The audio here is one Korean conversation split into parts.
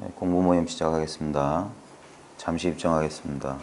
네, 공부 모임 시작하겠습니다. 잠시 입장하겠습니다.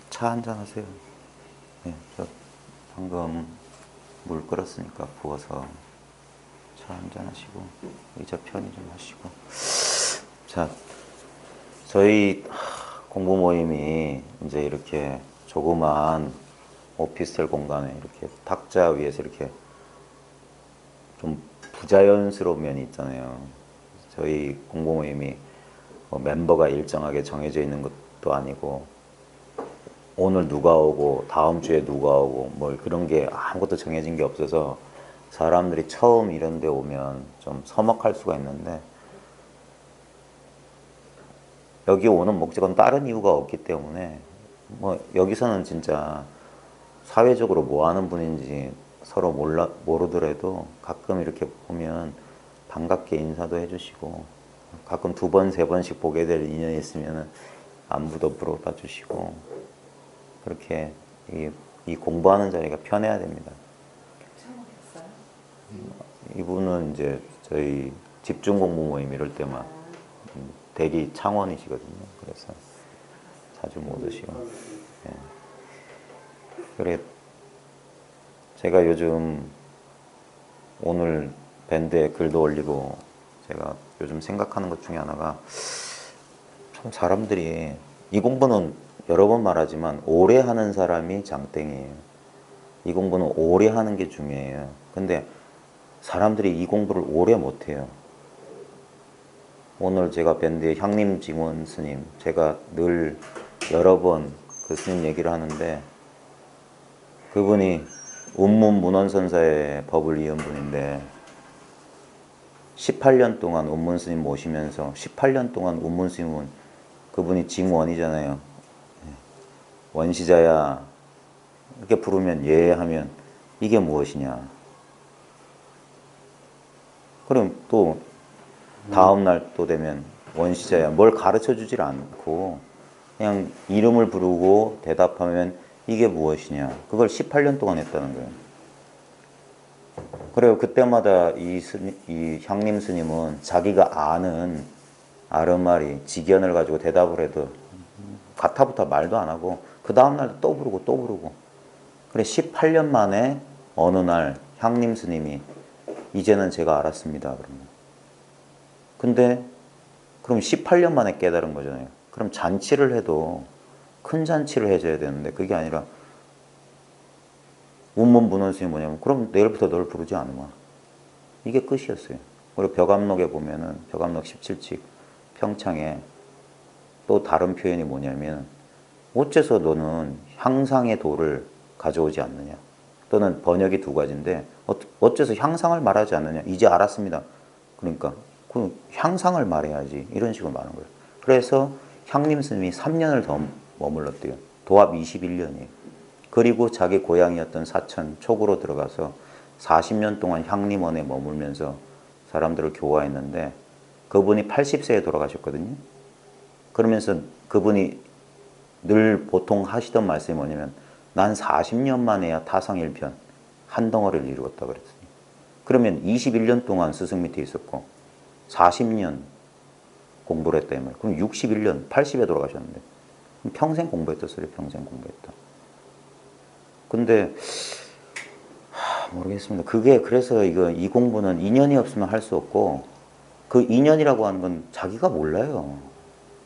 차 한잔 하세요. 네, 저 방금 물 끓었으니까 부어서 차 한잔 하시고 의자 편히 좀 하시고. 자, 저희 공부 모임이 이제 이렇게 조그만 오피스텔 공간에 이렇게 탁자 위에서 이렇게 좀 부자연스러운 면이 있잖아요. 저희 공부 모임이 뭐 멤버가 일정하게 정해져 있는 것도 아니고 오늘 누가 오고 다음 주에 누가 오고 뭐 그런 게 아무것도 정해진 게 없어서 사람들이 처음 이런 데 오면 좀 서먹할 수가 있는데, 여기 오는 목적은 다른 이유가 없기 때문에 뭐 여기서는 진짜 사회적으로 뭐 하는 분인지 서로 모르더라도 가끔 이렇게 보면 반갑게 인사도 해주시고, 가끔 두 번, 세 번씩 보게 될 인연이 있으면 안부도 물어봐 주시고, 그렇게 이 공부하는 자리가 편해야 됩니다. 이분은 이제 저희 집중 공부 모임 이럴 때만 대리 창원이시거든요. 그래서 자주 못 오시고. 예. 그래, 제가 요즘 오늘 밴드에 글도 올리고 제가 요즘 생각하는 것 중에 하나가, 참 사람들이 이 공부는 여러 번 말하지만 오래 하는 사람이 장땡이에요. 이 공부는 오래 하는 게 중요해요. 근데 사람들이 이 공부를 오래 못해요. 오늘 제가 밴드의 향림 증원 스님, 제가 늘 여러 번 그 스님 얘기를 하는데, 그분이 운문 문헌선사의 법을 이은 분인데 18년 동안 운문 스님 모시면서 18년 동안 운문 스님은 그분이 징원이잖아요. 원시자야 이렇게 부르면 예 하면 이게 무엇이냐. 그럼 또 다음 날 또 되면 원시자야 뭘 가르쳐 주질 않고 그냥 이름을 부르고 대답하면 이게 무엇이냐. 그걸 18년 동안 했다는 거예요. 그래요. 그때마다 이 향림 스님은 자기가 아는 아르마리 직연을 가지고 대답을 해도 가타부타 말도 안 하고 그 다음날도 또 부르고 또 부르고. 그래 18년 만에 어느 날 향림 스님이 이제는 제가 알았습니다. 그러면. 근데 그럼 18년 만에 깨달은 거잖아요. 그럼 잔치를 해도 큰 잔치를 해줘야 되는데 그게 아니라 운문 문헌스님이 뭐냐면 그럼 내일부터 널 부르지 않으마. 이게 끝이었어요. 그리고 벽암록에 보면은 벽암록 17칙 평창에 또 다른 표현이 뭐냐면 어째서 너는 향상의 도를 가져오지 않느냐. 또는 번역이 두 가지인데 어째서 향상을 말하지 않느냐. 이제 알았습니다. 그러니까 그 향상을 말해야지. 이런 식으로 말하는 거예요. 그래서 향림 스님이 3년을 더 머물렀대요. 도합 21년이에요. 그리고 자기 고향이었던 사천 촉으로 들어가서 40년 동안 향림원에 머물면서 사람들을 교화했는데 그분이 80세에 돌아가셨거든요. 그러면서 그분이 늘 보통 하시던 말씀이 뭐냐면 난 40년 만에야 타상일편 한 덩어리를 이루었다 그랬어요. 그러면 21년 동안 스승 밑에 있었고 40년 공부를 했다 이 말이에요. 그럼 61년 80에 돌아가셨는데 평생 공부했다 소리 평생 공부했다. 근데 모르겠습니다. 그게 그래서 이 공부는 인연이 없으면 할 수 없고 그 인연이라고 하는 건 자기가 몰라요.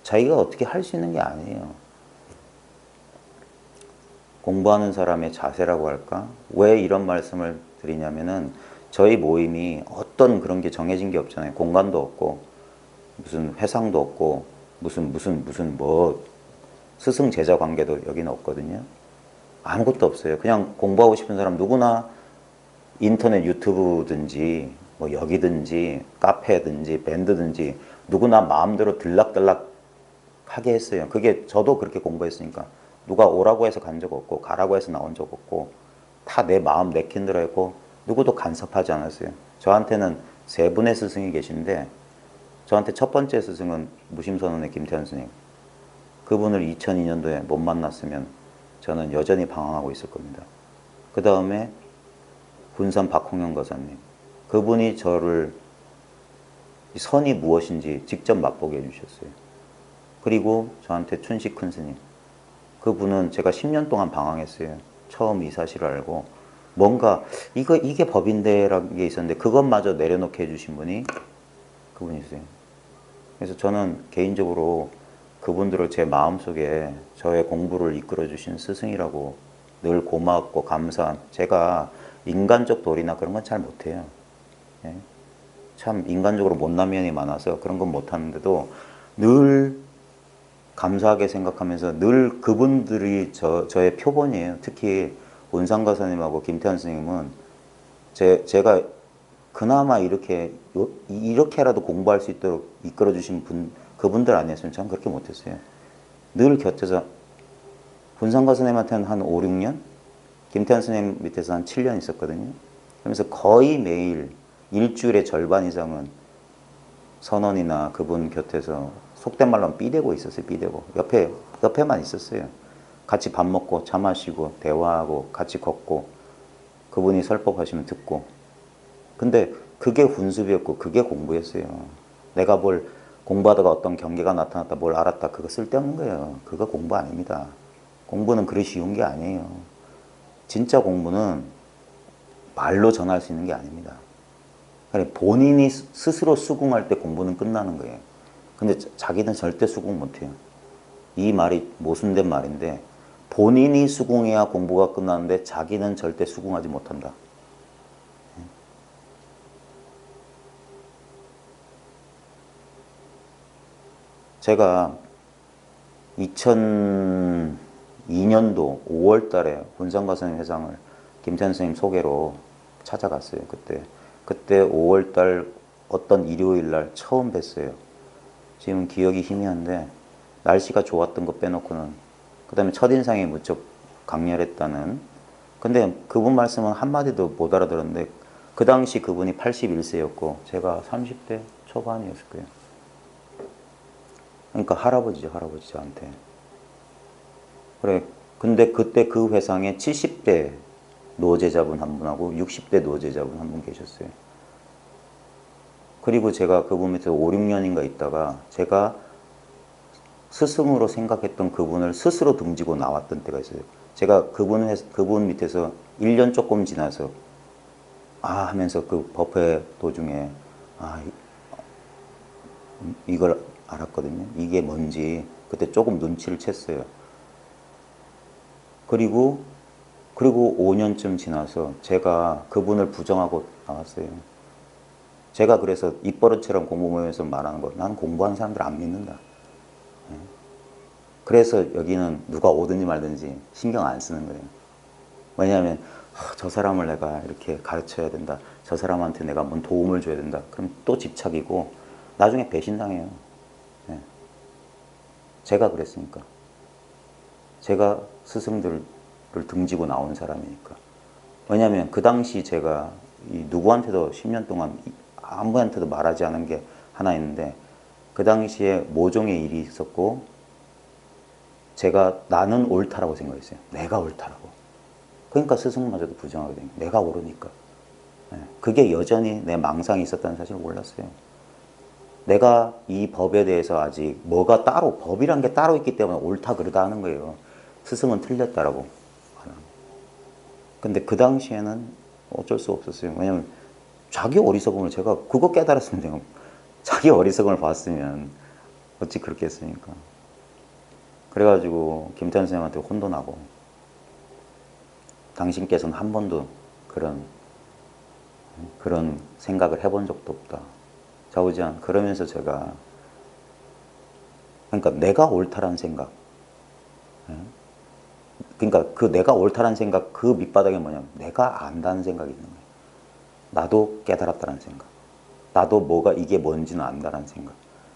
자기가 어떻게 할 수 있는 게 아니에요. 공부하는 사람의 자세라고 할까? 왜 이런 말씀을 드리냐면은 저희 모임이 어떤 그런 게 정해진 게 없잖아요. 공간도 없고 무슨 회상도 없고 무슨 뭐 스승 제자 관계도 여기는 없거든요. 아무것도 없어요. 그냥 공부하고 싶은 사람 누구나 인터넷 유튜브든지 뭐 여기든지 카페든지 밴드든지 누구나 마음대로 들락달락 하게 했어요. 그게 저도 그렇게 공부했으니까 누가 오라고 해서 간 적 없고 가라고 해서 나온 적 없고 다 내 마음 내킨 대로 했고 누구도 간섭하지 않았어요. 저한테는 세 분의 스승이 계신데 저한테 첫 번째 스승은 무심선언의 김태현 스님. 그분을 2002년도에 못 만났으면 저는 여전히 방황하고 있을 겁니다. 그 다음에 군산 박홍영 거사님. 그분이 저를 선이 무엇인지 직접 맛보게 해주셨어요. 그리고 저한테 춘식 큰 스님. 그분은 제가 10년 동안 방황했어요. 처음 이 사실을 알고 뭔가 이게 법인데라는 게 있었는데 그것마저 내려놓게 해주신 분이 그분이세요. 그래서 저는 개인적으로 그분들을 제 마음속에 저의 공부를 이끌어 주신 스승이라고 늘 고맙고 감사한, 제가 인간적 도리나 그런 건 잘 못해요. 예? 참 인간적으로 못난 면이 많아서 그런 건 못하는데도 늘 감사하게 생각하면서 늘 그분들이 저의 표본이에요. 특히 온상가사님하고 김태환 스님은 제가 그나마 이렇게라도 공부할 수 있도록 이끌어 주신 그분들 아니었으면 전 그렇게 못했어요. 늘 곁에서 본상가 스님한테는 한 5, 6년, 김태환 스님 밑에서 한 7년 있었거든요. 그러면서 거의 매일 일주일의 절반 이상은 선원이나 그분 곁에서 속된 말로 하면 삐대고 있었어요. 삐대고 옆에만 있었어요. 같이 밥 먹고 차 마시고 대화하고 같이 걷고 그분이 설법하시면 듣고. 근데 그게 훈습이었고 그게 공부였어요. 내가 뭘 공부하다가 어떤 경계가 나타났다 뭘 알았다 그거 쓸데없는 거예요. 그거 공부 아닙니다. 공부는 그리 쉬운 게 아니에요. 진짜 공부는 말로 전할 수 있는 게 아닙니다. 본인이 스스로 수긍할 때 공부는 끝나는 거예요. 근데 자기는 절대 수긍 못해요. 이 말이 모순된 말인데 본인이 수긍해야 공부가 끝나는데 자기는 절대 수긍하지 못한다. 제가 2002년도 5월 달에 군산가슴 회상을 김태현 선생님 소개로 찾아갔어요. 그때 5월 달 어떤 일요일 날 처음 뵀어요. 지금 기억이 희미한데 날씨가 좋았던 거 빼놓고는, 그 다음에 첫인상이 무척 강렬했다는. 근데 그분 말씀은 한마디도 못 알아들었는데 그 당시 그분이 81세였고 제가 30대 초반이었을 거예요. 그러니까 할아버지죠, 할아버지 저한테. 그래. 근데 그때 그 회상에 70대 노제자분 한 분하고 60대 노제자분 한 분 계셨어요. 그리고 제가 그분 밑에서 5, 6년인가 있다가 제가 스승으로 생각했던 그분을 스스로 등지고 나왔던 때가 있어요. 제가 그분 밑에서 1년 조금 지나서 하면서 그 법회 도중에 이걸 알았거든요. 이게 뭔지 그때 조금 눈치를 챘어요. 그리고 5년쯤 지나서 제가 그분을 부정하고 나왔어요. 제가 그래서 입버릇처럼 공부 모임에서 말하는 거, 나는 공부하는 사람들 안 믿는다. 그래서 여기는 누가 오든지 말든지 신경 안 쓰는 거예요. 왜냐하면 저 사람을 내가 이렇게 가르쳐야 된다. 저 사람한테 내가 뭔 도움을 줘야 된다. 그럼 또 집착이고 나중에 배신당해요. 제가 그랬으니까. 제가 스승들을 등지고 나온 사람이니까. 왜냐하면 그 당시 제가 누구한테도 10년 동안 아무한테도 말하지 않은 게 하나 있는데, 그 당시에 모종의 일이 있었고 제가 나는 옳다라고 생각했어요. 내가 옳다라고. 그러니까 스승마저도 부정하게 된 거예요. 내가 옳으니까. 그게 여전히 내 망상이 있었다는 사실을 몰랐어요. 내가 이 법에 대해서 아직 뭐가 따로, 법이란 게 따로 있기 때문에 옳다 그러다 하는 거예요. 스승은 틀렸다라고. 근데 그 당시에는 어쩔 수 없었어요. 왜냐면 자기 어리석음을 제가 그거 깨달았으면 돼요. 자기 어리석음을 봤으면 어찌 그렇게 했습니까? 그래가지고 김태현 선생님한테 혼도 나고, 당신께서는 한 번도 그런 생각을 해본 적도 없다. 좌우지간. 그러면서 제가, 그러니까 내가 옳다라는 생각, 그러니까 그 내가 옳다라는 생각 그 밑바닥에 뭐냐면 내가 안다는 생각이 있는 거예요. 나도 깨달았다는 생각, 나도 뭐가 이게 뭔지는 안다는 생각.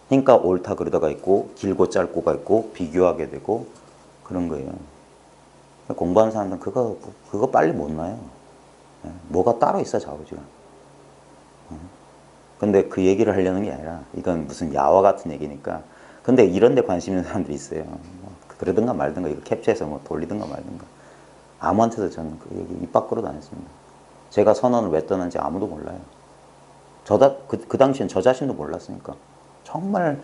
그러니까 옳다 그러다가 있고 길고 짧고가 있고 비교하게 되고 그런 거예요. 공부하는 사람들은 그거 빨리 못 나요. 뭐가 따로 있어 좌우지간. 근데 그 얘기를 하려는 게 아니라 이건 무슨 야화 같은 얘기니까. 근데 이런 데 관심 있는 사람들이 있어요. 뭐 그러든가 말든가 이거 캡처해서 뭐 돌리든가 말든가. 아무한테도 저는 그 얘기 입 밖으로도 안 했습니다. 제가 선언을 왜 떠난지 아무도 몰라요. 그 당시엔 저 자신도 몰랐으니까. 정말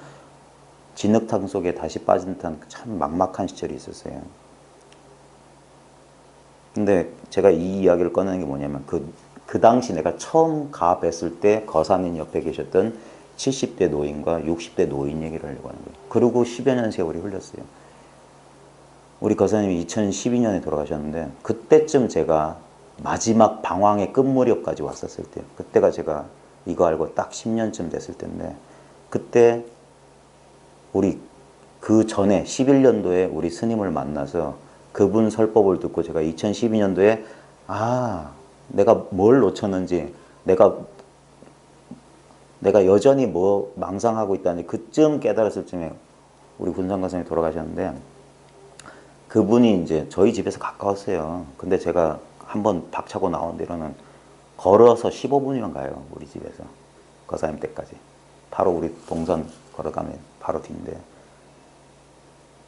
진흙탕 속에 다시 빠진 듯한 참 막막한 시절이 있었어요. 근데 제가 이 이야기를 꺼내는 게 뭐냐면 그 당시 내가 처음 가 뵀을 때 거사님 옆에 계셨던 70대 노인과 60대 노인 얘기를 하려고 하는 거예요. 그리고 10여 년 세월이 흘렀어요. 우리 거사님이 2012년에 돌아가셨는데 그때쯤 제가 마지막 방황의 끝무렵까지 왔었을 때요. 그때가 제가 이거 알고 딱 10년쯤 됐을 때인데, 그때 우리 그 전에 11년도에 우리 스님을 만나서 그분 설법을 듣고 제가 2012년도에 내가 뭘 놓쳤는지, 내가 여전히 뭐 망상하고 있다니 그쯤 깨달았을 쯤에 우리 군산과장이 돌아가셨는데, 그분이 이제 저희 집에서 가까웠어요. 근데 제가 한번 박차고 나온 데로는 걸어서 15분이면 가요. 우리 집에서 거사님 댁까지. 바로 우리 동선 걸어가면 바로 뒤인데,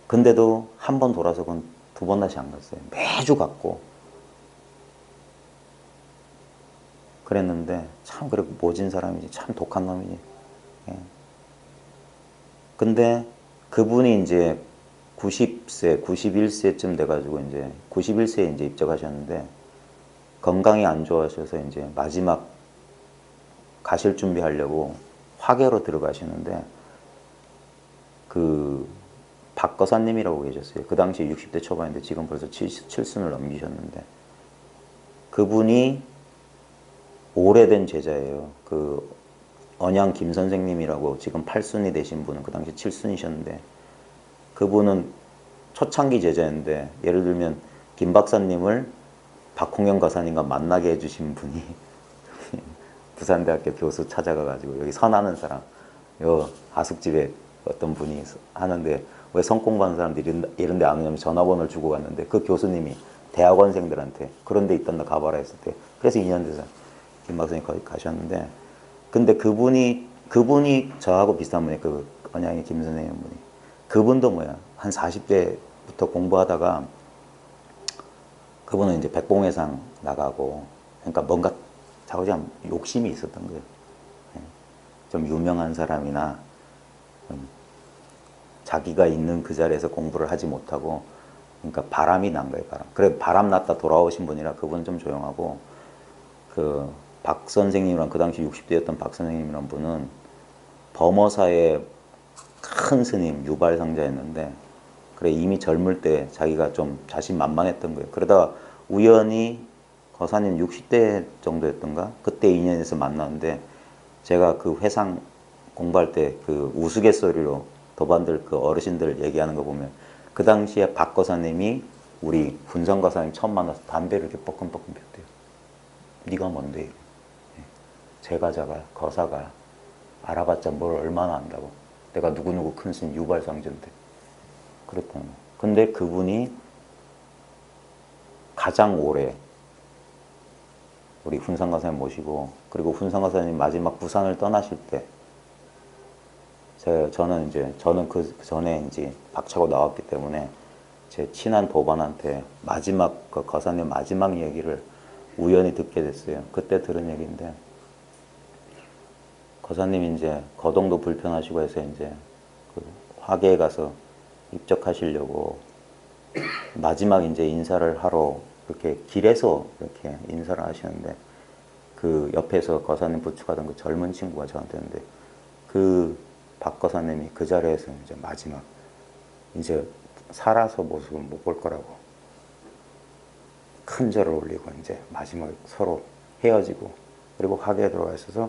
근데도 한 번 돌아서건 두 번 다시 안 갔어요. 매주 갔고 그랬는데 참 그래 모진 사람이지, 참 독한 놈이지. 예. 근데 그분이 이제 90세, 91세쯤 돼가지고 이제 91세에 이제 입적하셨는데, 건강이 안 좋아하셔서 이제 마지막 가실 준비하려고 화계로 들어가시는데, 그 박거사님이라고 계셨어요. 그 당시 60대 초반인데 지금 벌써 77순을 넘기셨는데, 그분이 오래된 제자예요. 그 언양 김 선생님이라고 지금 8순이 되신 분은 그 당시 7순이셨는데, 그분은 초창기 제자인데, 예를 들면 김 박사님을 박홍영 거사님과 만나게 해주신 분이 부산대학교 교수 찾아가가지고 여기 선하는 사람, 요 하숙집에 어떤 분이 하는데 왜 성공부하는 사람들이 이런 데 안 오냐면 전화번호를 주고 갔는데, 그 교수님이 대학원생들한테 그런 데 있던가 가봐라 했을 때, 그래서 2년 돼서 김 박사님 거기 가셨는데, 근데 그분이 저하고 비슷한 분이 그 언양의 김 선생님 분이, 그분도 뭐야 한 40대부터 공부하다가 그분은 이제 백봉회상 나가고, 그러니까 뭔가 자꾸자꾸 욕심이 있었던 거예요. 좀 유명한 사람이나 자기가 있는 그 자리에서 공부를 하지 못하고, 그러니까 바람이 난 거예요. 그래 바람 났다 돌아오신 분이라 그분은 좀 조용하고, 그 박 선생님이랑 그 당시 60대였던 박 선생님이란 분은 범어사의 큰 스님 유발상자였는데, 그래 이미 젊을 때 자기가 좀 자신만만했던 거예요. 그러다가 우연히 거사님 60대 정도였던가 그때 인연에서 만났는데, 제가 그 회상 공부할 때 그 우스갯소리로 도반들 그 어르신들 얘기하는 거 보면, 그 당시에 박 거사님이 우리 군성 거사님 처음 만나서 담배를 이렇게 뻐끔뻐끔 피웠대요. 네가 뭔데? 제가자가 거사가 알아봤자 뭘 얼마나 안다고. 내가 누구누구 큰 스님 유발상전데. 그랬다는 거예요. 근데 그분이 가장 오래 우리 훈상가사님 모시고, 그리고 훈상가사님 마지막 부산을 떠나실 때 저는 그 전에 이제 박차고 나왔기 때문에 제 친한 도반한테 마지막 그 거사님 마지막 얘기를 우연히 듣게 됐어요. 그때 들은 얘기인데, 거사님이 이제 거동도 불편하시고 해서 이제 그 화계에 가서 입적하시려고 마지막 이제 인사를 하러 이렇게 길에서 이렇게 인사를 하시는데, 그 옆에서 거사님 부축하던 그 젊은 친구가 저한테 했는데, 그 박 거사님이 그 자리에서 이제 마지막 이제 살아서 모습을 못 볼 거라고 큰 절을 올리고 이제 마지막 서로 헤어지고, 그리고 화계에 들어가 있어서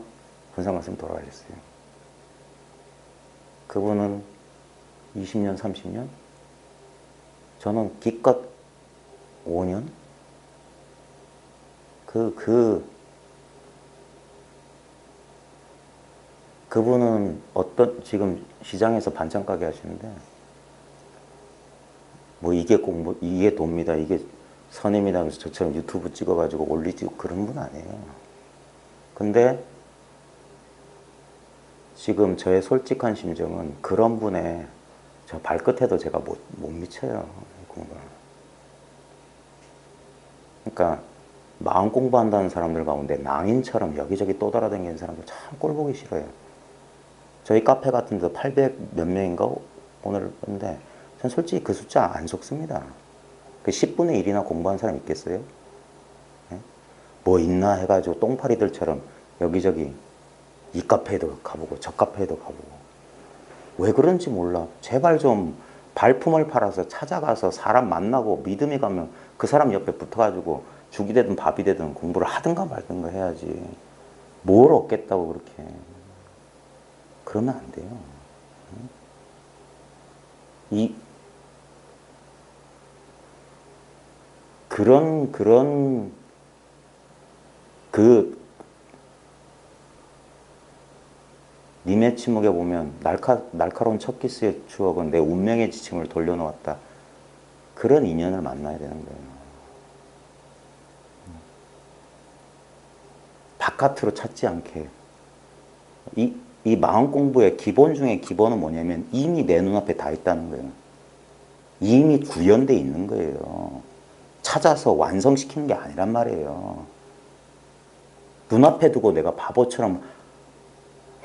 군상가슴 돌아가셨어요. 그분은 20년, 30년? 저는 기껏 5년? 그분은 지금 시장에서 반찬 가게 하시는데, 뭐 이게 돕니다, 이게 선임이다 하면서 저처럼 유튜브 찍어가지고 올리지 그런 분 아니에요. 근데 지금 저의 솔직한 심정은 그런 분의 저 발끝에도 제가 못 미쳐요, 공부를. 그러니까 마음 공부한다는 사람들 가운데 낭인처럼 여기저기 떠돌아다니는 사람들 참 꼴보기 싫어요. 저희 카페 같은 데도 800 몇 명인가 오늘 했는데, 전 솔직히 그 숫자 안 속습니다. 그 10분의 1이나 공부한 사람 있겠어요? 네? 뭐 있나 해가지고 똥파리들처럼 여기저기 이 카페에도 가보고 저 카페에도 가보고. 왜 그런지 몰라. 제발 좀 발품을 팔아서 찾아가서 사람 만나고 믿음이 가면 그 사람 옆에 붙어가지고 죽이 되든 밥이 되든 공부를 하든가 말든가 해야지. 뭘 얻겠다고 그렇게. 그러면 안 돼요. 님의 침묵에 보면 날카로운 첫 키스의 추억은 내 운명의 지침을 돌려놓았다. 그런 인연을 만나야 되는 거예요. 바깥으로 찾지 않게. 이 마음 공부의 기본 중에 기본은 뭐냐면 이미 내 눈앞에 다 있다는 거예요. 이미 구현되어 있는 거예요. 찾아서 완성시키는 게 아니란 말이에요. 눈앞에 두고 내가 바보처럼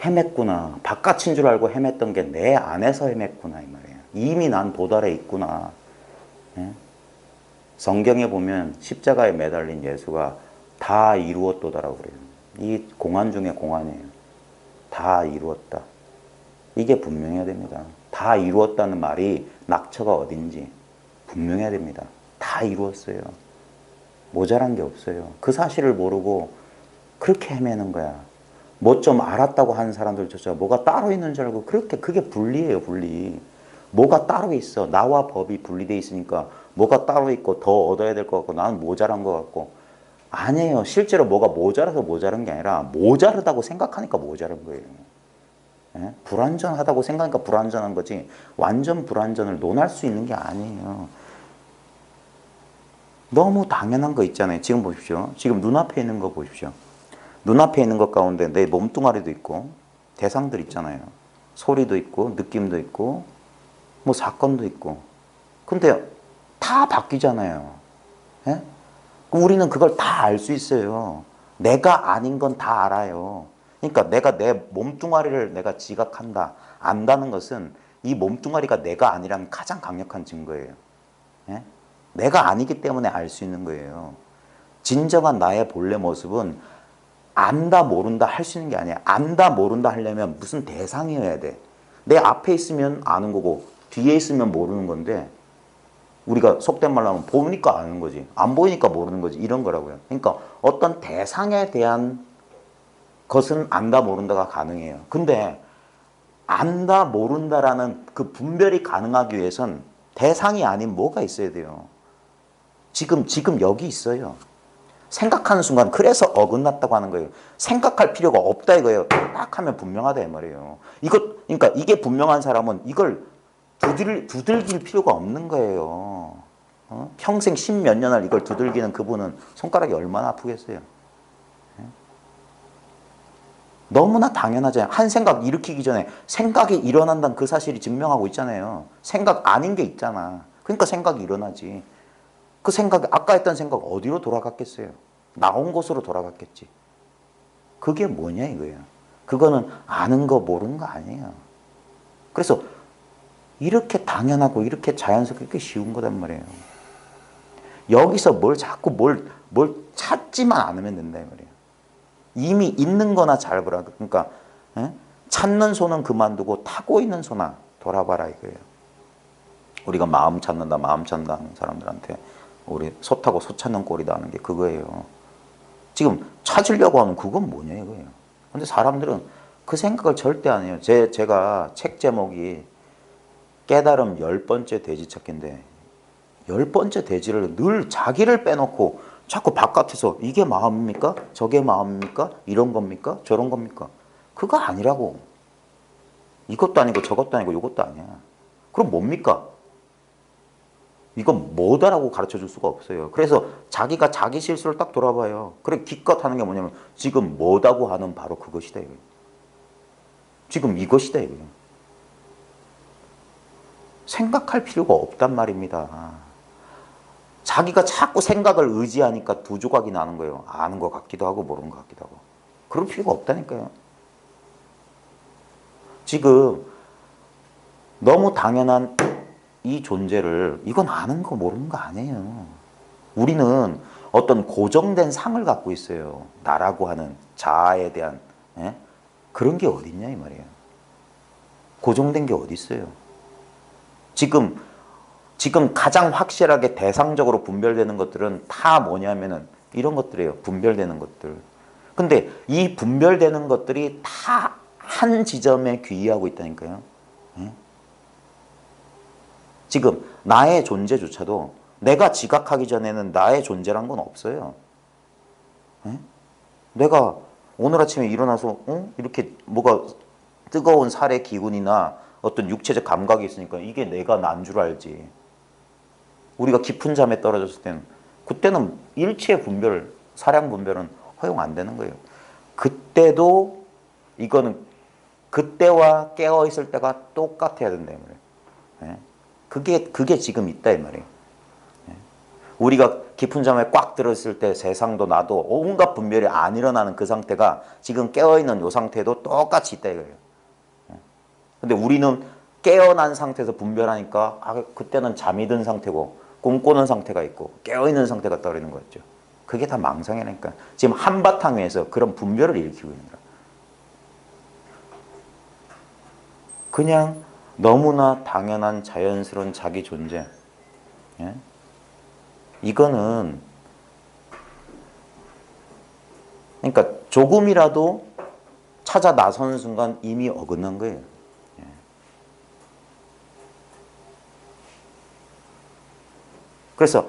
헤맸구나. 바깥인 줄 알고 헤맸던 게 내 안에서 헤맸구나 이 말이에요. 이미 난 도달해 있구나. 예? 성경에 보면 십자가에 매달린 예수가 다 이루었도다라고 그래요. 이 공안 중에 공안이에요. 다 이루었다. 이게 분명해야 됩니다. 다 이루었다는 말이 낙처가 어딘지 분명해야 됩니다. 다 이루었어요. 모자란 게 없어요. 그 사실을 모르고 그렇게 헤매는 거야. 뭐 좀 알았다고 하는 사람들조차 뭐가 따로 있는 줄 알고 그게 분리예요, 분리. 뭐가 따로 있어. 나와 법이 분리되어 있으니까 뭐가 따로 있고 더 얻어야 될 것 같고 나는 모자란 것 같고. 아니에요. 실제로 뭐가 모자라서 모자란 게 아니라 모자르다고 생각하니까 모자란 거예요. 예? 불완전하다고 생각하니까 불완전한 거지 완전 불완전을 논할 수 있는 게 아니에요. 너무 당연한 거 있잖아요. 지금 보십시오. 지금 눈앞에 있는 거 보십시오. 눈앞에 있는 것 가운데 내 몸뚱아리도 있고 대상들 있잖아요. 소리도 있고 느낌도 있고 뭐 사건도 있고. 근데 다 바뀌잖아요. 예? 우리는 그걸 다 알 수 있어요. 내가 아닌 건 다 알아요. 그러니까 내가 내 몸뚱아리를 내가 지각한다, 안다는 것은 이 몸뚱아리가 내가 아니라는 가장 강력한 증거예요. 예? 내가 아니기 때문에 알 수 있는 거예요. 진정한 나의 본래 모습은 안다 모른다 할 수 있는 게 아니야. 안다 모른다 하려면 무슨 대상이어야 돼. 내 앞에 있으면 아는 거고 뒤에 있으면 모르는 건데, 우리가 속된 말로 하면 보니까 아는 거지 안 보이니까 모르는 거지 이런 거라고요. 그러니까 어떤 대상에 대한 것은 안다 모른다가 가능해요. 근데 안다 모른다라는 그 분별이 가능하기 위해선 대상이 아닌 뭐가 있어야 돼요. 지금 여기 있어요. 생각하는 순간 그래서 어긋났다고 하는 거예요. 생각할 필요가 없다 이거예요. 딱 하면 분명하다 이 말이에요. 그러니까 이게 분명한 사람은 이걸 두들길 필요가 없는 거예요. 평생 십몇 년을 이걸 두들기는 그분은 손가락이 얼마나 아프겠어요. 너무나 당연하잖아요. 한 생각 일으키기 전에 생각이 일어난다는 그 사실이 증명하고 있잖아요. 생각 아닌 게 있잖아. 그러니까 생각이 일어나지. 그 생각이 아까 했던 생각 어디로 돌아갔겠어요? 나온 곳으로 돌아갔겠지. 그게 뭐냐 이거예요. 그거는 아는 거 모르는 거 아니에요. 그래서 이렇게 당연하고 이렇게 자연스럽게 이렇게 쉬운 거단 말이에요. 여기서 자꾸 뭘 찾지만 않으면 된다 이 말이에요. 이미 있는 거나 잘 보라. 그러니까 찾는 소는 그만두고 타고 있는 소나 돌아봐라 이거예요. 우리가 마음 찾는다 마음 찾는다 하는 사람들한테 우리 소 타고 소 찾는 꼴이다 하는 게 그거예요. 지금 찾으려고 하는 그건 뭐냐 이거예요. 근데 사람들은 그 생각을 절대 안 해요. 제가 책 제목이 깨달음 10번째 돼지 찾기인데 10번째 돼지를 늘 자기를 빼놓고 자꾸 바깥에서 이게 마음입니까? 저게 마음입니까? 이런 겁니까? 저런 겁니까? 그거 아니라고. 이것도 아니고 저것도 아니고 이것도 아니야. 그럼 뭡니까? 이건 뭐다라고 가르쳐 줄 수가 없어요. 그래서 자기가 자기 실수를 딱 돌아봐요. 그래 기껏 하는 게 뭐냐면 지금 뭐다고 하는 바로 그것이다 이거예요. 지금 이것이다 이거예요. 생각할 필요가 없단 말입니다. 자기가 자꾸 생각을 의지하니까 두 조각이 나는 거예요. 아는 것 같기도 하고 모르는 것 같기도 하고. 그럴 필요가 없다니까요. 지금 너무 당연한 이 존재를 이건 아는 거 모르는 거 아니에요. 우리는 어떤 고정된 상을 갖고 있어요. 나라고 하는 자아에 대한 그런 게 어딨냐 이 말이에요. 고정된 게 어디 있어요. 지금 가장 확실하게 대상적으로 분별되는 것들은 다 뭐냐면은 이런 것들이에요. 분별되는 것들. 근데 이 분별되는 것들이 다 한 지점에 귀의하고 있다니까요. 지금 나의 존재조차도 내가 지각하기 전에는 나의 존재란 건 없어요. 내가 오늘 아침에 일어나서 이렇게 뭐가 뜨거운 살의 기운이나 어떤 육체적 감각이 있으니까 이게 내가 난 줄 알지. 우리가 깊은 잠에 떨어졌을 때는 그때는 일체 분별, 사량 분별은 허용 안 되는 거예요. 그때도 이거는 그때와 깨어 있을 때가 똑같아야 된다 이 말이에요. 그게 지금 있다 이 말이에요. 우리가 깊은 잠에 꽉 들었을 때 세상도 나도 온갖 분별이 안 일어나는 그 상태가 지금 깨어있는 이 상태도 똑같이 있다 이거예요. 근데 우리는 깨어난 상태에서 분별하니까 그때는 잠이 든 상태고 꿈꾸는 상태가 있고 깨어있는 상태가 떨어지는 거죠. 그게 다 망상이라니까. 지금 한바탕 위에서 그런 분별을 일으키고 있는 거야. 그냥 너무나 당연한 자연스러운 자기 존재. 이거는 그러니까 조금이라도 찾아 나서는 순간 이미 어긋난 거예요. 그래서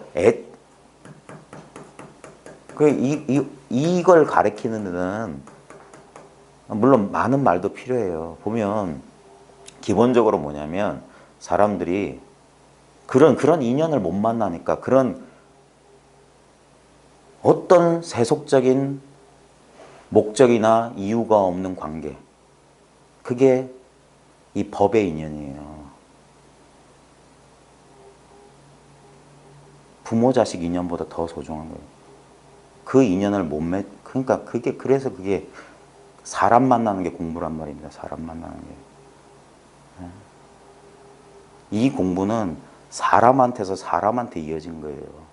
이걸 가리키는 데는 물론 많은 말도 필요해요. 보면 기본적으로 뭐냐면 사람들이 그런 인연을 못 만나니까 그런 어떤 세속적인 목적이나 이유가 없는 관계, 그게 이 법의 인연이에요. 부모 자식 인연보다 더 소중한 거예요. 그 인연을 못 그러니까 그래서 그게 사람 만나는 게 공부란 말입니다. 사람 만나는 게. 이 공부는 사람한테서 사람한테 이어진 거예요.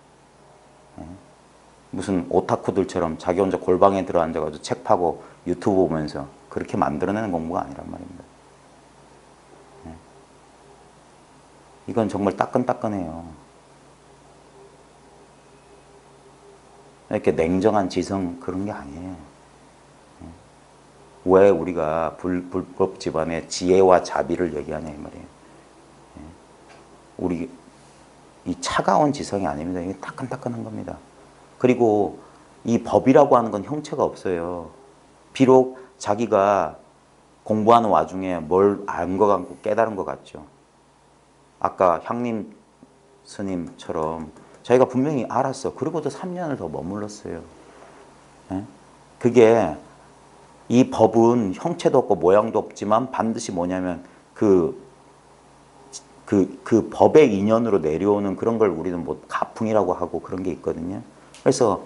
무슨 오타쿠들처럼 자기 혼자 골방에 들어앉아가지고 책 파고 유튜브 보면서 그렇게 만들어내는 공부가 아니란 말입니다. 이건 정말 따끈따끈해요. 이렇게 냉정한 지성 그런 게 아니에요. 왜 우리가 불법 집안의 지혜와 자비를 얘기하냐 이 말이에요. 우리 이 차가운 지성이 아닙니다. 이게 따끈따끈한 겁니다. 그리고 이 법이라고 하는 건 형체가 없어요. 비록 자기가 공부하는 와중에 뭘 안 것 같고 깨달은 것 같죠. 아까 향림 스님처럼 자기가 분명히 알았어. 그리고도 3년을 더 머물렀어요. 그게 이 법은 형체도 없고 모양도 없지만 반드시 뭐냐면 그 법의 인연으로 내려오는 그런 걸 우리는 뭐 가풍이라고 하고 그런 게 있거든요. 그래서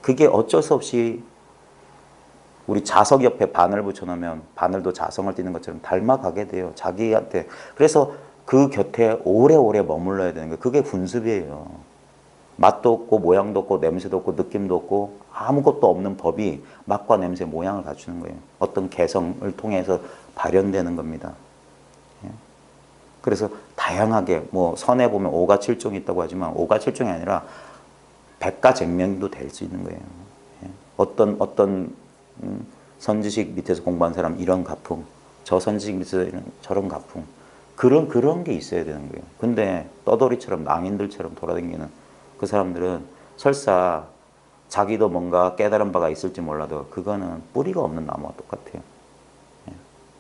그게 어쩔 수 없이 우리 자석 옆에 바늘 붙여놓으면 바늘도 자성을 띠는 것처럼 닮아가게 돼요. 자기한테. 그래서 그 곁에 오래오래 머물러야 되는 거예요. 그게 군습이에요. 맛도 없고 모양도 없고 냄새도 없고 느낌도 없고 아무것도 없는 법이 맛과 냄새 모양을 갖추는 거예요. 어떤 개성을 통해서 발현되는 겁니다. 그래서 다양하게 뭐 선에 보면 오가 칠종이 있다고 하지만 오가 칠종이 아니라 백가쟁명도 될 수 있는 거예요. 어떤 선지식 밑에서 공부한 사람 이런 가풍, 저 선지식 밑에서 저런 가풍, 그런 게 있어야 되는 거예요. 근데 떠돌이처럼 낭인들처럼 돌아다니는 그 사람들은 설사 자기도 뭔가 깨달은 바가 있을지 몰라도 그거는 뿌리가 없는 나무와 똑같아요.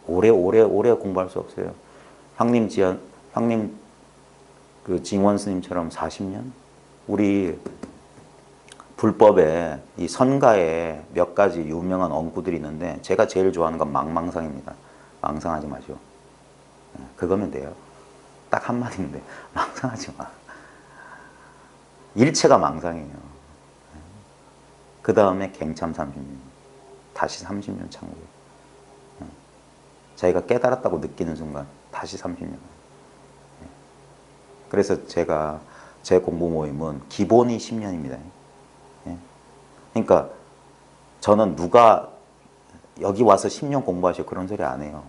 오래 공부할 수 없어요. 형님 그 징원 스님처럼 40년? 우리 불법에 이 선가에 몇 가지 유명한 언구들이 있는데 제가 제일 좋아하는 건 망망상입니다. 망상하지 마시오. 그거면 돼요. 딱 한마디인데 망상하지 마. 일체가 망상이에요. 그 다음에 갱참 30년. 다시 30년 창고. 자기가 깨달았다고 느끼는 순간 다시 30년. 그래서 제가 제 공부 모임은 기본이 10년입니다. 그러니까 저는 누가 여기 와서 10년 공부하시고 그런 소리 안 해요.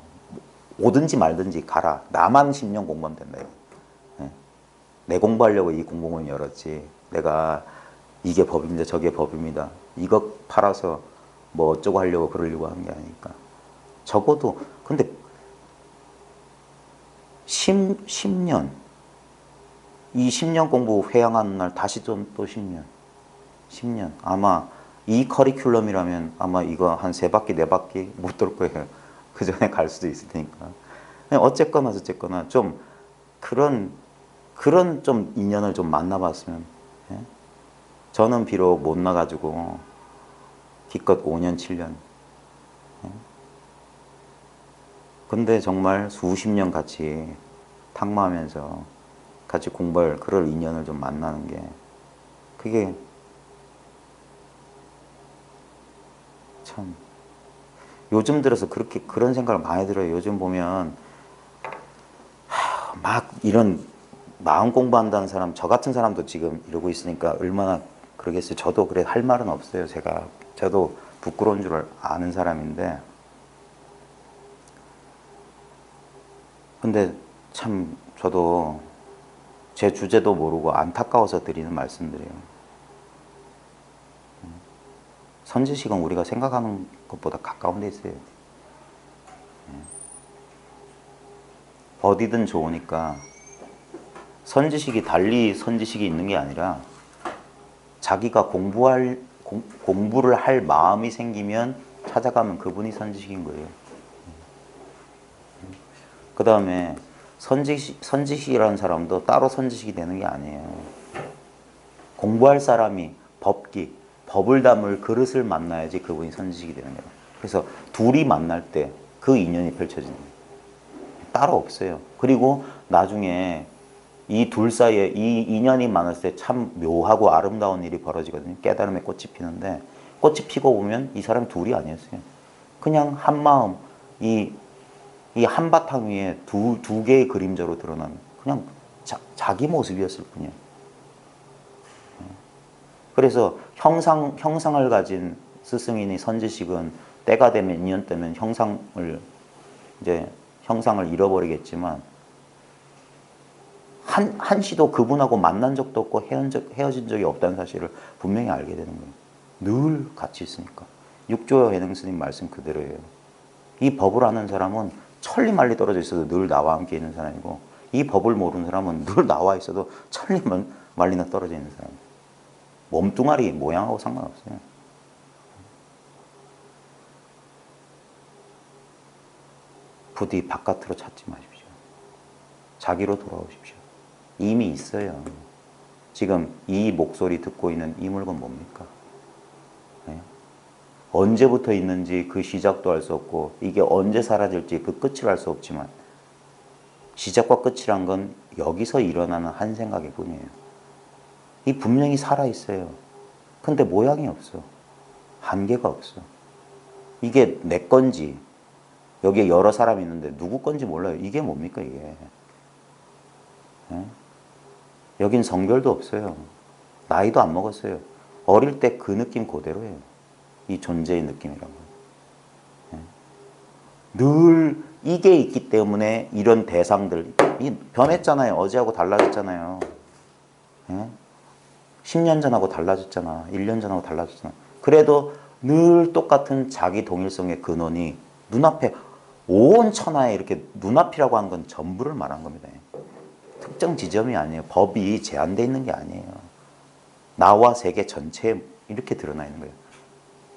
오든지 말든지 가라. 나만 10년 공부하면 된다. 내 공부하려고 이 공부모임 열었지. 내가 이게 법입니다. 저게 법입니다. 이거 팔아서 뭐 어쩌고 하려고 그러려고 하는 게 아니니까. 적어도 근데 10년 이 10년 공부 회양하는 날 다시 또 10년 10년 아마 이 커리큘럼이라면 아마 이거 한 3바퀴 4바퀴 못 돌 거예요. 그 전에 갈 수도 있을 테니까. 어쨌거나 좀 그런 좀 인연을 좀 만나봤으면. 예? 저는 비록 못 나가지고 기껏 5년 7년. 예? 근데 정말 수십 년 같이 탁마하면서 같이 공부할 그럴 인연을 좀 만나는 게 그게 참 요즘 들어서 그렇게 그런 생각을 많이 들어요. 요즘 보면 막 이런 마음 공부한다는 사람, 저 같은 사람도 지금 이러고 있으니까 얼마나 그러겠어요. 저도 그래 할 말은 없어요. 저도 부끄러운 줄 아는 사람인데 근데 참 저도 제 주제도 모르고 안타까워서 드리는 말씀드려요. 선지식은 우리가 생각하는 것보다 가까운 데 있어요. 어디든 좋으니까 선지식이 달리 선지식이 있는 게 아니라 자기가 공부를 할 마음이 생기면 찾아가면 그분이 선지식인 거예요. 그 다음에 선지식이라는 사람도 따로 선지식이 되는 게 아니에요. 공부할 사람이 법을 담을 그릇을 만나야지 그분이 선지식이 되는 거예요. 그래서 둘이 만날 때 그 인연이 펼쳐지는 거예요. 따로 없어요. 그리고 나중에 이 둘 사이에 이 인연이 만났을 때 참 묘하고 아름다운 일이 벌어지거든요. 깨달음의 꽃이 피는데 꽃이 피고 보면 이 사람 둘이 아니었어요. 그냥 한 마음, 이 한바탕 위에 두 개의 그림자로 드러나는 그냥 자기 모습이었을 뿐이에요. 그래서 형상을 가진 스승이니 선지식은 때가 되면 인연 때면 형상을 잃어버리겠지만 한시도 그분하고 만난 적도 없고 헤어진 적이 없다는 사실을 분명히 알게 되는 거예요. 늘 같이 있으니까. 육조 해능 스님 말씀 그대로예요. 이 법을 아는 사람은 천리 말리 떨어져 있어도 늘 나와 함께 있는 사람이고 이 법을 모르는 사람은 늘 나와 있어도 천리 말리나 떨어져 있는 사람이에요. 몸뚱아리 모양하고 상관없어요. 부디 바깥으로 찾지 마십시오. 자기로 돌아오십시오. 이미 있어요. 지금 이 목소리 듣고 있는 이 물건 뭡니까? 네? 언제부터 있는지 그 시작도 알 수 없고 이게 언제 사라질지 그 끝을 알 수 없지만 시작과 끝이란 건 여기서 일어나는 한 생각일 뿐이에요. 이 분명히 살아있어요. 근데 모양이 없어. 한계가 없어. 이게 내 건지 여기에 여러 사람이 있는데 누구 건지 몰라요. 이게 뭡니까 이게. 예? 여긴 성별도 없어요. 나이도 안 먹었어요. 어릴 때 그 느낌 그대로예요. 이 존재의 느낌이란 건. 예? 늘 이게 있기 때문에 이런 대상들 변했잖아요. 어제하고 달라졌잖아요. 예? 10년 전하고 달라졌잖아. 1년 전하고 달라졌잖아. 그래도 늘 똑같은 자기 동일성의 근원이 눈앞에 온 천하에 이렇게 눈앞이라고 하는 건 전부를 말한 겁니다. 특정 지점이 아니에요. 법이 제한되어 있는 게 아니에요. 나와 세계 전체에 이렇게 드러나 있는 거예요.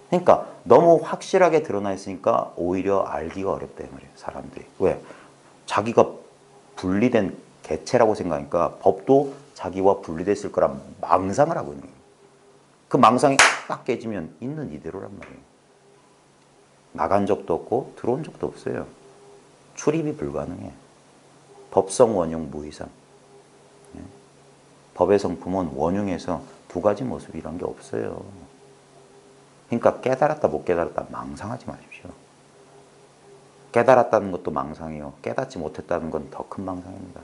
그러니까 너무 확실하게 드러나 있으니까 오히려 알기가 어렵다 이 말이에요. 사람들이. 왜? 자기가 분리된 개체라고 생각하니까 법도 자기와 분리됐을 거란 망상을 하고 있는 거예요. 그 망상이 딱 깨지면 있는 이대로란 말이에요. 나간 적도 없고 들어온 적도 없어요. 출입이 불가능해. 법성 원흉 무이상. 예? 법의 성품은 원흉에서 두 가지 모습이란 게 없어요. 그러니까 깨달았다 못 깨달았다 망상하지 마십시오. 깨달았다는 것도 망상이요. 깨닫지 못했다는 건 더 큰 망상입니다.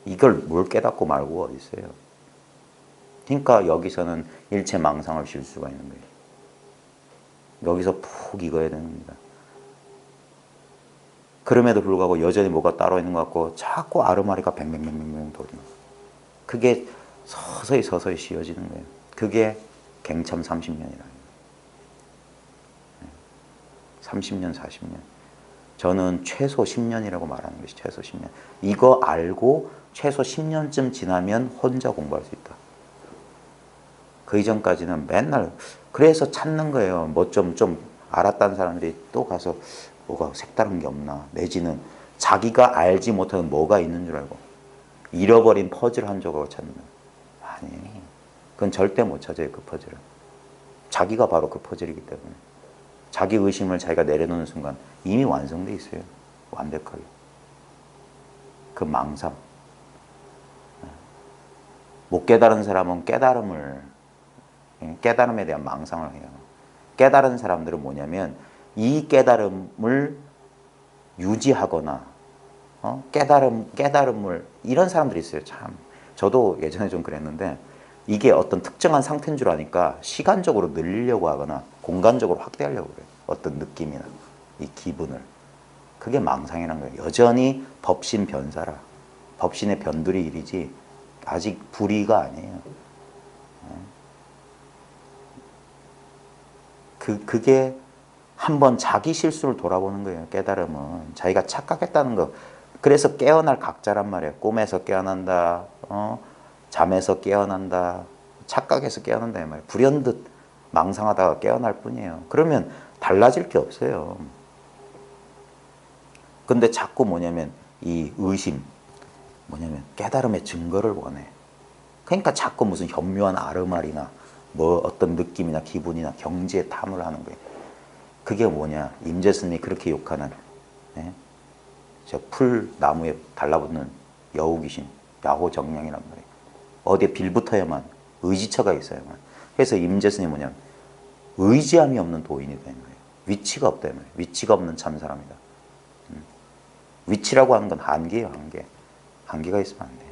이걸 뭘 깨닫고 말고 어디 있어요. 그러니까 여기서는 일체 망상을 쉴 수가 있는 거예요. 여기서 푹 익어야 되는 겁니다. 그럼에도 불구하고 여전히 뭐가 따로 있는 것 같고 자꾸 아르마리가 뱅뱅뱅뱅 돌리는 거예요. 그게 서서히 서서히 씌워지는 거예요. 그게 갱참 30년이라는 거예요. 30년, 40년. 저는 최소 10년이라고 말하는 것이 최소 10년. 이거 알고 최소 10년쯤 지나면 혼자 공부할 수 있다. 그 이전까지는 맨날 그래서 찾는 거예요. 뭐 좀 알았다는 사람들이 또 가서 뭐가 색다른 게 없나. 내지는 자기가 알지 못하는 뭐가 있는 줄 알고 잃어버린 퍼즐 한 조각을 찾는 거예요. 아니, 그건 절대 못 찾아요. 그 퍼즐은. 자기가 바로 그 퍼즐이기 때문에. 자기 의심을 자기가 내려놓는 순간 이미 완성돼 있어요. 완벽하게. 그 망상. 못 깨달은 사람은 깨달음에 대한 망상을 해요. 깨달은 사람들은 뭐냐면 이 깨달음을 유지하거나 깨달음을 이런 사람들이 있어요. 참. 저도 예전에 좀 그랬는데 이게 어떤 특정한 상태인 줄 아니까 시간적으로 늘리려고 하거나 공간적으로 확대하려고 그래요. 어떤 느낌이나 이 기분을. 그게 망상이라는 거예요. 여전히 법신 변사라. 법신의 변두리 일이지 아직 불의가 아니에요. 그게 한번 자기 실수를 돌아보는 거예요. 깨달음은. 자기가 착각했다는 거. 그래서 깨어날 각자란 말이에요. 꿈에서 깨어난다. 잠에서 깨어난다. 착각해서 깨어난다. 이 말이에요. 불현듯 망상하다가 깨어날 뿐이에요. 그러면 달라질 게 없어요. 근데 자꾸 뭐냐면 이 의심, 뭐냐면 깨달음의 증거를 원해. 그러니까 자꾸 무슨 현묘한 아르말이나 뭐 어떤 느낌이나 기분이나 경지에 탐을 하는 거예요. 그게 뭐냐? 임재스님이 그렇게 욕하는 저 풀 나무에 달라붙는 여우 귀신, 야호정령이란 말이에요. 어디에 빌붙어야만 의지처가 있어야만. 그래서 임재스님이 뭐냐면 의지함이 없는 도인이다 이 말이에요. 위치가 없다 이 말이에요. 위치가 없는 참사람이다. 위치라고 하는 건 한계예요, 한계. 한계가 있으면 안 돼요.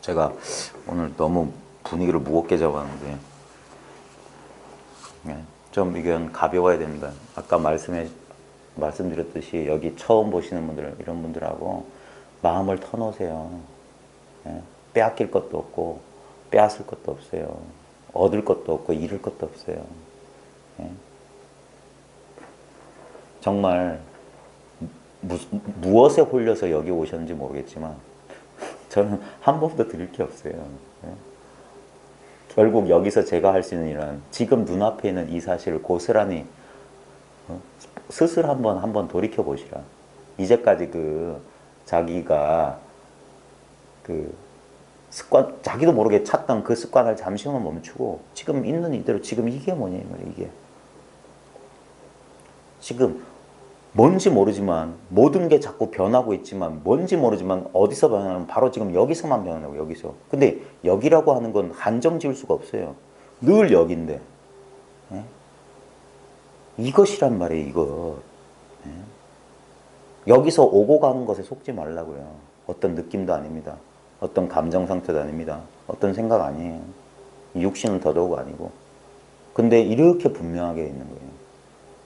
제가 오늘 너무 분위기를 무겁게 잡았는데 좀 이건 가벼워야 됩니다. 아까 말씀드렸듯이 여기 처음 보시는 분들 이런 분들하고 마음을 터놓으세요. 빼앗길 것도 없고 빼앗을 것도 없어요. 얻을 것도 없고 잃을 것도 없어요. 정말 무엇에 홀려서 여기 오셨는지 모르겠지만 저는 한 번도 드릴 게 없어요. 결국 여기서 제가 할 수 있는 일은 지금 눈앞에 있는 이 사실을 고스란히 스스로 한번 돌이켜 보시라. 이제까지 자기가 습관, 자기도 모르게 찾던 그 습관을 잠시만 멈추고 지금 있는 이대로 지금 이게 뭐냐 이 말이야. 이게 지금 뭔지 모르지만 모든 게 자꾸 변하고 있지만 뭔지 모르지만 어디서 변하면 바로 지금 여기서만 변하고 여기서. 근데 여기라고 하는 건 한정 지을 수가 없어요. 늘 여기인데. 예? 이것이란 말이에요. 이거. 예? 여기서 오고 가는 것에 속지 말라고요. 어떤 느낌도 아닙니다. 어떤 감정 상태도 아닙니다. 어떤 생각 아니에요. 육신은 더더욱 아니고. 근데 이렇게 분명하게 있는 거예요.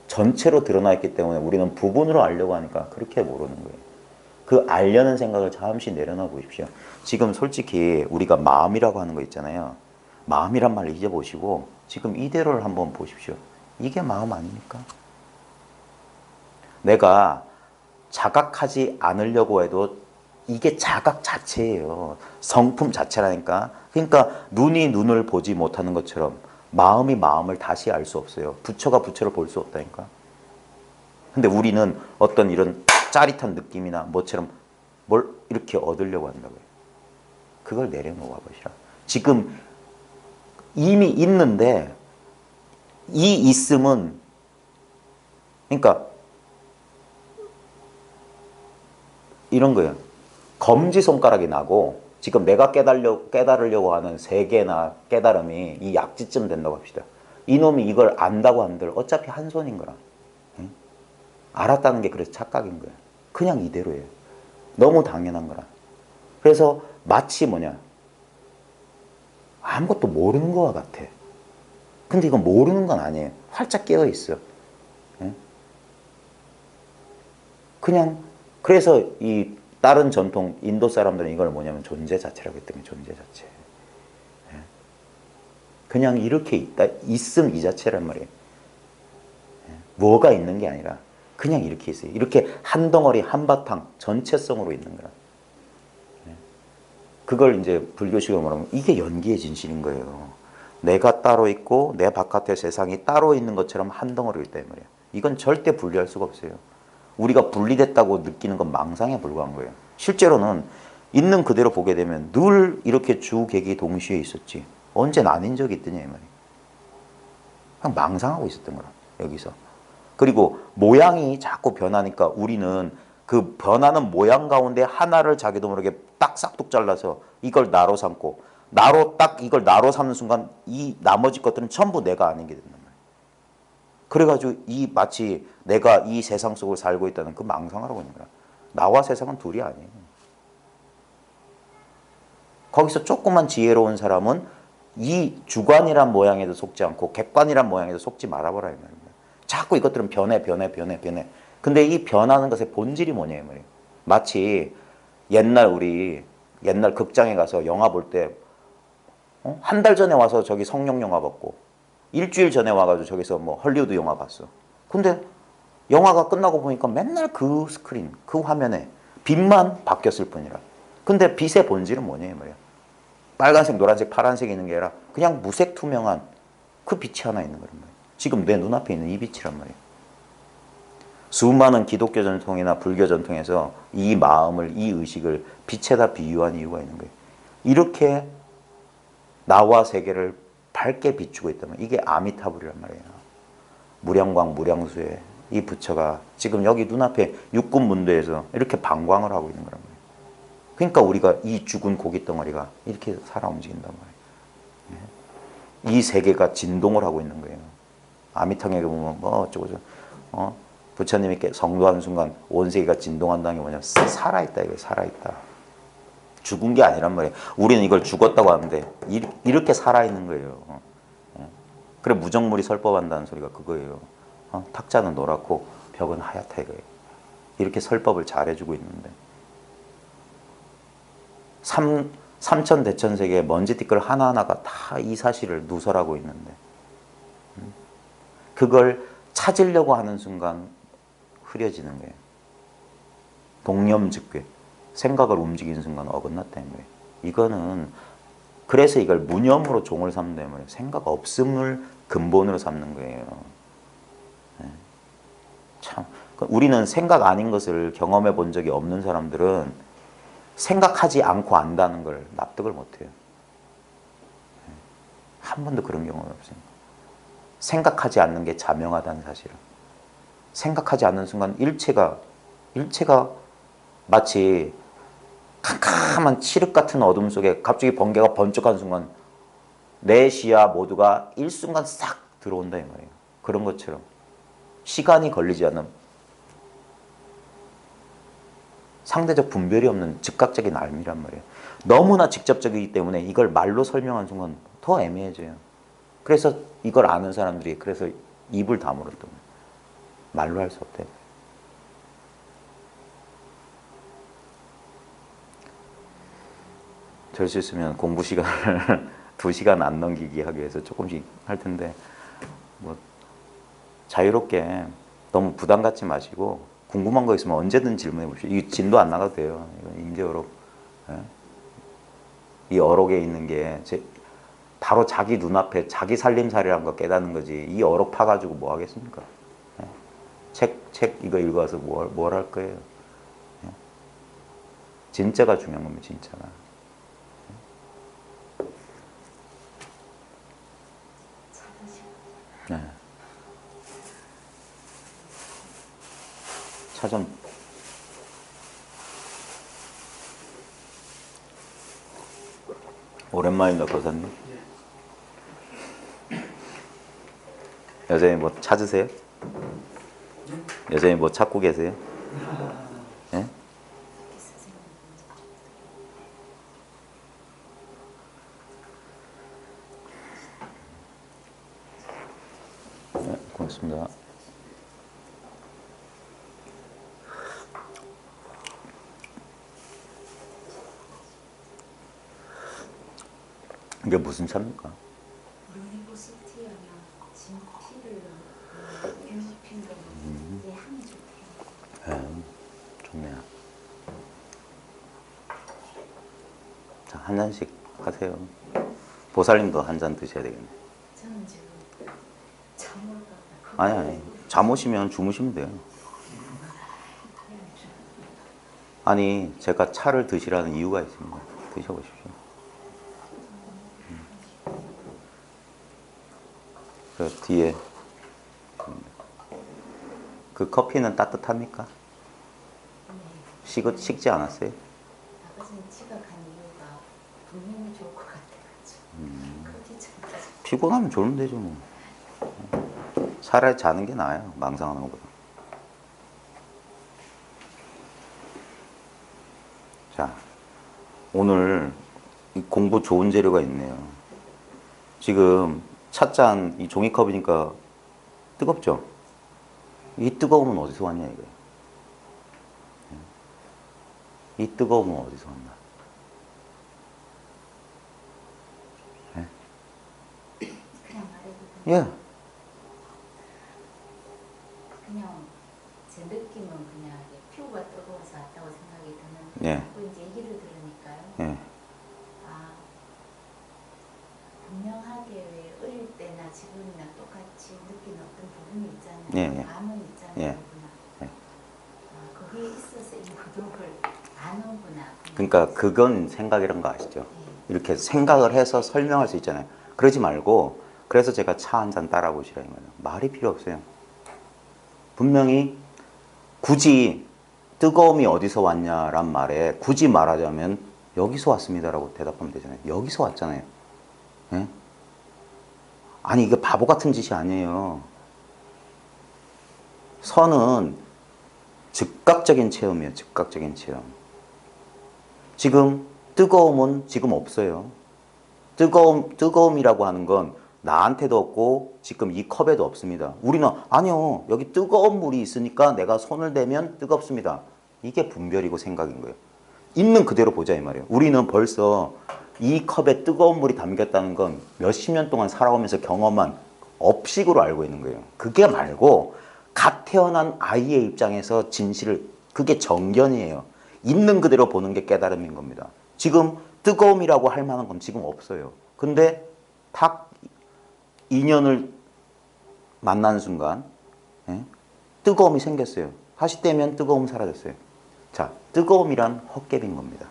전체로 드러나 있기 때문에 우리는 부분으로 알려고 하니까 그렇게 모르는 거예요. 그 알려는 생각을 잠시 내려놔 보십시오. 지금 솔직히 우리가 마음이라고 하는 거 있잖아요. 마음이란 말을 잊어보시고 지금 이대로를 한번 보십시오. 이게 마음 아닙니까? 내가 자각하지 않으려고 해도 이게 자각 자체예요. 성품 자체라니까. 그러니까 눈이 눈을 보지 못하는 것처럼 마음이 마음을 다시 알 수 없어요. 부처가 부처를 볼 수 없다니까. 근데 우리는 어떤 이런 짜릿한 느낌이나 뭐처럼 뭘 이렇게 얻으려고 한다고요. 그걸 내려놓아 보시라. 지금 이미 있는데 이 있음은 그러니까 이런 거예요. 검지손가락이 나고 지금 내가 깨달으려고 하는 세계나 깨달음이 이 약지쯤 된다고 합시다. 이놈이 이걸 안다고 한들 어차피 한 손인 거라. 응? 알았다는 게 그래서 착각인 거예요. 그냥 이대로예요. 너무 당연한 거라. 그래서 마치 뭐냐. 아무것도 모르는 거와 같아. 근데 이건 모르는 건 아니에요. 활짝 깨어 있어. 응? 그냥 그래서 이 다른 전통 인도 사람들은 이걸 뭐냐면 존재 자체라고 했더니 존재 자체. 그냥 이렇게 있다. 있음 이 자체란 말이에요. 뭐가 있는 게 아니라 그냥 이렇게 있어요. 이렇게 한 덩어리 한바탕 전체성으로 있는 거라. 그걸 이제 불교식으로 말하면 이게 연기의 진실인 거예요. 내가 따로 있고 내 바깥의 세상이 따로 있는 것처럼 한 덩어리로 있다 이 말이에요. 이건 절대 분리할 수가 없어요. 우리가 분리됐다고 느끼는 건 망상에 불과한 거예요. 실제로는 있는 그대로 보게 되면 늘 이렇게 주객이 동시에 있었지. 언제는 아닌 적이 있더냐 이 말이에요. 그냥 망상하고 있었던 거라 여기서. 그리고 모양이 자꾸 변하니까 우리는 그 변하는 모양 가운데 하나를 자기도 모르게 딱 싹둑 잘라서 이걸 나로 삼고 나로 딱 이걸 나로 삼는 순간 이 나머지 것들은 전부 내가 아닌 게 된단 말이에요. 그래가지고 이 마치 내가 이 세상 속을 살고 있다는 그 망상하라고 있는 거야. 나와 세상은 둘이 아니에요. 거기서 조금만 지혜로운 사람은 이 주관이란 모양에도 속지 않고 객관이란 모양에도 속지 말아보라 이 말입니다. 자꾸 이것들은 변해. 근데 이 변하는 것의 본질이 뭐냐 이 말이에요. 마치 옛날 극장에 가서 영화 볼 때 한 달 전에 와서 저기 성룡 영화 봤고 일주일 전에 와가지고 저기서 뭐 헐리우드 영화 봤어. 근데 영화가 끝나고 보니까 맨날 그 스크린, 그 화면에 빛만 바뀌었을 뿐이라. 근데 빛의 본질은 뭐냐 이 말이야. 빨간색, 노란색, 파란색이 있는 게 아니라 그냥 무색 투명한 그 빛이 하나 있는 거란 말이야. 지금 내 눈앞에 있는 이 빛이란 말이야. 수많은 기독교 전통이나 불교 전통에서 이 마음을, 이 의식을 빛에다 비유한 이유가 있는 거예요. 이렇게 나와 세계를 밝게 비추고 있다면 이게 아미타불이란 말이에요. 무량광 무량수의 이 부처가 지금 여기 눈앞에 육군문도에서 이렇게 방광을 하고 있는 거란 말이에요. 그러니까 우리가 이 죽은 고기 덩어리가 이렇게 살아 움직인단 말이에요. 이 세계가 진동을 하고 있는 거예요. 아미탕에 보면 뭐 어쩌고 부처님이 성도하는 순간 온 세계가 진동한다는 게 뭐냐. 살아있다 이거예요. 살아있다. 죽은 게 아니란 말이에요. 우리는 이걸 죽었다고 하는데 이렇게 살아있는 거예요. 그래 무정물이 설법한다는 소리가 그거예요. 탁자는 노랗고 벽은 하얗다 이거예요. 이렇게 설법을 잘해주고 있는데 삼천대천세계의 먼지띠끌 하나하나가 다 이 사실을 누설하고 있는데 그걸 찾으려고 하는 순간 흐려지는 거예요. 동념즉괴. 생각을 움직이는 순간 어긋났다는 거예요. 이거는 그래서 이걸 무념으로 종을 삼는 거예요. 생각 없음을 근본으로 삼는 거예요. 참 우리는 생각 아닌 것을 경험해 본 적이 없는 사람들은 생각하지 않고 안다는 걸 납득을 못해요. 한 번도 그런 경험이 없어요. 생각하지 않는 게 자명하다는 사실을. 생각하지 않는 순간 일체가 마치 캄캄한 칠흑 같은 어둠 속에 갑자기 번개가 번쩍한 순간 내 시야 모두가 일순간 싹 들어온다 이 말이에요. 그런 것처럼 시간이 걸리지 않는 상대적 분별이 없는 즉각적인 알미란 말이에요. 너무나 직접적이기 때문에 이걸 말로 설명하는 순간 더 애매해져요. 그래서 이걸 아는 사람들이 그래서 입을 다물었던 거예요. 말로 할 수 없대. 될 수 있으면 공부 시간을 2시간 안 넘기게 하기 위해서 조금씩 할 텐데 뭐 자유롭게 너무 부담 갖지 마시고 궁금한 거 있으면 언제든 질문해 보십시오. 이 진도 안 나가도 돼요. 이건 임재어록. 예? 이 어록에 있는 게 바로 자기 눈앞에 자기 살림살이라는 거 깨닫는 거지. 이 어록 파가지고 뭐 하겠습니까? 예? 책 이거 읽어서 뭘 할 거예요? 예? 진짜가 중요한 겁니다. 진짜가. 네. 차좀 오랜만입니다, 거사님. 여전히 뭐 찾으세요? 여전히 뭐 찾고 계세요? 네? 네, 고맙습니다. 이게 무슨 차입니까? 루이보스 티하면 진티를 유지핀 거는 내 향이 좋대요. 네, 좋네요. 자, 한 잔씩 하세요. 보살님도 한 잔 드셔야 되겠네. 저는 지금 잠을 깎아. 아니, 잠 오시면 주무시면 돼요. 아니, 제가 차를 드시라는 이유가 있습니다. 드셔보십시오. 그 뒤에 그 커피는 따뜻합니까? 식지 않았어요? 아까 전에 지각한 이유가 분명히 좋을 것 같아가지고 커피 좀 드세요. 피곤하면 졸면 되죠 뭐. 차라리 자는 게 나아요. 망상하는 것보다. 자, 오늘 공부 좋은 재료가 있네요. 지금 찻잔 이 종이컵이니까 뜨겁죠? 이 뜨거움은 어디서 왔냐 이거예요. 이 뜨거움은 어디서 왔나? 네? 그냥 말해도 돼요? 예. 그냥 제 느낌은 그냥 피부가 뜨거워서 왔다고 생각이 드는데 예. 자꾸 이제 얘기를 들으니까요. 예. 아, 분명하게 왜 어릴 때나 지금이나 똑같이 느끼는 어떤 부분이 있잖아요. 예, 예. 감은 있잖아요. 예. 누구나. 예. 아, 거기에 있어서 이 구독을 아는구나. 그러니까 그건 생각이란 거 아시죠? 예. 이렇게 생각을 해서 설명할 수 있잖아요. 그러지 말고 그래서 제가 차 한 잔 따라 보시라 이 말이에요. 말이 필요 없어요. 분명히 굳이 뜨거움이 어디서 왔냐란 말에 굳이 말하자면 여기서 왔습니다라고 대답하면 되잖아요. 여기서 왔잖아요. 예? 아니 이게 바보 같은 짓이 아니에요. 선은 즉각적인 체험이에요. 즉각적인 체험. 지금 뜨거움은 지금 없어요. 뜨거움이라고 하는 건 나한테도 없고 지금 이 컵에도 없습니다. 우리는 아니요. 여기 뜨거운 물이 있으니까 내가 손을 대면 뜨겁습니다. 이게 분별이고 생각인 거예요. 있는 그대로 보자 이 말이에요. 우리는 벌써 이 컵에 뜨거운 물이 담겼다는 건 몇십 년 동안 살아오면서 경험한 업식으로 알고 있는 거예요. 그게 말고 갓 태어난 아이의 입장에서 진실을 그게 정견이에요. 있는 그대로 보는 게 깨달음인 겁니다. 지금 뜨거움이라고 할 만한 건 지금 없어요. 근데 탁 인연을 만나는 순간 뜨거움이 생겼어요. 다시 떼면 뜨거움 사라졌어요. 자, 뜨거움이란 헛개비인 겁니다.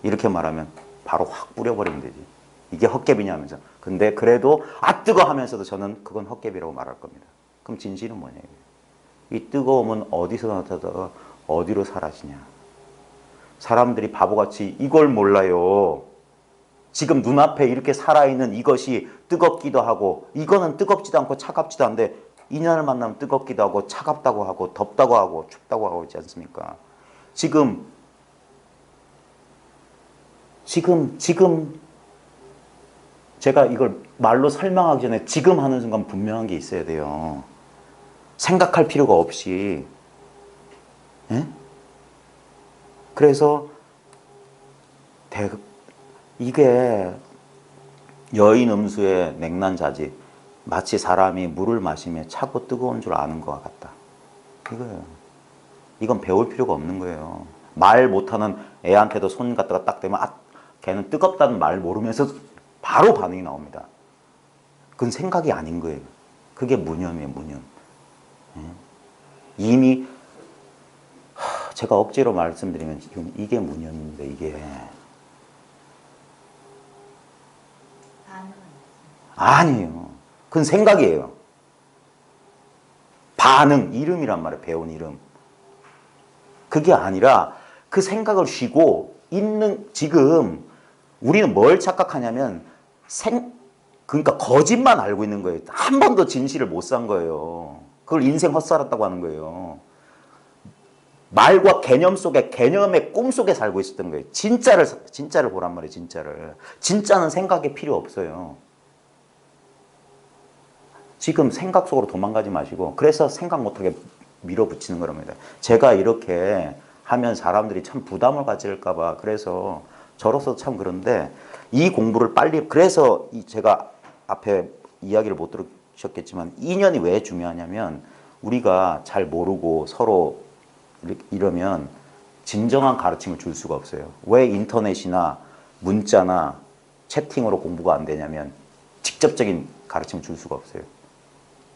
이렇게 말하면 바로 확 뿌려버리면 되지. 이게 헛개비냐 하면서. 근데 그래도 아 뜨거 하면서도 저는 그건 헛개비라고 말할 겁니다. 그럼 진실은 뭐냐. 이 뜨거움은 어디서 나타나다가 어디로 사라지냐. 사람들이 바보같이 이걸 몰라요. 지금 눈앞에 이렇게 살아있는 이것이 뜨겁기도 하고 이거는 뜨겁지도 않고 차갑지도 않은데 인연을 만나면 뜨겁기도 하고 차갑다고 하고 덥다고 하고 춥다고 하고 있지 않습니까? 지금 제가 이걸 말로 설명하기 전에 지금 하는 순간 분명한 게 있어야 돼요. 생각할 필요가 없이. 예? 그래서 이게 여인 음수의 냉난자지 마치 사람이 물을 마시며 차고 뜨거운 줄 아는 것과 같다. 이거예요. 이건 배울 필요가 없는 거예요. 말 못하는 애한테도 손 갖다가 딱 대면 아, 걔는 뜨겁다는 말 모르면서 바로 반응이 나옵니다. 그건 생각이 아닌 거예요. 그게 무념이에요, 무념. 이미 제가 억지로 말씀드리면 지금 이게 무념인데 이게 아니에요. 그건 생각이에요. 반응, 이름이란 말이에요. 배운 이름. 그게 아니라 그 생각을 쉬고 있는 지금 우리는 뭘 착각하냐면 그러니까 거짓만 알고 있는 거예요. 한 번도 진실을 못 산 거예요. 그걸 인생 헛살았다고 하는 거예요. 말과 개념 속에 개념의 꿈 속에 살고 있었던 거예요. 진짜를 보란 말이에요. 진짜를. 진짜는 생각이 필요 없어요. 지금 생각 속으로 도망가지 마시고 그래서 생각 못하게 밀어붙이는 거랍니다. 제가 이렇게 하면 사람들이 참 부담을 가질까 봐 그래서 저로서 참 그런데 이 공부를 빨리 그래서 제가 앞에 이야기를 못 들으셨겠지만 인연이 왜 중요하냐면 우리가 잘 모르고 서로 이러면 진정한 가르침을 줄 수가 없어요. 왜 인터넷이나 문자나 채팅으로 공부가 안 되냐면 직접적인 가르침을 줄 수가 없어요.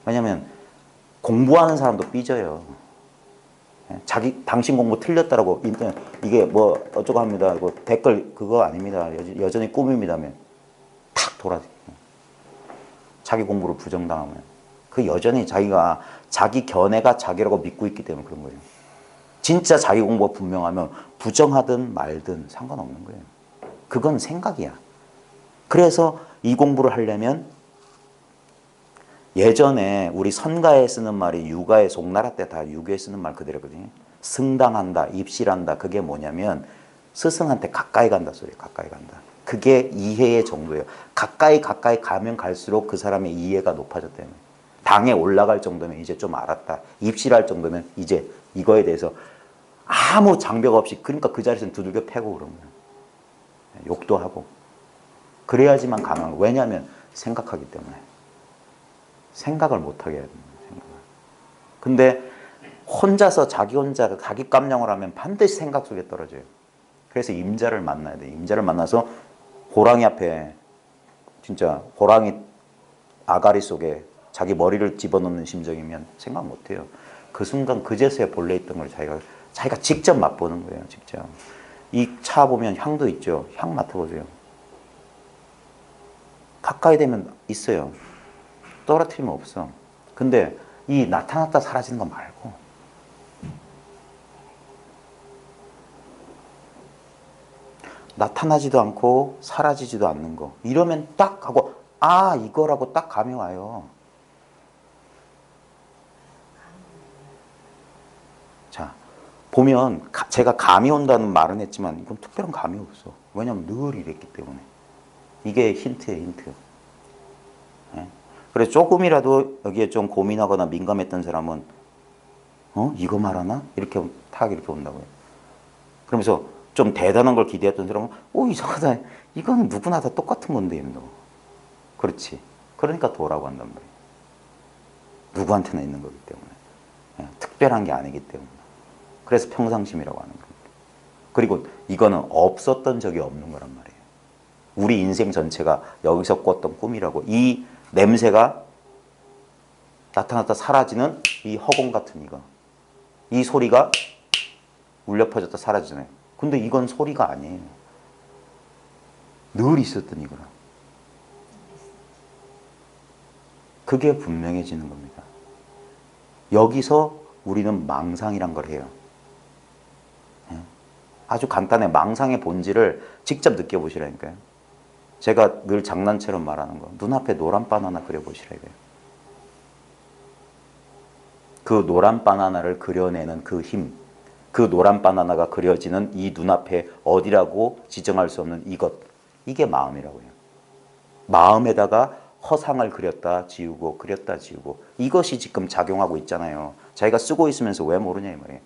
왜냐면 공부하는 사람도 삐져요. 당신 공부 틀렸다라고 이게 뭐 어쩌고 합니다. 뭐 댓글 그거 아닙니다. 여전히 꿈입니다면 탁 돌아. 자기 공부를 부정당하면 그 여전히 자기가 자기 견해가 자기라고 믿고 있기 때문에 그런 거예요. 진짜 자기 공부가 분명하면 부정하든 말든 상관없는 거예요. 그건 생각이야. 그래서 이 공부를 하려면 예전에 우리 선가에 쓰는 말이 유가에 송나라 때 다 유교에 쓰는 말 그대로거든요. 승당한다, 입실한다. 그게 뭐냐면 스승한테 가까이 간다 소리예요. 가까이 간다. 그게 이해의 정도예요. 가까이 가면 갈수록 그 사람의 이해가 높아졌다는 거예요. 당에 올라갈 정도면 이제 좀 알았다. 입실할 정도면 이제 이거에 대해서 아무 장벽 없이 그러니까 그 자리에서는 두들겨 패고 그런 거예요. 욕도 하고. 그래야지만 가능한 거예요. 왜냐하면 생각하기 때문에. 생각을 못하게 해야 됩니다. 생각을. 근데 혼자서 자기 혼자 자기 깜냥을 하면 반드시 생각 속에 떨어져요. 그래서 임자를 만나야 돼요. 임자를 만나서 호랑이 앞에 진짜 호랑이 아가리 속에 자기 머리를 집어넣는 심정이면 생각 못해요. 그 순간 그제서야 본래 있던 걸 자기가 직접 맛보는 거예요. 직접. 이 차 보면 향도 있죠. 향 맡아보세요. 가까이 되면 있어요. 떨어뜨리면 없어. 근데 이 나타났다 사라지는 거 말고 나타나지도 않고 사라지지도 않는 거 이러면 딱 하고 아 이거라고 딱 감이 와요. 자 보면 제가 감이 온다는 말은 했지만 이건 특별한 감이 없어. 왜냐면 늘 이랬기 때문에. 이게 힌트예요. 힌트. 네? 그래서 조금이라도 여기에 좀 고민하거나 민감했던 사람은 이거 말하나? 이렇게 탁 이렇게 온다고요. 그러면서 좀 대단한 걸 기대했던 사람은 이상하다. 이건 누구나 다 똑같은 건데 너. 그렇지. 그러니까 도라고 한단 말이에요. 누구한테나 있는 거기 때문에. 특별한 게 아니기 때문에. 그래서 평상심이라고 하는 겁니다. 그리고 이거는 없었던 적이 없는 거란 말이에요. 우리 인생 전체가 여기서 꿨던 꿈이라고. 이 냄새가 나타났다 사라지는 이 허공 같은 이거. 이 소리가 울려 퍼졌다 사라지잖아요. 근데 이건 소리가 아니에요. 늘 있었던 이거라. 그게 분명해지는 겁니다. 여기서 우리는 망상이란 걸 해요. 아주 간단해. 망상의 본질을 직접 느껴보시라니까요. 제가 늘 장난처럼 말하는 거. 눈앞에 노란 바나나 그려보시라 이거예요. 그 노란 바나나를 그려내는 그 힘, 그 노란 바나나가 그려지는 이 눈앞에 어디라고 지정할 수 없는 이것, 이게 마음이라고 해요. 마음에다가 허상을 그렸다 지우고 그렸다 지우고, 이것이 지금 작용하고 있잖아요. 자기가 쓰고 있으면서 왜 모르냐 이 말이에요.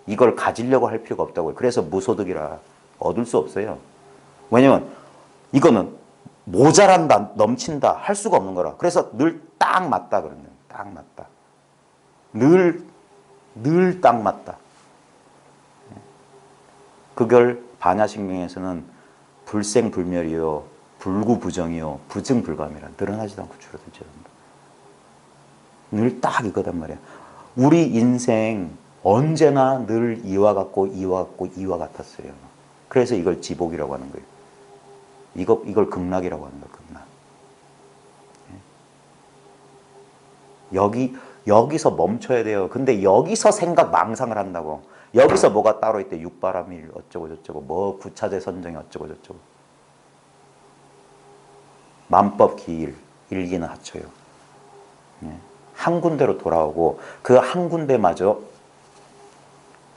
이걸 가지려고 할 필요가 없다고요. 그래서 무소득이라, 얻을 수 없어요. 왜냐면 이거는 모자란다, 넘친다 할 수가 없는 거라. 그래서 늘 딱 맞다 그러는 거예요. 딱 맞다. 늘 딱 맞다. 그걸 반야신경에서는 불생불멸이요, 불구부정이요, 부증불감이라, 늘어나지도 않고 줄어들지도 않는다. 늘 딱 이거단 말이야. 우리 인생 언제나 늘 이와 같고 이와 같고 이와 같았어요. 그래서 이걸 지복이라고 하는 거예요. 이걸 극락이라고 하는 거예요. 극락. 여기서 멈춰야 돼요. 근데 여기서 생각 망상을 한다고. 여기서 뭐가 따로 있대. 육바람일 어쩌고 저쩌고, 뭐 구차제 선정이 어쩌고 저쩌고. 만법기일, 일기는 하쳐요. 한 군데로 돌아오고 그 한 군데마저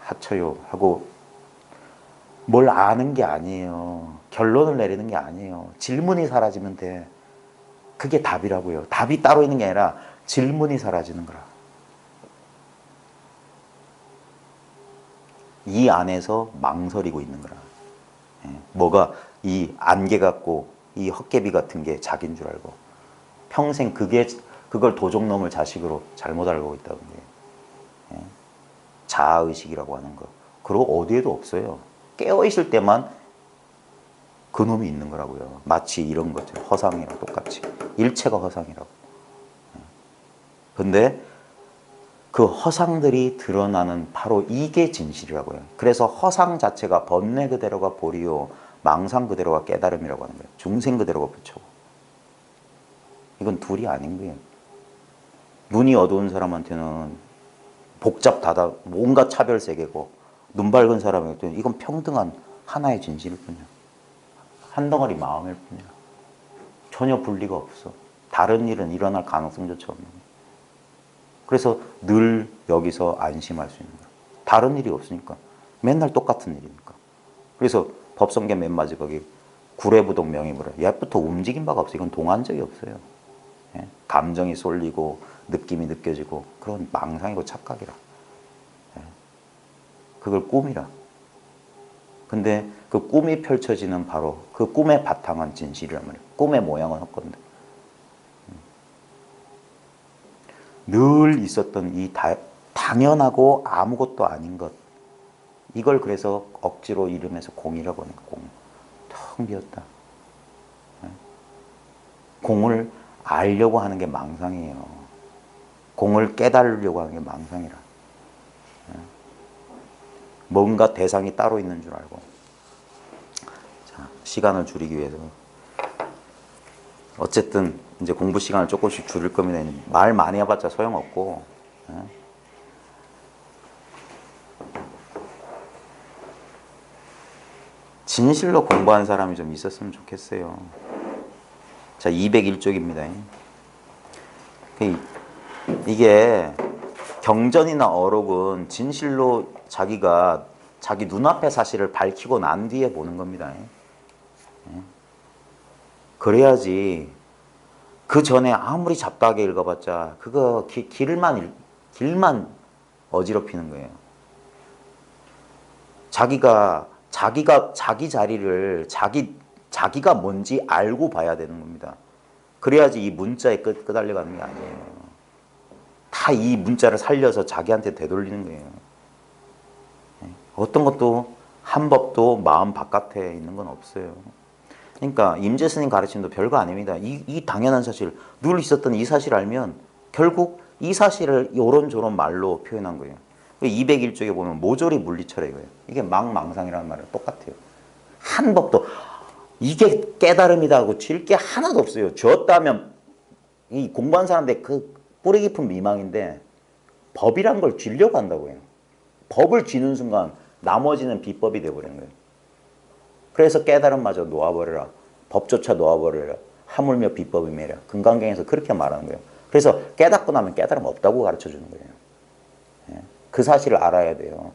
하쳐요 하고, 뭘 아는 게 아니에요. 결론을 내리는 게 아니에요. 질문이 사라지면 돼. 그게 답이라고요. 답이 따로 있는 게 아니라 질문이 사라지는 거라. 이 안에서 망설이고 있는 거라. 뭐가 이 안개 같고 이 헛개비 같은 게 자기인 줄 알고 평생 그걸 도적 넘을 자식으로 잘못 알고 있다는 게 자아의식이라고 하는 거. 그리고 어디에도 없어요. 깨어있을 때만 그놈이 있는 거라고요. 마치 이런 거죠. 허상이랑 똑같이. 일체가 허상이라고. 근데 그 허상들이 드러나는 바로 이게 진실이라고요. 그래서 허상 자체가 번뇌 그대로가 보리요, 망상 그대로가 깨달음이라고 하는 거예요. 중생 그대로가 부처고. 이건 둘이 아닌 거예요. 눈이 어두운 사람한테는 복잡하다, 온갖 차별 세계고, 눈 밝은 사람에게는 이건 평등한 하나의 진실일 뿐이야. 한 덩어리 마음일 뿐이야. 전혀 분리가 없어. 다른 일은 일어날 가능성조차 없는 거야. 그래서 늘 여기서 안심할 수 있는 거야. 다른 일이 없으니까. 맨날 똑같은 일이니까. 그래서 법성계 맨 마지막에 구례부동 명의무라. 옛부터 움직인 바가 없어. 이건 동한 적이 없어요. 감정이 쏠리고 느낌이 느껴지고 그런 망상이고 착각이라. 그걸 꿈이라. 근데 그 꿈이 펼쳐지는 바로 그 꿈의 바탕은 진실이란 말이에요. 꿈의 모양은 헛건데. 늘 있었던 이 당연하고 아무것도 아닌 것. 이걸 그래서 억지로 이름에서 공이라고 하는 거야. 공. 텅 비었다. 공을 알려고 하는 게 망상이에요. 공을 깨달으려고 하는 게 망상이라. 뭔가 대상이 따로 있는 줄 알고. 자, 시간을 줄이기 위해서 어쨌든 이제 공부 시간을 조금씩 줄일 겁니다. 말 많이 해봤자 소용없고. 진실로 공부한 사람이 좀 있었으면 좋겠어요. 자, 201쪽입니다. 이게 경전이나 어록은 진실로 자기가 자기 눈앞의 사실을 밝히고 난 뒤에 보는 겁니다. 그래야지 그 전에 아무리 잡다하게 읽어봤자 그거 길만 어지럽히는 거예요. 자기가 자기 자리를 자기가 뭔지 알고 봐야 되는 겁니다. 그래야지 이 문자에 끄달려가는 게 아니에요. 다 이 문자를 살려서 자기한테 되돌리는 거예요. 어떤 것도 한 법도 마음 바깥에 있는 건 없어요. 그러니까 임재 스님 가르침도 별거 아닙니다. 이 당연한 사실, 늘 있었던 이 사실을 알면 결국 이 사실을 요런저런 말로 표현한 거예요. 201쪽에 보면 모조리 물리철회 이거예요. 이게 망상이라는 말이랑 똑같아요. 한 법도 이게 깨달음이다 하고 질 게 하나도 없어요. 졌다면 이 공부한 사람들 그 뿌리 깊은 미망인데 법이란 걸 쥐려고 한다고 해요. 법을 쥐는 순간 나머지는 비법이 돼버리는 거예요. 그래서 깨달음마저 놓아버려라. 법조차 놓아버려라. 하물며 비법이 매라. 금강경에서 그렇게 말하는 거예요. 그래서 깨닫고 나면 깨달음 없다고 가르쳐주는 거예요. 예. 그 사실을 알아야 돼요.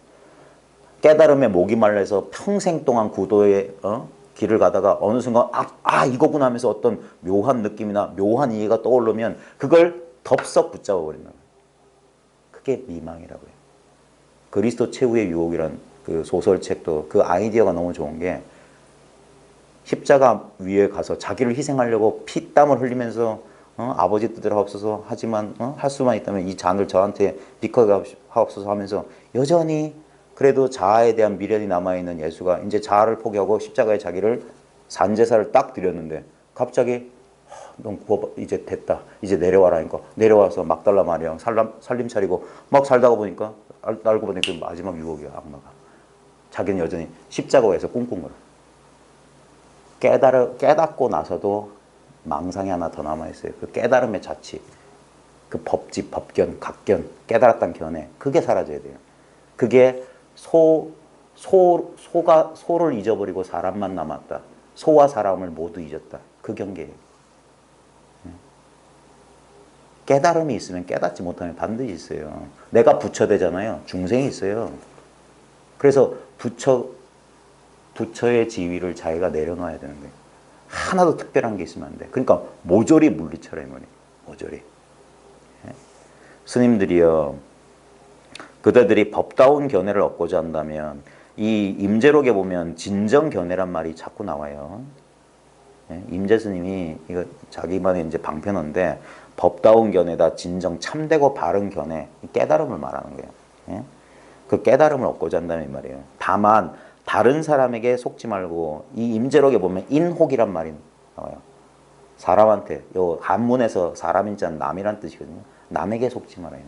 깨달음에 목이 말라서 평생 동안 구도의 길을 가다가 어느 순간 이거구나 하면서 어떤 묘한 느낌이나 묘한 이해가 떠오르면 그걸 덥석 붙잡아 버린다. 그게 미망이라고 해요. 그리스도 최후의 유혹이란 그 소설책도 그 아이디어가 너무 좋은 게 십자가 위에 가서 자기를 희생하려고 피땀을 흘리면서 아버지 뜻대로 하옵소서 하지만 할 수만 있다면 이 잔을 저한테 비커게 하옵소서 하면서 여전히 그래도 자아에 대한 미련이 남아있는 예수가 이제 자아를 포기하고 십자가에 자기를 산제사를 딱 드렸는데 갑자기 넌 이제 됐다. 이제 내려와라니까. 내려와서 막달라 마리아랑 살림 차리고 막 살다가 보니까 알고 보니 그 마지막 유혹이야, 악마가. 자기는 여전히 십자가에서 꿍꿍거려. 깨닫고 나서도 망상이 하나 더 남아있어요. 그 깨달음의 자치. 그 법집, 법견, 각견, 깨달았다는 견해. 그게 사라져야 돼요. 그게 소를 잊어버리고 사람만 남았다. 소와 사람을 모두 잊었다. 그 경계예요. 깨달음이 있으면 깨닫지 못하면 반드시 있어요. 내가 부처되잖아요. 중생이 있어요. 그래서 부처의 지위를 자기가 내려놔야 되는 거예요. 하나도 특별한 게 있으면 안 돼. 그러니까 모조리 물리쳐라 이 말이에요. 모조리. 스님들이요. 그대들이 법다운 견해를 얻고자 한다면 이 임재록에 보면 진정 견해란 말이 자꾸 나와요. 임재 스님이 이거 자기만의 이제 방편인데 법다운 견해다 진정 참되고 바른 견해 깨달음을 말하는 거예요. 그 깨달음을 얻고자 한다면 이 말이에요. 다만 다른 사람에게 속지 말고 이 임재록에 보면 인혹이란 말이 나와요. 사람한테 요 한문에서 사람인자는 남이란 뜻이거든요. 남에게 속지 말아요.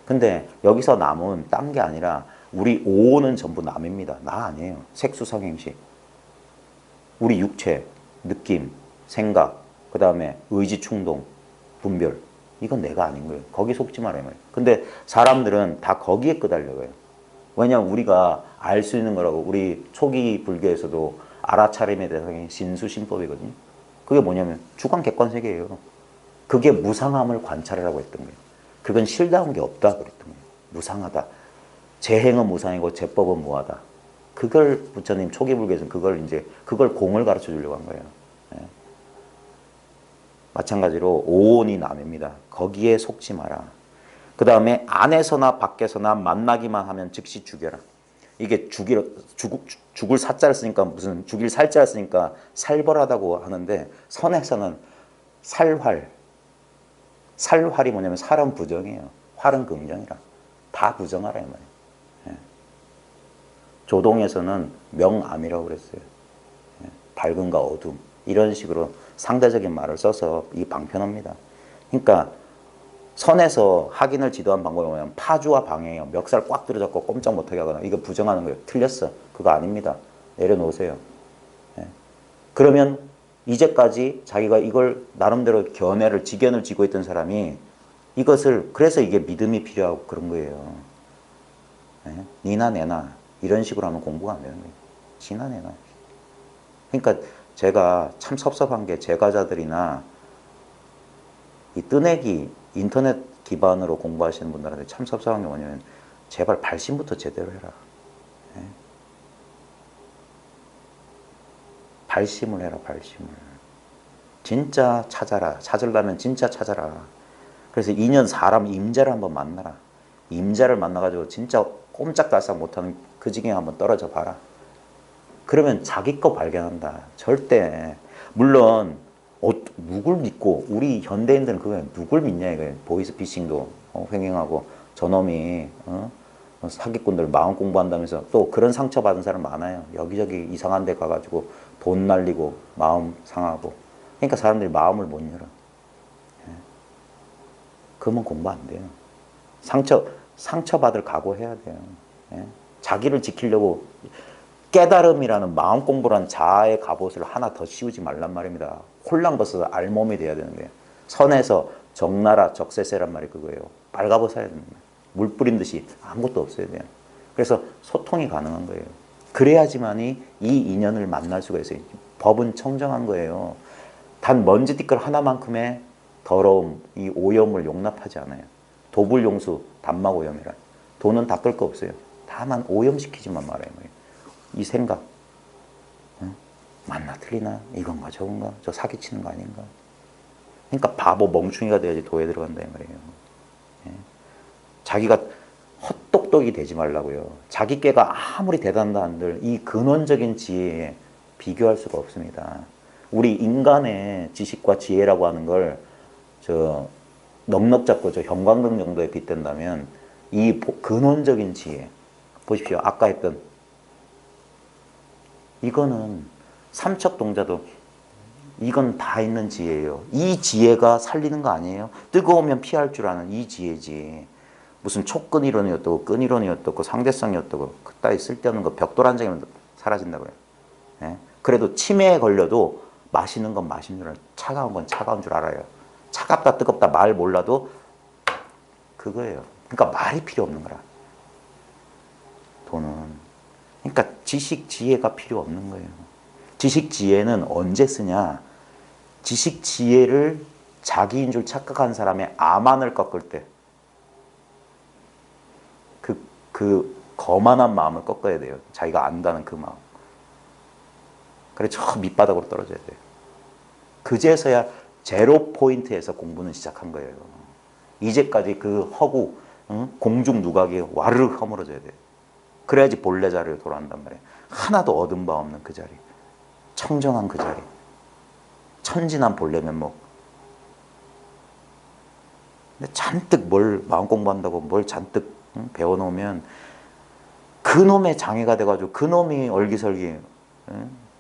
근데 여기서 남은 딴 게 아니라 우리 오는 전부 남입니다. 나 아니에요. 색수성행식. 우리 육체, 느낌, 생각, 그 다음에 의지, 충동, 분별. 이건 내가 아닌 거예요. 거기 속지 말아요. 근데 사람들은 다 거기에 끄달려요. 왜냐하면 우리가 알 수 있는 거라고 우리 초기 불교에서도 알아차림의 대상이 신수신법이거든요. 그게 뭐냐면 주관객관세계예요. 그게 무상함을 관찰하라고 했던 거예요. 그건 실다운 게 없다 그랬던 거예요. 무상하다. 재행은 무상이고 제법은 무하다. 그걸 부처님 초기 불교에서는 그걸 공을 가르쳐 주려고 한 거예요. 마찬가지로 오온이 남입니다. 거기에 속지 마라. 그 다음에 안에서나 밖에서나 만나기만 하면 즉시 죽여라. 이게 죽을 사자를 쓰니까 무슨 죽일 살자를 쓰니까 살벌하다고 하는데 선에서는 살활이 뭐냐면 살은 부정이에요. 활은 긍정이라. 다 부정하라 이 말이에요. 조동에서는 명암이라고 그랬어요. 밝음과 어둠 이런 식으로 상대적인 말을 써서 이 방편합니다. 그러니까 선에서 확인을 지도한 방법이 뭐냐면 파주와 방해예요. 멱살 꽉 들어잡고 꼼짝 못하게 하거나 이거 부정하는 거예요. 틀렸어. 그거 아닙니다. 내려놓으세요. 그러면 이제까지 자기가 이걸 나름대로 직견을 쥐고 있던 사람이 그래서 이게 믿음이 필요하고 그런 거예요. 니나 내나 이런 식으로 하면 공부가 안 되는 거예요. 지나 내나. 그러니까 제가 참 섭섭한 게 제가자들이나 이 뜨내기 인터넷 기반으로 공부하시는 분들한테 참 섭섭한 게 뭐냐면 제발 발심부터 제대로 해라. 발심을 해라. 발심을. 진짜 찾아라. 찾으려면 진짜 찾아라. 그래서 2년 사람 임자를 한번 만나라. 임자를 만나가지고 진짜 꼼짝달싹 못하는 그 지경에 한번 떨어져 봐라. 그러면 자기 거 발견한다. 절대. 물론 누굴 믿고 우리 현대인들은 그거예요. 누굴 믿냐 이거예요. 보이스피싱도 횡행하고 저놈이 사기꾼들 마음 공부한다면서 또 그런 상처받은 사람 많아요. 여기저기 이상한 데 가가지고 돈 날리고 마음 상하고. 그러니까 사람들이 마음을 못 열어. 그러면 공부 안 돼요. 상처받을 각오해야 돼요. 자기를 지키려고 깨달음이라는 마음 공부라는 자아의 갑옷을 하나 더 씌우지 말란 말입니다. 홀랑 벗어서 알몸이 돼야 되는 거예요. 선에서 적나라 적세세란 말이 그거예요. 빨가벗 어야 되는 거예요. 물 뿌린 듯이 아무것도 없어야 돼요. 그래서 소통이 가능한 거예요. 그래야지만이 이 인연을 만날 수가 있어요. 법은 청정한 거예요. 단 먼지띠끌 하나만큼의 더러움, 이 오염을 용납하지 않아요. 도불용수, 단막오염이라. 도는 닦을 거 없어요. 다만 오염시키지만 말아요. 이 생각, 맞나 틀리나? 이건가 저건가? 저 사기치는 거 아닌가? 그러니까 바보 멍충이가 돼야지 도에 들어간다 이 말이에요. 자기가 헛똑똑이 되지 말라고요. 자기 깨가 아무리 대단하다 한들 이 근원적인 지혜에 비교할 수가 없습니다. 우리 인간의 지식과 지혜라고 하는 걸 저 넉넉 잡고 저 형광등 정도에 빗댄다면 이 근원적인 지혜 보십시오. 아까 했던 이거는 삼척동자도 이건 다 있는 지혜예요. 이 지혜가 살리는 거 아니에요? 뜨거우면 피할 줄 아는 이 지혜지. 무슨 촉근이론이 어떻고 끈이론이 어떻고 상대성이 어떻고 그따위 쓸데없는 거 벽돌 한 장이면 사라진다고요. 예? 그래도 치매에 걸려도 마시는 건 마신 줄 알아요. 차가운 건 차가운 줄 알아요. 차갑다 뜨겁다 말 몰라도 그거예요. 그러니까 말이 필요 없는 거라. 돈은. 그러니까 지식 지혜가 필요 없는 거예요. 지식 지혜는 언제 쓰냐? 지식 지혜를 자기인 줄 착각한 사람의 암안을 꺾을 때 그 거만한 마음을 꺾어야 돼요. 자기가 안다는 그 마음. 그래 저 밑바닥으로 떨어져야 돼요. 그제서야 제로 포인트에서 공부는 시작한 거예요. 이제까지 그 허구, 공중 누각이 와르르 허물어져야 돼요. 그래야지 본래 자리로 돌아온단 말이에요. 하나도 얻은 바 없는 그 자리. 청정한 그 자리. 천진한 본래 면목. 근데 잔뜩 뭘 마음 공부한다고 뭘 잔뜩 배워놓으면 그놈의 장애가 돼가지고 그놈이 얼기설기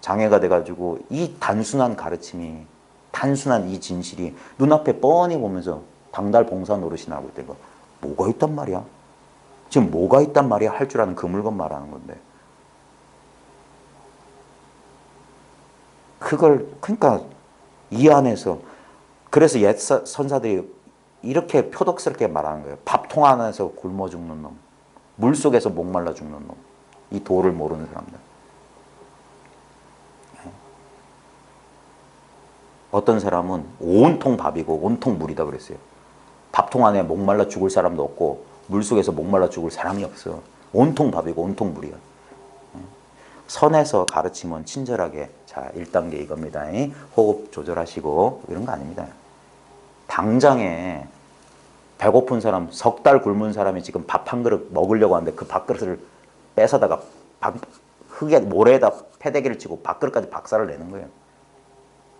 장애가 돼가지고 이 단순한 가르침이 단순한 이 진실이 눈앞에 뻔히 보면서 당달 봉사 노릇이나 하고 있다가 뭐가 있단 말이야? 지금 뭐가 있단 말이야? 할 줄 아는 그 물건 말하는 건데 그걸 그러니까 이 안에서 그래서 옛 선사들이 이렇게 표독스럽게 말하는 거예요. 밥통 안에서 굶어 죽는 놈, 물속에서 목말라 죽는 놈, 이 도를 모르는 사람들. 어떤 사람은 온통 밥이고 온통 물이다 그랬어요. 밥통 안에 목말라 죽을 사람도 없고 물속에서 목말라 죽을 사람이 없어. 온통 밥이고 온통 물이야. 선에서 가르침은 친절하게 자 1단계 이겁니다. 호흡 조절하시고 이런 거 아닙니다. 당장에 배고픈 사람, 석 달 굶은 사람이 지금 밥 한 그릇 먹으려고 하는데 그 밥그릇을 뺏어다가 흙에 모래에다 패대기를 치고 밥그릇까지 박살을 내는 거예요.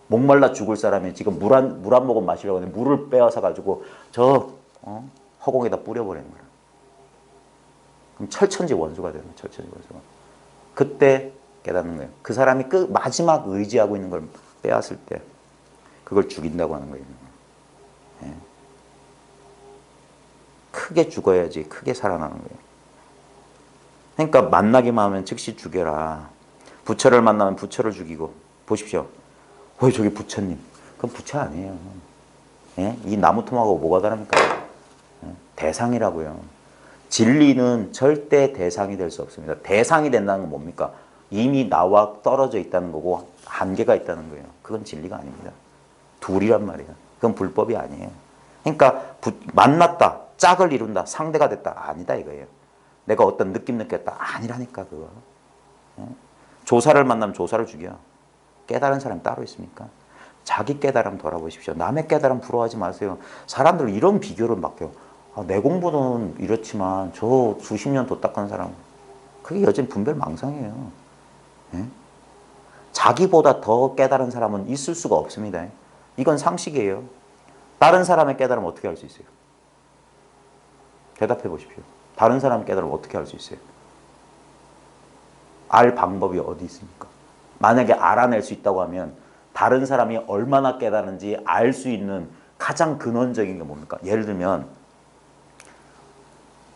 목말라 죽을 사람이 지금 물 한 모금 마시려고 하는데 물을 빼앗아 가지고 저 허공에다 뿌려버리는 거예요. 그럼 철천지 원수가 되는 거예요. 철천지 원수가. 그때 깨닫는 거예요. 그 사람이 그 마지막 의지하고 있는 걸 빼앗을 때 그걸 죽인다고 하는 거예요. 예. 크게 죽어야지 크게 살아나는 거예요. 그러니까 만나기만 하면 즉시 죽여라. 부처를 만나면 부처를 죽이고 보십시오. 왜 저기 부처님? 그건 부처 아니에요. 예? 이 나무토막하고 뭐가 다릅니까? 예? 대상이라고요. 진리는 절대 대상이 될 수 없습니다. 대상이 된다는 건 뭡니까? 이미 나와 떨어져 있다는 거고 한계가 있다는 거예요. 그건 진리가 아닙니다. 둘이란 말이에요. 그건 불법이 아니에요. 그러니까 만났다, 짝을 이룬다, 상대가 됐다 아니다 이거예요. 내가 어떤 느낌 느꼈다 아니라니까 그거. 예? 조사를 만나면 조사를 죽여. 깨달은 사람이 따로 있습니까? 자기 깨달음 돌아보십시오. 남의 깨달음 부러워하지 마세요. 사람들 이런 비교를 맡겨. 내 공부는 이렇지만 저 수십 년 도딱한 사람 그게 여전히 분별망상이에요. 예? 자기보다 더 깨달은 사람은 있을 수가 없습니다. 이건 상식이에요. 다른 사람의 깨달음 어떻게 알 수 있어요? 대답해 보십시오. 다른 사람의 깨달음 어떻게 알 수 있어요? 알 방법이 어디 있습니까? 만약에 알아낼 수 있다고 하면 다른 사람이 얼마나 깨달은지 알 수 있는 가장 근원적인 게 뭡니까? 예를 들면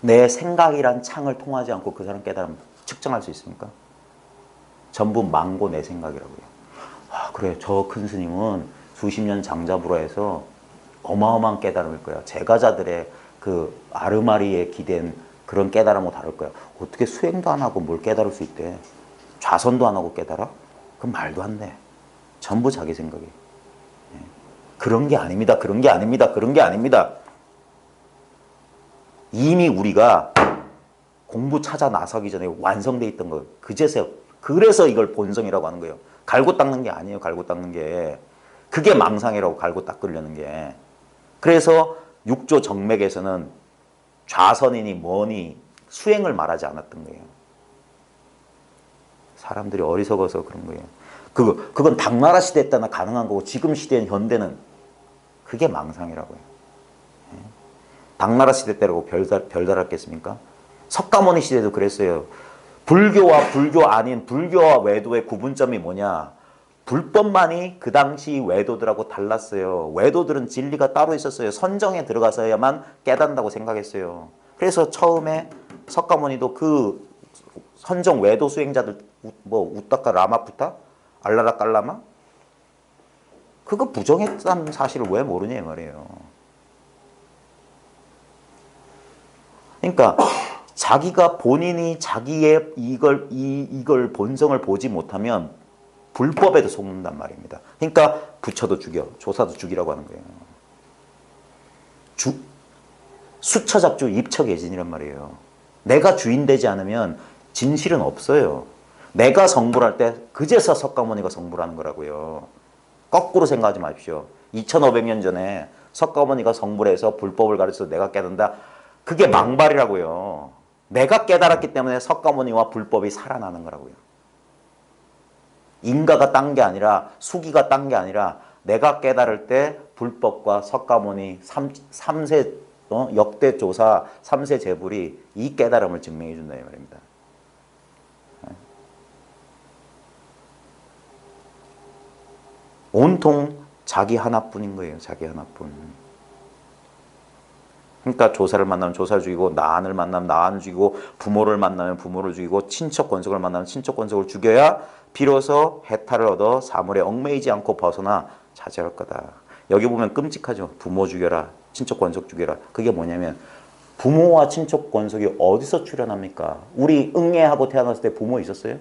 내 생각이란 창을 통하지 않고 그 사람 깨달음 측정할 수 있습니까? 전부 망고 내 생각이라고요. 아, 그래, 저 큰 스님은 수십 년 장자부로 해서 어마어마한 깨달음일 거야. 제가자들의 그 아르마리에 기댄 그런 깨달음하고 다를 거야. 어떻게 수행도 안 하고 뭘 깨달을 수 있대? 좌선도 안 하고 깨달아? 그럼 말도 안 돼. 전부 자기 생각이. 그런 게 아닙니다. 그런 게 아닙니다. 그런 게 아닙니다. 이미 우리가 공부 찾아 나서기 전에 완성돼 있던 거예요. 그래서 이걸 본성이라고 하는 거예요. 갈고 닦는 게 아니에요. 갈고 닦는 게. 그게 망상이라고, 갈고 닦으려는 게. 그래서 육조 정맥에서는 좌선이니 뭐니 수행을 말하지 않았던 거예요. 사람들이 어리석어서 그런 거예요. 그건 당나라 시대 때나 가능한 거고 지금 시대는 현대는 그게 망상이라고요. 당나라 시대 때라고 별달았겠습니까? 석가모니 시대도 그랬어요. 불교와 불교 아닌 불교와 외도의 구분점이 뭐냐? 불법만이 그 당시 외도들하고 달랐어요. 외도들은 진리가 따로 있었어요. 선정에 들어가서야만 깨닫는다고 생각했어요. 그래서 처음에 석가모니도 그 선정 외도 수행자들 뭐 우따까 라마푸타? 알라라 깔라마? 그거 부정했다는 사실을 왜 모르냐 이 말이에요. 그러니까 자기가 본인이 자기의 이걸 본성을 보지 못하면 불법에도 속는단 말입니다. 그러니까 부처도 죽여, 조사도 죽이라고 하는 거예요. 수처작주 입처계진이란 말이에요. 내가 주인 되지 않으면 진실은 없어요. 내가 성불할 때 그제서 석가모니가 성불하는 거라고요. 거꾸로 생각하지 마십시오. 2500년 전에 석가모니가 성불해서 불법을 가르쳐서 내가 깨닫는다. 그게 망발이라고요. 내가 깨달았기 때문에 석가모니와 불법이 살아나는 거라고요. 인가가 딴 게 아니라 수기가 딴 게 아니라 내가 깨달을 때 불법과 석가모니 3세 역대 조사 3세 제불이 이 깨달음을 증명해 준다 이 말입니다. 온통 자기 하나뿐인 거예요. 자기 하나뿐. 그러니까 조사를 만나면 조사를 죽이고 나안을 만나면 나안을 죽이고 부모를 만나면 부모를 죽이고 친척 권속을 만나면 친척 권속을 죽여야 비로소 해탈을 얻어 사물에 얽매이지 않고 벗어나 자제할 거다. 여기 보면 끔찍하죠. 부모 죽여라. 친척 권속 죽여라. 그게 뭐냐면 부모와 친척 권속이 어디서 출현합니까? 우리 응애하고 태어났을 때 부모 있었어요?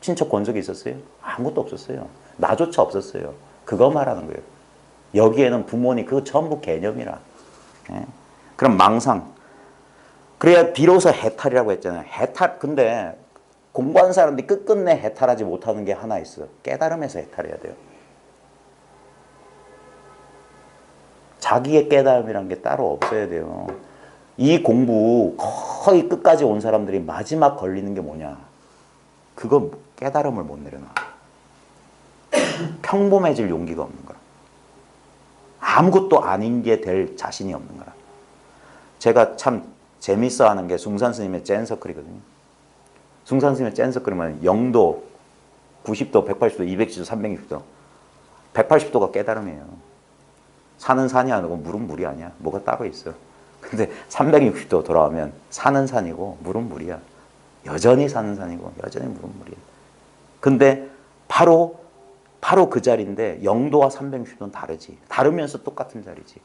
친척 권속이 있었어요? 아무것도 없었어요. 나조차 없었어요. 그거 말하는 거예요. 여기에는 부모니 그거 전부 개념이라. 그럼 망상. 그래야 비로소 해탈이라고 했잖아요. 해탈. 근데 공부하는 사람들이 끝끝내 해탈하지 못하는 게 하나 있어. 깨달음에서 해탈해야 돼요. 자기의 깨달음이란 게 따로 없어야 돼요. 이 공부 거의 끝까지 온 사람들이 마지막 걸리는 게 뭐냐? 그거 깨달음을 못 내려놔. 평범해질 용기가 없는 거야. 아무것도 아닌 게 될 자신이 없는 거야. 제가 참 재밌어 하는 게 숭산 스님의 젠서클이거든요. 숭산 스님의 젠서클이면 0도, 90도, 180도, 210도, 360도. 180도가 깨달음이에요. 산은 산이 아니고 물은 물이 아니야. 뭐가 따로 있어. 근데 360도 돌아오면 산은 산이고 물은 물이야. 여전히 산은 산이고 여전히 물은 물이야. 근데 바로 그 자리인데 0도와 360도는 다르지. 다르면서 똑같은 자리지.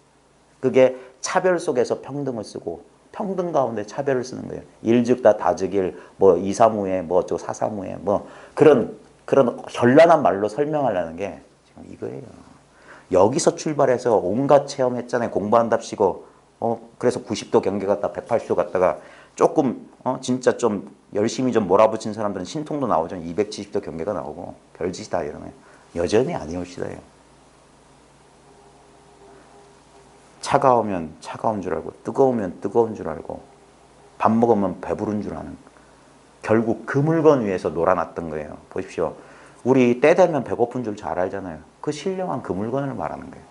그게 차별 속에서 평등을 쓰고 평등 가운데 차별을 쓰는 거예요. 일즉다 다즉일, 뭐 이사무에, 뭐 저 사사무에, 뭐 그런 현란한 말로 설명하려는 게 지금 이거예요. 여기서 출발해서 온갖 체험했잖아요. 공부한답시고 그래서 90도 경계 갔다 180도 갔다가 조금 진짜 좀 열심히 좀 몰아붙인 사람들은 신통도 나오죠. 270도 경계가 나오고 별짓이 다 이러네. 여전히 아니옵시다요. 차가우면 차가운 줄 알고 뜨거우면 뜨거운 줄 알고 밥 먹으면 배부른 줄 아는 결국 그 물건 위에서 놀아놨던 거예요. 보십시오. 우리 때 되면 배고픈 줄 잘 알잖아요. 그 신령한 그 물건을 말하는 거예요.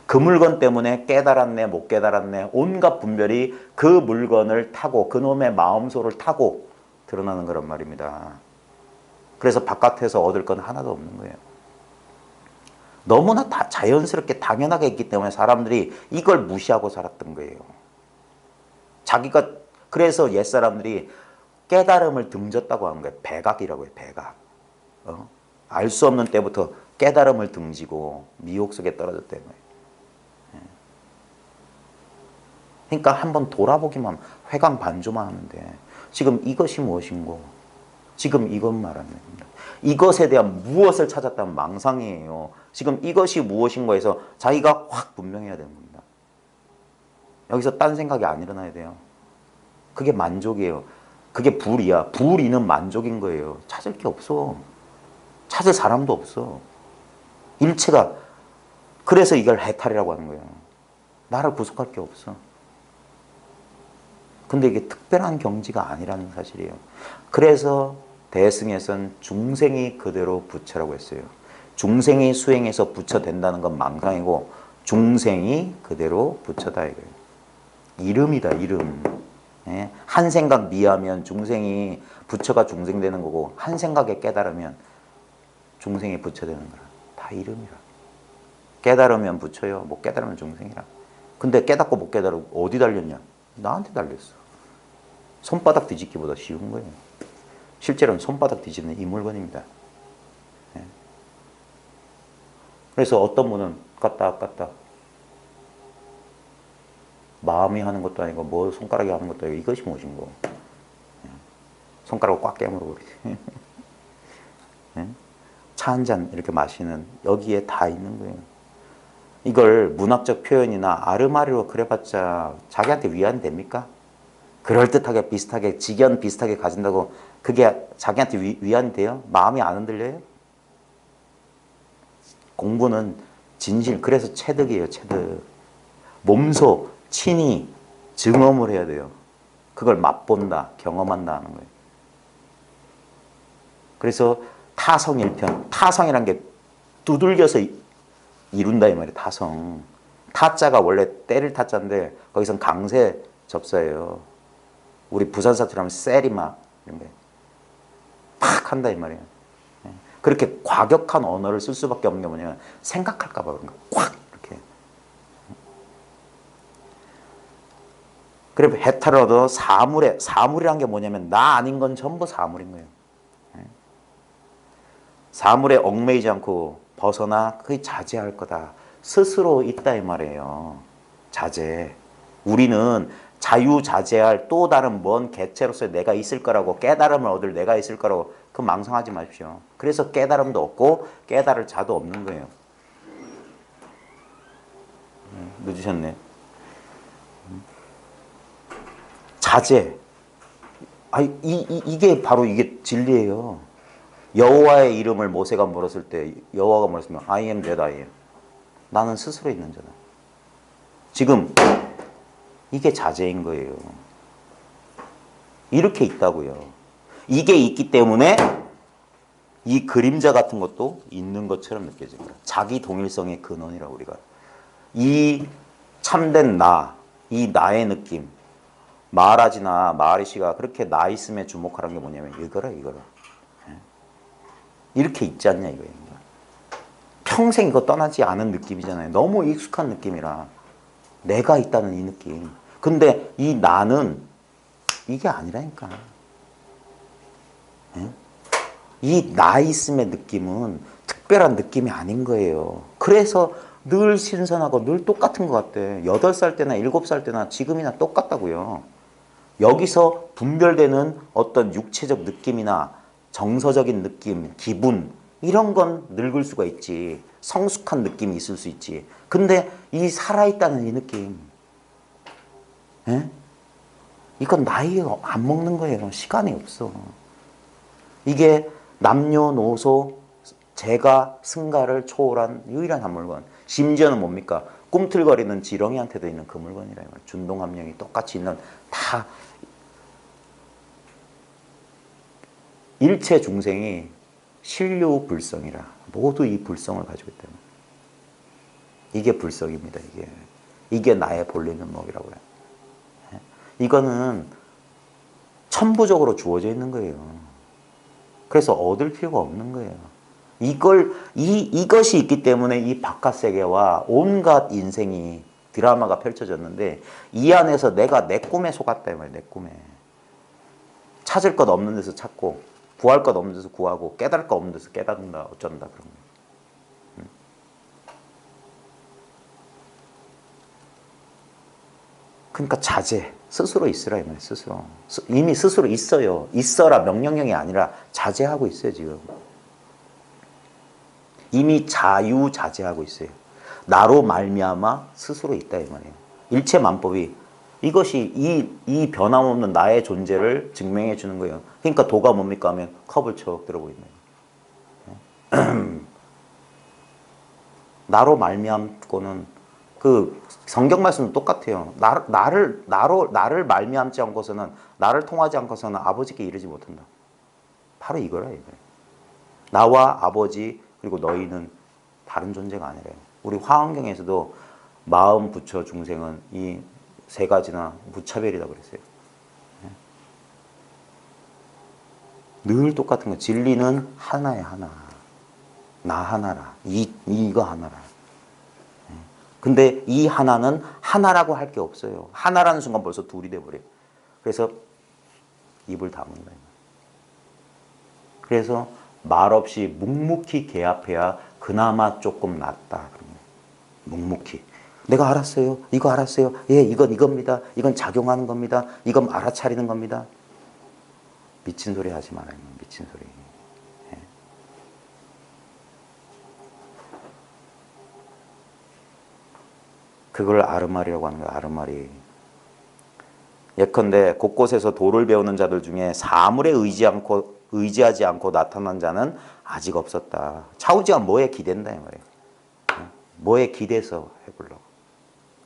그 물건 때문에 깨달았네 못 깨달았네 온갖 분별이 그 물건을 타고 그놈의 마음소를 타고 드러나는 거란 말입니다. 그래서 바깥에서 얻을 건 하나도 없는 거예요. 너무나 다 자연스럽게 당연하게 있기 때문에 사람들이 이걸 무시하고 살았던 거예요. 자기가 그래서 옛사람들이 깨달음을 등졌다고 하는 거예요. 백악이라고 해요. 백악. 알 수 없는 때부터 깨달음을 등지고 미혹 속에 떨어졌다는 거예요. 그러니까 한번 돌아보기만 회광반조만 하면 돼. 지금 이것이 무엇인고 지금 이것 말하는 겁니다. 이것에 대한 무엇을 찾았다면 망상이에요. 지금 이것이 무엇인고 해서 자기가 확 분명해야 되는 겁니다. 여기서 딴 생각이 안 일어나야 돼요. 그게 만족이에요. 그게 불이야. 불이는 만족인 거예요. 찾을 게 없어. 찾을 사람도 없어. 일체가 그래서 이걸 해탈이라고 하는 거예요. 나를 구속할 게 없어. 근데 이게 특별한 경지가 아니라는 사실이에요. 그래서 대승에선 중생이 그대로 부처라고 했어요. 중생이 수행해서 부처 된다는 건 망상이고 중생이 그대로 부처다 이거예요. 이름이다 이름. 한 생각 미하면 중생이 부처가 중생 되는 거고 한 생각에 깨달으면 중생이 부처 되는 거라. 다 이름이라. 깨달으면 부처요. 못 깨달으면 중생이라. 근데 깨닫고 못 깨달으면 어디 달렸냐? 나한테 달렸어. 손바닥 뒤집기보다 쉬운 거예요. 실제로는 손바닥 뒤집는 이 물건입니다. 그래서 어떤 분은 깠다 마음이 하는 것도 아니고 뭐 손가락이 하는 것도 아니고 이것이 무엇인고 손가락을 꽉 깨물어 버리지. 차 한 잔 이렇게 마시는 여기에 다 있는 거예요. 이걸 문학적 표현이나 아르마리로 그려봤자 자기한테 위안이 됩니까? 그럴듯하게 비슷하게 직연 비슷하게 가진다고 그게 자기한테 위안이 돼요? 마음이 안 흔들려요? 공부는 진실, 그래서 체득이에요. 체득. 몸소 친히 증험을 해야 돼요. 그걸 맛본다, 경험한다 하는 거예요. 그래서 타성일편, 타성이란 게 두들겨서 이룬다 이 말이에요. 타성. 타자가 원래 때릴 타자인데 거기선 강세 접사예요. 우리 부산 사투리 하면 세리막 이런 게 팍 한다 이 말이에요. 그렇게 과격한 언어를 쓸 수밖에 없는 게 뭐냐면 생각할까 봐 그런가. 꽉 이렇게. 그리고 해탈로도 사물이란 게 뭐냐면 나 아닌 건 전부 사물인 거예요. 사물에 얽매이지 않고 벗어나 거의 자제할 거다. 스스로 있다 이 말이에요. 자제. 우리는 자유자재할 또 다른 먼 객체로서 내가 있을 거라고 깨달음을 얻을 내가 있을 거라고 그 망상하지 마십시오. 그래서 깨달음도 없고 깨달을 자도 없는 거예요. 늦으셨네. 자제. 이게 바로 이게 진리예요. 여호와의 이름을 모세가 물었을 때 여호와가 물었으면 I am that I am. 나는 스스로 있는 자다. 지금 이게 자제인 거예요. 이렇게 있다고요. 이게 있기 때문에 이 그림자 같은 것도 있는 것처럼 느껴집니다. 자기 동일성의 근원이라고 우리가. 이 참된 나, 이 나의 느낌. 마하라지나 마하리시가 그렇게 나 있음에 주목하라는 게 뭐냐면 이거라. 이렇게 있지 않냐 이거예요. 평생 이거 떠나지 않은 느낌이잖아요. 너무 익숙한 느낌이라. 내가 있다는 이 느낌. 근데 이 나는 이게 아니라니까. 이 나 있음의 느낌은 특별한 느낌이 아닌 거예요. 그래서 늘 신선하고 늘 똑같은 것 같아. 8살 때나 7살 때나 지금이나 똑같다고요. 여기서 분별되는 어떤 육체적 느낌이나 정서적인 느낌, 기분 이런 건 늙을 수가 있지. 성숙한 느낌이 있을 수 있지. 근데 이 살아있다는 이 느낌, 이건 나이 안 먹는 거예요. 시간이 없어. 이게 남녀노소 재가 승가를 초월한 유일한 한 물건. 심지어는 뭡니까? 꿈틀거리는 지렁이한테도 있는 그 물건이라. 준동함령이 똑같이 있는 다 일체 중생이 신류불성이라 모두 이 불성을 가지고 있다. 이게 불성입니다. 이게 나의 본래 면목이라고 해요. 이거는 천부적으로 주어져 있는 거예요. 그래서 얻을 필요가 없는 거예요. 이것이 있기 때문에 이 바깥 세계와 온갖 인생이 드라마가 펼쳐졌는데 이 안에서 내가 내 꿈에 속았다 이 말이에요. 내 꿈에. 찾을 것 없는 데서 찾고 구할 것 없는 데서 구하고 깨달을 것 없는 데서 깨닫는다 어쩐다 그런 거예요. 그러니까 자제, 스스로 있으라 이 말이에요. 스스로. 이미 스스로 있어요. 있어라 명령형이 아니라 자제하고 있어요 지금. 이미 자유자재하고 있어요. 나로 말미암아 스스로 있다 이 말이에요. 일체만법이 이것이 이 변함없는 나의 존재를 증명해 주는 거예요. 그러니까 도가 뭡니까 하면 컵을 척 들어보이는 거예요. 나로 말미암고는 그 성경 말씀은 똑같아요. 나를 말미암지 않고서는 나를 통하지 않고서는 아버지께 이르지 못한다. 바로 이거라 이거예요. 나와 아버지 그리고 너희는 다른 존재가 아니래요. 우리 화엄경에서도 마음, 부처, 중생은 이 세 가지나 무차별이다 그랬어요. 늘 똑같은 거. 진리는 하나야 하나. 나 하나라. 이거 하나라. 근데 이 하나는 하나라고 할 게 없어요. 하나라는 순간 벌써 둘이 돼버려요. 그래서 입을 다문다. 그래서 말없이 묵묵히 개합해야 그나마 조금 낫다. 묵묵히. 내가 알았어요. 이거 알았어요. 예, 이건 이겁니다. 이건 작용하는 겁니다. 이건 알아차리는 겁니다. 미친 소리 하지 말아요. 미친 소리. 예. 그걸 아르마리라고 하는 거예요. 아르마리. 예컨대 곳곳에서 도를 배우는 자들 중에 사물에 의지하지 않고 나타난 자는 아직 없었다. 차후지가 뭐에 기댄다 이 말이에요. 뭐에 기대서 해보려고.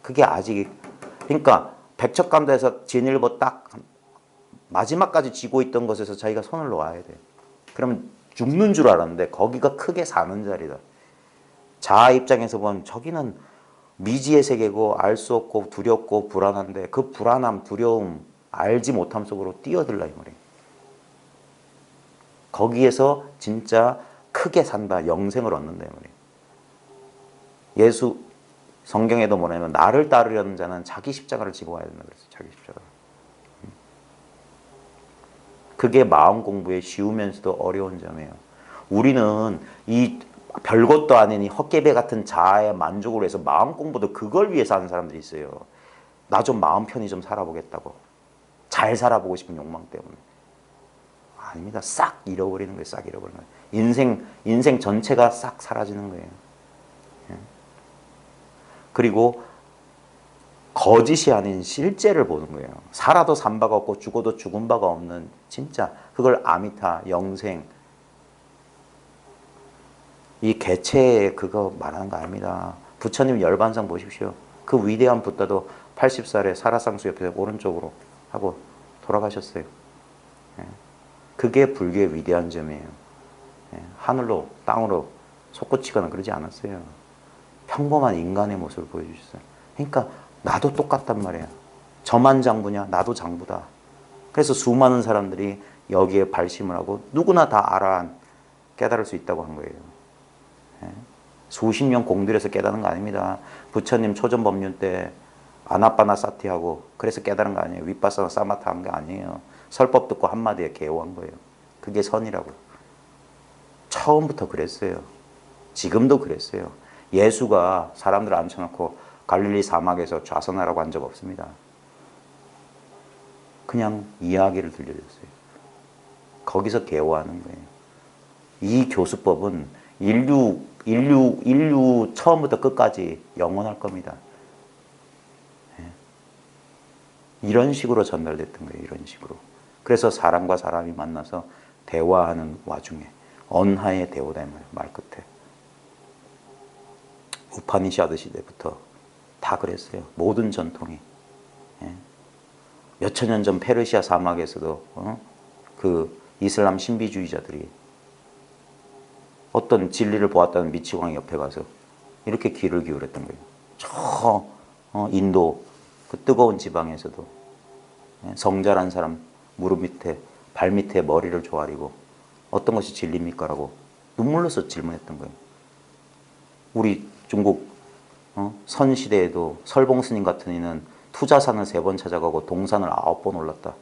그게 아직 그러니까 백척간도에서 진일보 딱 마지막까지 쥐고 있던 것에서 자기가 손을 놓아야 돼. 그러면 죽는 줄 알았는데 거기가 크게 사는 자리다. 자아 입장에서 보면 저기는 미지의 세계고 알 수 없고 두렵고 불안한데 그 불안함, 두려움, 알지 못함 속으로 뛰어들라 이 말이에요. 거기에서 진짜 크게 산다. 영생을 얻는다 이 말이에요. 예수 성경에도 뭐냐면 나를 따르려는 자는 자기 십자가를 지고 와야 된다 그랬어요. 자기 십자가. 그게 마음 공부에 쉬우면서도 어려운 점이에요. 우리는 이 별것도 아닌 이 헛개배 같은 자아의 만족으로 해서 마음 공부도 그걸 위해서 하는 사람들이 있어요. 나 좀 마음 편히 좀 살아보겠다고. 잘 살아보고 싶은 욕망 때문에. 아닙니다. 싹 잃어버리는 거예요. 싹 잃어버리는 거예요. 인생 전체가 싹 사라지는 거예요. 그리고 거짓이 아닌 실제를 보는 거예요. 살아도 산 바가 없고 죽어도 죽은 바가 없는 진짜 그걸 아미타, 영생 이 개체에 그거 말하는 거 아닙니다. 부처님 열반상 보십시오. 그 위대한 붓다도 80살에 사라상수 옆에 오른쪽으로 하고 돌아가셨어요. 그게 불교의 위대한 점이에요. 하늘로 땅으로 솟구치거나 그러지 않았어요. 평범한 인간의 모습을 보여주셨어요. 그러니까 나도 똑같단 말이에요. 저만 장부냐? 나도 장부다. 그래서 수많은 사람들이 여기에 발심을 하고 누구나 다 깨달을 수 있다고 한 거예요. 수십 년 공들여서 깨달은 거 아닙니다. 부처님 초전법륜 때 아나빠나사티하고 그래서 깨달은 거 아니에요. 윗바사나 사마타 한 게 아니에요. 설법 듣고 한마디에 개호한 거예요. 그게 선이라고요. 처음부터 그랬어요. 지금도 그랬어요. 예수가 사람들을 앉혀놓고 갈릴리 사막에서 좌선하라고 한 적 없습니다. 그냥 이야기를 들려줬어요. 거기서 개호하는 거예요. 이 교수법은 인류 처음부터 끝까지 영원할 겁니다. 이런 식으로 전달됐던 거예요. 이런 식으로. 그래서 사람과 사람이 만나서 대화하는 와중에 언하의 대오다 말 끝에. 우파니샤드 시대부터 다 그랬어요. 모든 전통이. 몇천 년 전 페르시아 사막에서도 그 이슬람 신비주의자들이 어떤 진리를 보았다는 미치광이 옆에 가서 이렇게 귀를 기울였던 거예요. 저 인도 그 뜨거운 지방에서도 성자란 사람 무릎 밑에 발 밑에 머리를 조아리고 어떤 것이 진리입니까? 라고 눈물로서 질문했던 거예요. 우리 중국 선시대에도 설봉 스님 같은 이는 투자산을 3번 찾아가고 동산을 9번 올랐다.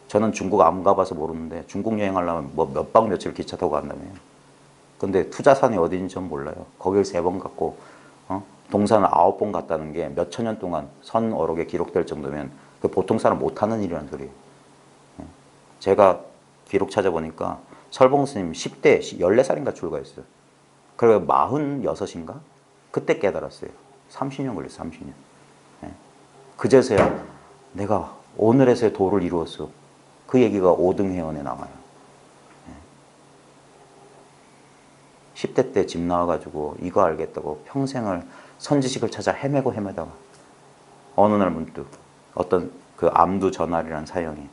저는 중국 안 가봐서 모르는데 중국 여행하려면 뭐 몇 박 며칠 기차 타고 간다며요. 근데 투자산이 어딘지 전 몰라요. 거길 3번 갔고 동산을 9번 갔다는 게 몇 천 년 동안 선 어록에 기록될 정도면 그 보통 사람 못하는 일이라는 소리예요. 제가 기록 찾아보니까 설봉 스님 10대 14살인가 출가했어요. 그리고 46인가? 그때 깨달았어요. 30년 걸렸어요. 30년. 그제서야 내가 오늘에서의 도를 이루었어. 그 얘기가 오등회원에 남아요. 10대 때 집 나와가지고 이거 알겠다고 평생을 선지식을 찾아 헤매고 헤매다가 어느 날 문득 어떤 그 암두 전할이라는 사형이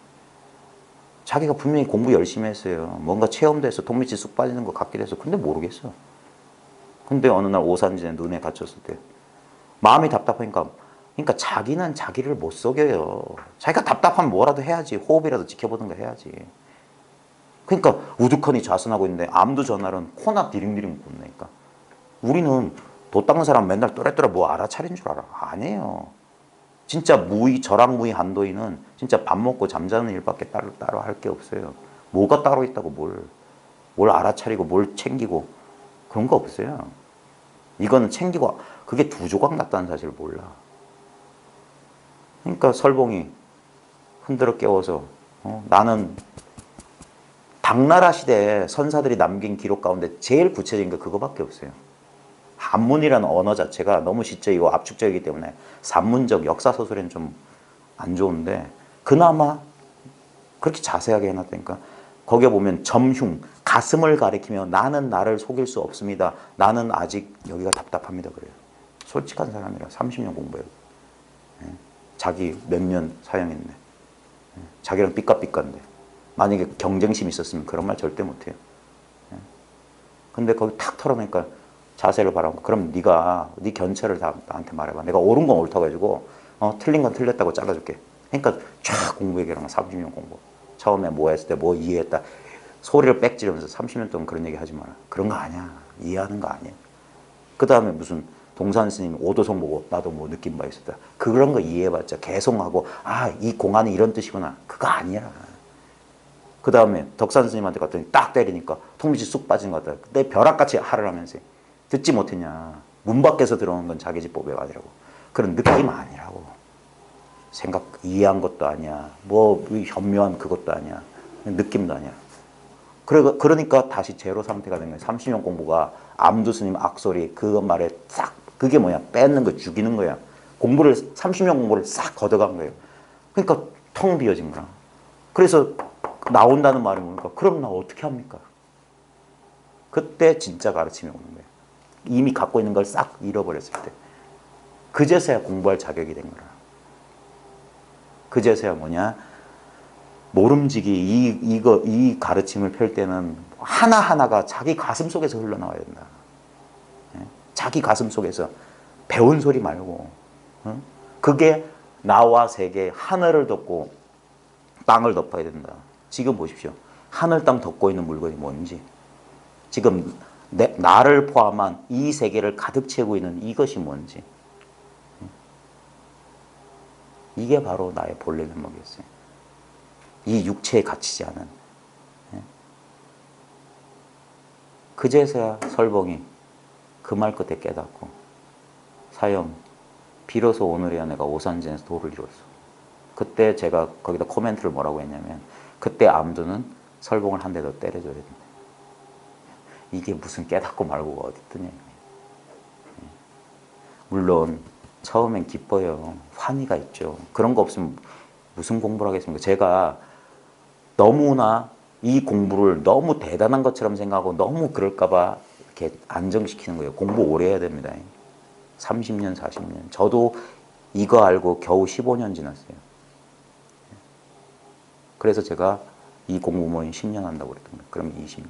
자기가 분명히 공부 열심히 했어요. 뭔가 체험도 해서 통미치 쑥 빠지는 것 같기도 해서 근데 모르겠어. 근데 어느 날 오산진에 눈에 갇혔을 때 마음이 답답하니까 그러니까 자기는 자기를 못 속여요. 자기가 답답하면 뭐라도 해야지. 호흡이라도 지켜보든가 해야지. 그러니까 우두커니 좌선하고 있는데 암두 전할은 코나 디링디링 굽네니까 우리는 도 닦는 사람 맨날 또래또래 뭐 알아차린 줄 알아. 아니에요. 진짜 무의, 절학무의 한도인은 진짜 밥 먹고 잠자는 일밖에 따로 할 게 없어요. 뭐가 따로 있다고 뭘 알아차리고 뭘 챙기고 그런 거 없어요. 이거는 챙기고 그게 2조각 났다는 사실을 몰라. 그러니까 설봉이 흔들어 깨워서 나는 당나라 시대에 선사들이 남긴 기록 가운데 제일 구체적인 게 그거밖에 없어요. 한문이라는 언어 자체가 너무 시적이고 압축적이기 때문에 산문적 역사소설에는 좀 안 좋은데 그나마 그렇게 자세하게 해놨다니까. 거기에 보면 점흉, 가슴을 가리키며 나는 나를 속일 수 없습니다. 나는 아직 여기가 답답합니다. 그래요. 솔직한 사람이라 30년 공부해요. 자기 몇 년 사형했네. 자기랑 삐까삐까인데 만약에 경쟁심이 있었으면 그런 말 절대 못해요. 근데 거기 탁 털어내니까 자세를 바라고 그럼 네가 네 견체를 다 나한테 말해봐. 내가 옳은 건 옳다고 해주고 틀린 건 틀렸다고 잘라줄게. 그러니까 쫙 공부 얘기를 하는 30년 공부. 처음에 뭐 했을 때 뭐 이해했다. 소리를 빽지르면서 30년 동안 그런 얘기 하지 마라. 그런 거 아니야. 이해하는 거 아니야. 그 다음에 무슨 동산 스님 오도성 보고 나도 뭐 느낀 바 있었다. 그런 거 이해해봤자 개송하고 이 공안이 이런 뜻이구나. 그거 아니야. 그 다음에 덕산 스님한테 갔더니 딱 때리니까 통미지 쑥 빠진 것 같다. 내 벼락같이 하를 하면서 듣지 못했냐. 문 밖에서 들어오는 건 자기 집 법의 아니라고. 그런 느낌 아니라고. 생각 이해한 것도 아니야. 뭐 현묘한 그것도 아니야. 느낌도 아니야. 그러니까 다시 제로 상태가 된 거예요. 30년 공부가 암두 스님 악소리 그 말에 싹 그게 뭐야. 뺏는 거 죽이는 거야. 30년 공부를 싹 걷어간 거예요. 그러니까 텅 비어진 거라. 그래서 나온다는 말이 뭡니까? 그럼 나 어떻게 합니까? 그때 진짜 가르침이 오는 거예요. 이미 갖고 있는 걸 싹 잃어버렸을 때. 그제서야 공부할 자격이 된 거라. 그제서야 뭐냐? 모름지기 이 가르침을 펼 때는 하나하나가 자기 가슴 속에서 흘러나와야 된다. 자기 가슴 속에서 배운 소리 말고 그게 나와 세계 하늘을 덮고 땅을 덮어야 된다. 지금 보십시오. 하늘 땅 덮고 있는 물건이 뭔지 지금 나를 포함한 이 세계를 가득 채우고 있는 이것이 뭔지 이게 바로 나의 본래 면목이었어요. 이 육체에 갇히지 않은. 그제서야 설봉이 그 말 끝에 깨닫고 사형 비로소 오늘이야 내가 오산진에서 도를 이뤘어. 그때 제가 거기다 코멘트를 뭐라고 했냐면 그때 암두는 설봉을 한 대 더 때려줘야 된다. 이게 무슨 깨닫고 말고가 어디 있더냐. 물론 처음엔 기뻐요. 환희가 있죠. 그런 거 없으면 무슨 공부를 하겠습니까? 제가 너무나 이 공부를 너무 대단한 것처럼 생각하고 너무 그럴까 봐 이렇게 안정시키는 거예요. 공부 오래 해야 됩니다. 30년, 40년. 저도 이거 알고 겨우 15년 지났어요. 그래서 제가 이 공부 모임 10년 한다고 그랬던 거예요. 그럼 20년.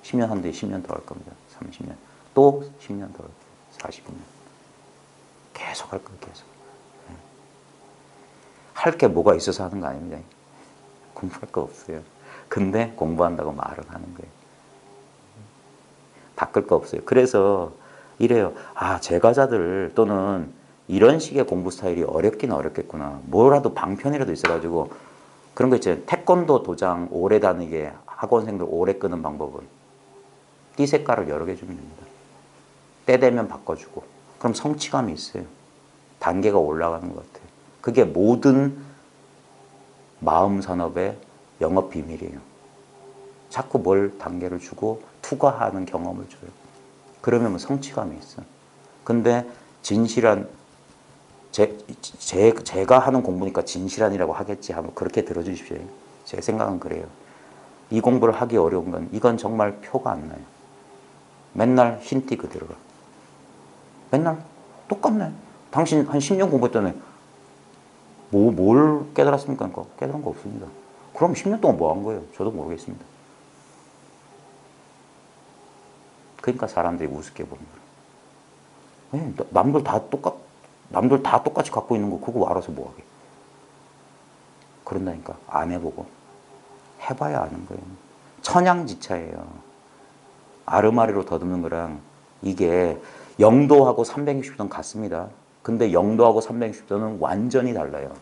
10년 한 뒤에 10년 더 할 겁니다. 30년. 또 10년 더 할 거예요. 40년. 계속 할 거예요. 계속. 할 게 뭐가 있어서 하는 거 아닙니다. 공부할 거 없어요. 근데 공부한다고 말을 하는 거예요. 바꿀 거 없어요. 그래서 이래요. 제가자들 또는 이런 식의 공부 스타일이 어렵긴 어렵겠구나. 뭐라도 방편이라도 있어가지고 그런 거 있잖아요. 태권도 도장 오래 다니게 학원생들 오래 끄는 방법은 띠 색깔을 여러 개 주면 됩니다. 때 되면 바꿔주고. 그럼 성취감이 있어요. 단계가 올라가는 것 같아요. 그게 모든 마음 산업의 영업 비밀이에요. 자꾸 뭘 단계를 주고 투과하는 경험을 줘요. 그러면 뭐 성취감이 있어. 근데 진실한 제가 하는 공부니까 진실한이라고 하겠지 하면 그렇게 들어주십시오. 제 생각은 그래요. 이 공부를 하기 어려운 건 이건 정말 표가 안 나요. 맨날 흰띠 그대로가. 맨날 똑같네. 당신 한 10년 공부했더니 뭘 깨달았습니까? 깨달은 거 없습니다. 그럼 10년 동안 뭐 한 거예요? 저도 모르겠습니다. 그러니까 사람들이 우습게 보는 거예요. 남들 다 똑같이 갖고 있는 거 그거 알아서 뭐 하게. 그런다니까. 안 해보고. 해봐야 아는 거예요. 천양지차예요. 아르마리로 더듬는 거랑 이게 0도하고 360도는 같습니다. 근데 0도하고 360도는 완전히 달라요.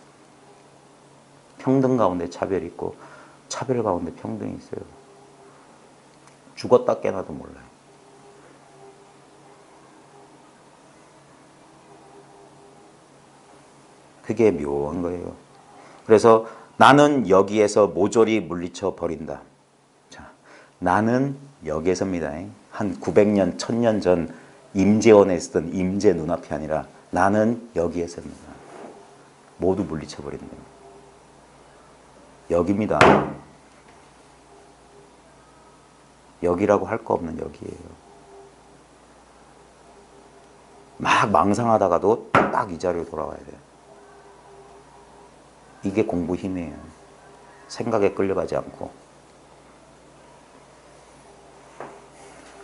평등 가운데 차별이 있고 차별 가운데 평등이 있어요. 죽었다 깨나도 몰라요. 그게 묘한 거예요. 그래서 나는 여기에서 모조리 물리쳐 버린다. 자, 나는 여기에서입니다. 한 900년, 1000년 전 임재원에 있었던 임재 눈앞이 아니라 나는 여기에서입니다. 모두 물리쳐 버린다. 여기입니다. 여기라고 할 거 없는 여기예요. 막 망상하다가도 딱 이 자리로 돌아와야 돼요. 이게 공부 힘이에요. 생각에 끌려가지 않고.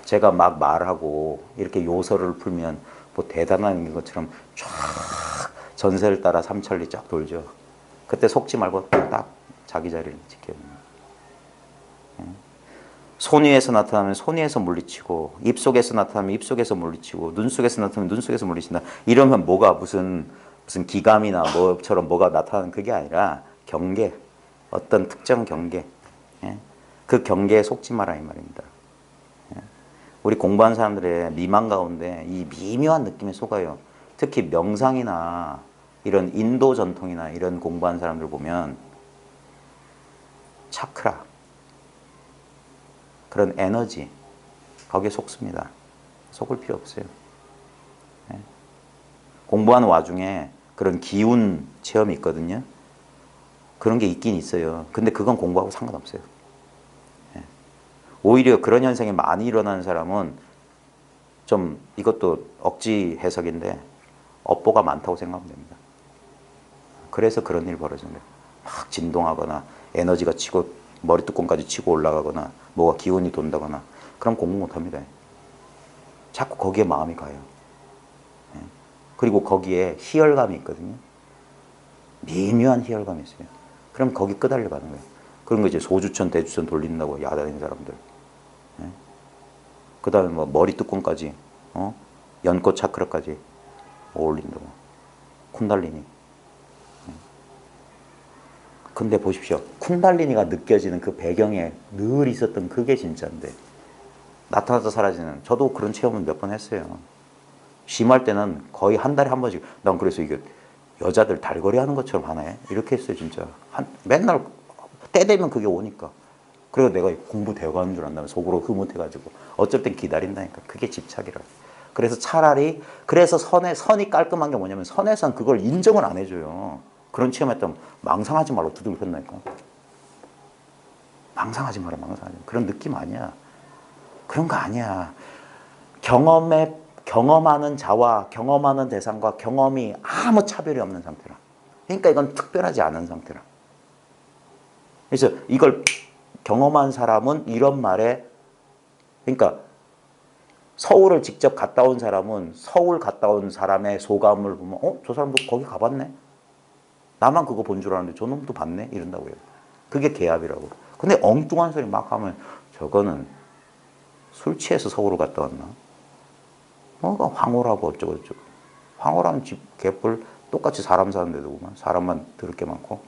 제가 막 말하고 이렇게 요설을 풀면 뭐 대단한 것처럼 쫙 전세를 따라 삼천리 쫙 돌죠. 그때 속지 말고 딱 자기 자리를 지켜야 됩니다. 손 위에서 나타나면 손 위에서 물리치고, 입 속에서 나타나면 입 속에서 물리치고, 눈 속에서 나타나면 눈 속에서 물리친다. 이러면 뭐가 무슨 기감이나 뭐처럼 뭐가 나타나는 그게 아니라 경계, 어떤 특정 경계, 그 경계에 속지 마라 이 말입니다. 우리 공부하는 사람들의 미망 가운데 이 미묘한 느낌에 속아요. 특히 명상이나 이런 인도 전통이나 이런 공부하는 사람들 보면 차크라, 그런 에너지, 거기에 속습니다. 속을 필요 없어요. 공부하는 와중에 그런 기운 체험이 있거든요. 그런 게 있긴 있어요. 근데 그건 공부하고 상관없어요. 오히려 그런 현상이 많이 일어나는 사람은 좀 이것도 억지 해석인데 업보가 많다고 생각하면 됩니다. 그래서 그런 일이 벌어지는 거예요. 막 진동하거나 에너지가 치고 머리뚜껑까지 치고 올라가거나 뭐가 기운이 돈다거나 그럼 공부 못합니다. 자꾸 거기에 마음이 가요. 그리고 거기에 희열감이 있거든요. 미묘한 희열감이 있어요. 그럼 거기 끄달려 가는 거예요. 그런 거 이제 소주천 대주천 돌린다고 야단하는 사람들. 그 다음에 뭐 머리뚜껑까지 연꽃 차크라까지 어울린다고. 쿤달리니. 근데 보십시오. 쿤달리니가 느껴지는 그 배경에 늘 있었던 그게 진짜인데 나타나서 사라지는, 저도 그런 체험을 몇 번 했어요. 심할 때는 거의 한 달에 한 번씩, 난 그래서 이게 여자들 달거리 하는 것처럼 하네 이렇게 했어요. 진짜 맨날 때 되면 그게 오니까. 그래서 내가 공부 되어가는 줄 안다면 속으로 흐뭇해가지고 어쩔 땐 기다린다니까. 그게 집착이라. 그래서 차라리, 그래서 선이 깔끔한 게 뭐냐면 선에선 그걸 인정을 안 해줘요. 그런 체험했다면 망상하지 말고 두들겨 폈다니까. 망상하지 마라, 망상하지 마라. 그런 느낌 아니야. 그런 거 아니야. 경험하는 자와 경험하는 대상과 경험이 아무 차별이 없는 상태라. 그러니까 이건 특별하지 않은 상태라. 그래서 이걸 경험한 사람은 이런 말에, 그러니까 서울을 직접 갔다 온 사람은 서울 갔다 온 사람의 소감을 보면 저 사람도 거기 가봤네? 나만 그거 본 줄 알았는데 저놈도 봤네? 이런다고요. 그게 개합이라고. 근데 엉뚱한 소리 막 하면 저거는 술 취해서 서울을 갔다 왔나? 뭐가 황홀하고 어쩌고저쩌고. 황홀하면 집 개뿔 똑같이 사람 사는 데도구만. 사람만 더럽게 많고.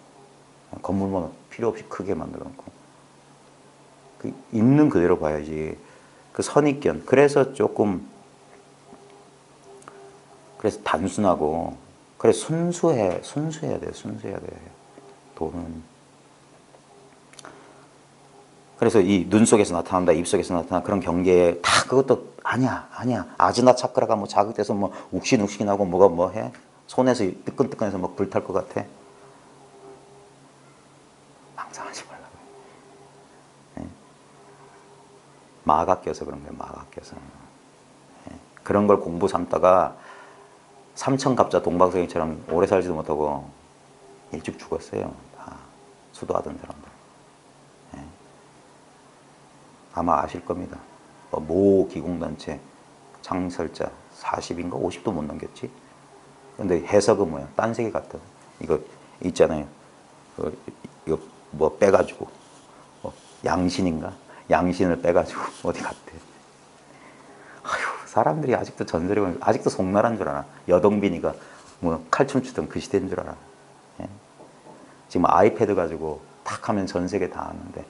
건물만 필요 없이 크게 만들어 놓고. 그 있는 그대로 봐야지. 그 선입견. 그래서 조금, 그래서 단순하고, 그래서 순수해야 돼, 순수해야 돼. 돈은. 그래서 이 눈 속에서 나타난다, 입 속에서 나타난다, 그런 경계에 다 그것도 아니야. 아즈나 차크라가 뭐 자극돼서 뭐 욱신욱신하고 뭐가 뭐 해? 손에서 뜨끈뜨끈해서 막 불탈 것 같아? 망상하지 말라고. 예? 마가 껴서 그런 거예요, 마가 껴서. 예? 그런 걸 공부 삼다가 삼천갑자 동방성이처럼 오래 살지도 못하고 일찍 죽었어요. 다 수도하던 사람들. 예? 아마 아실 겁니다. 모 기공단체 창설자 40인가 50도 못 넘겼지. 근데 해석은 뭐야? 딴 세계 같아. 이거 있잖아요. 이거 뭐 빼가지고 양신인가? 양신을 빼가지고 어디 갔대. 아휴, 사람들이 아직도 전설이 아직도 송나라인 줄 알아. 여동빈이가 뭐 칼춤 추던 그 시대인 줄 알아. 예? 지금 아이패드 가지고 탁 하면 전 세계 다 아는데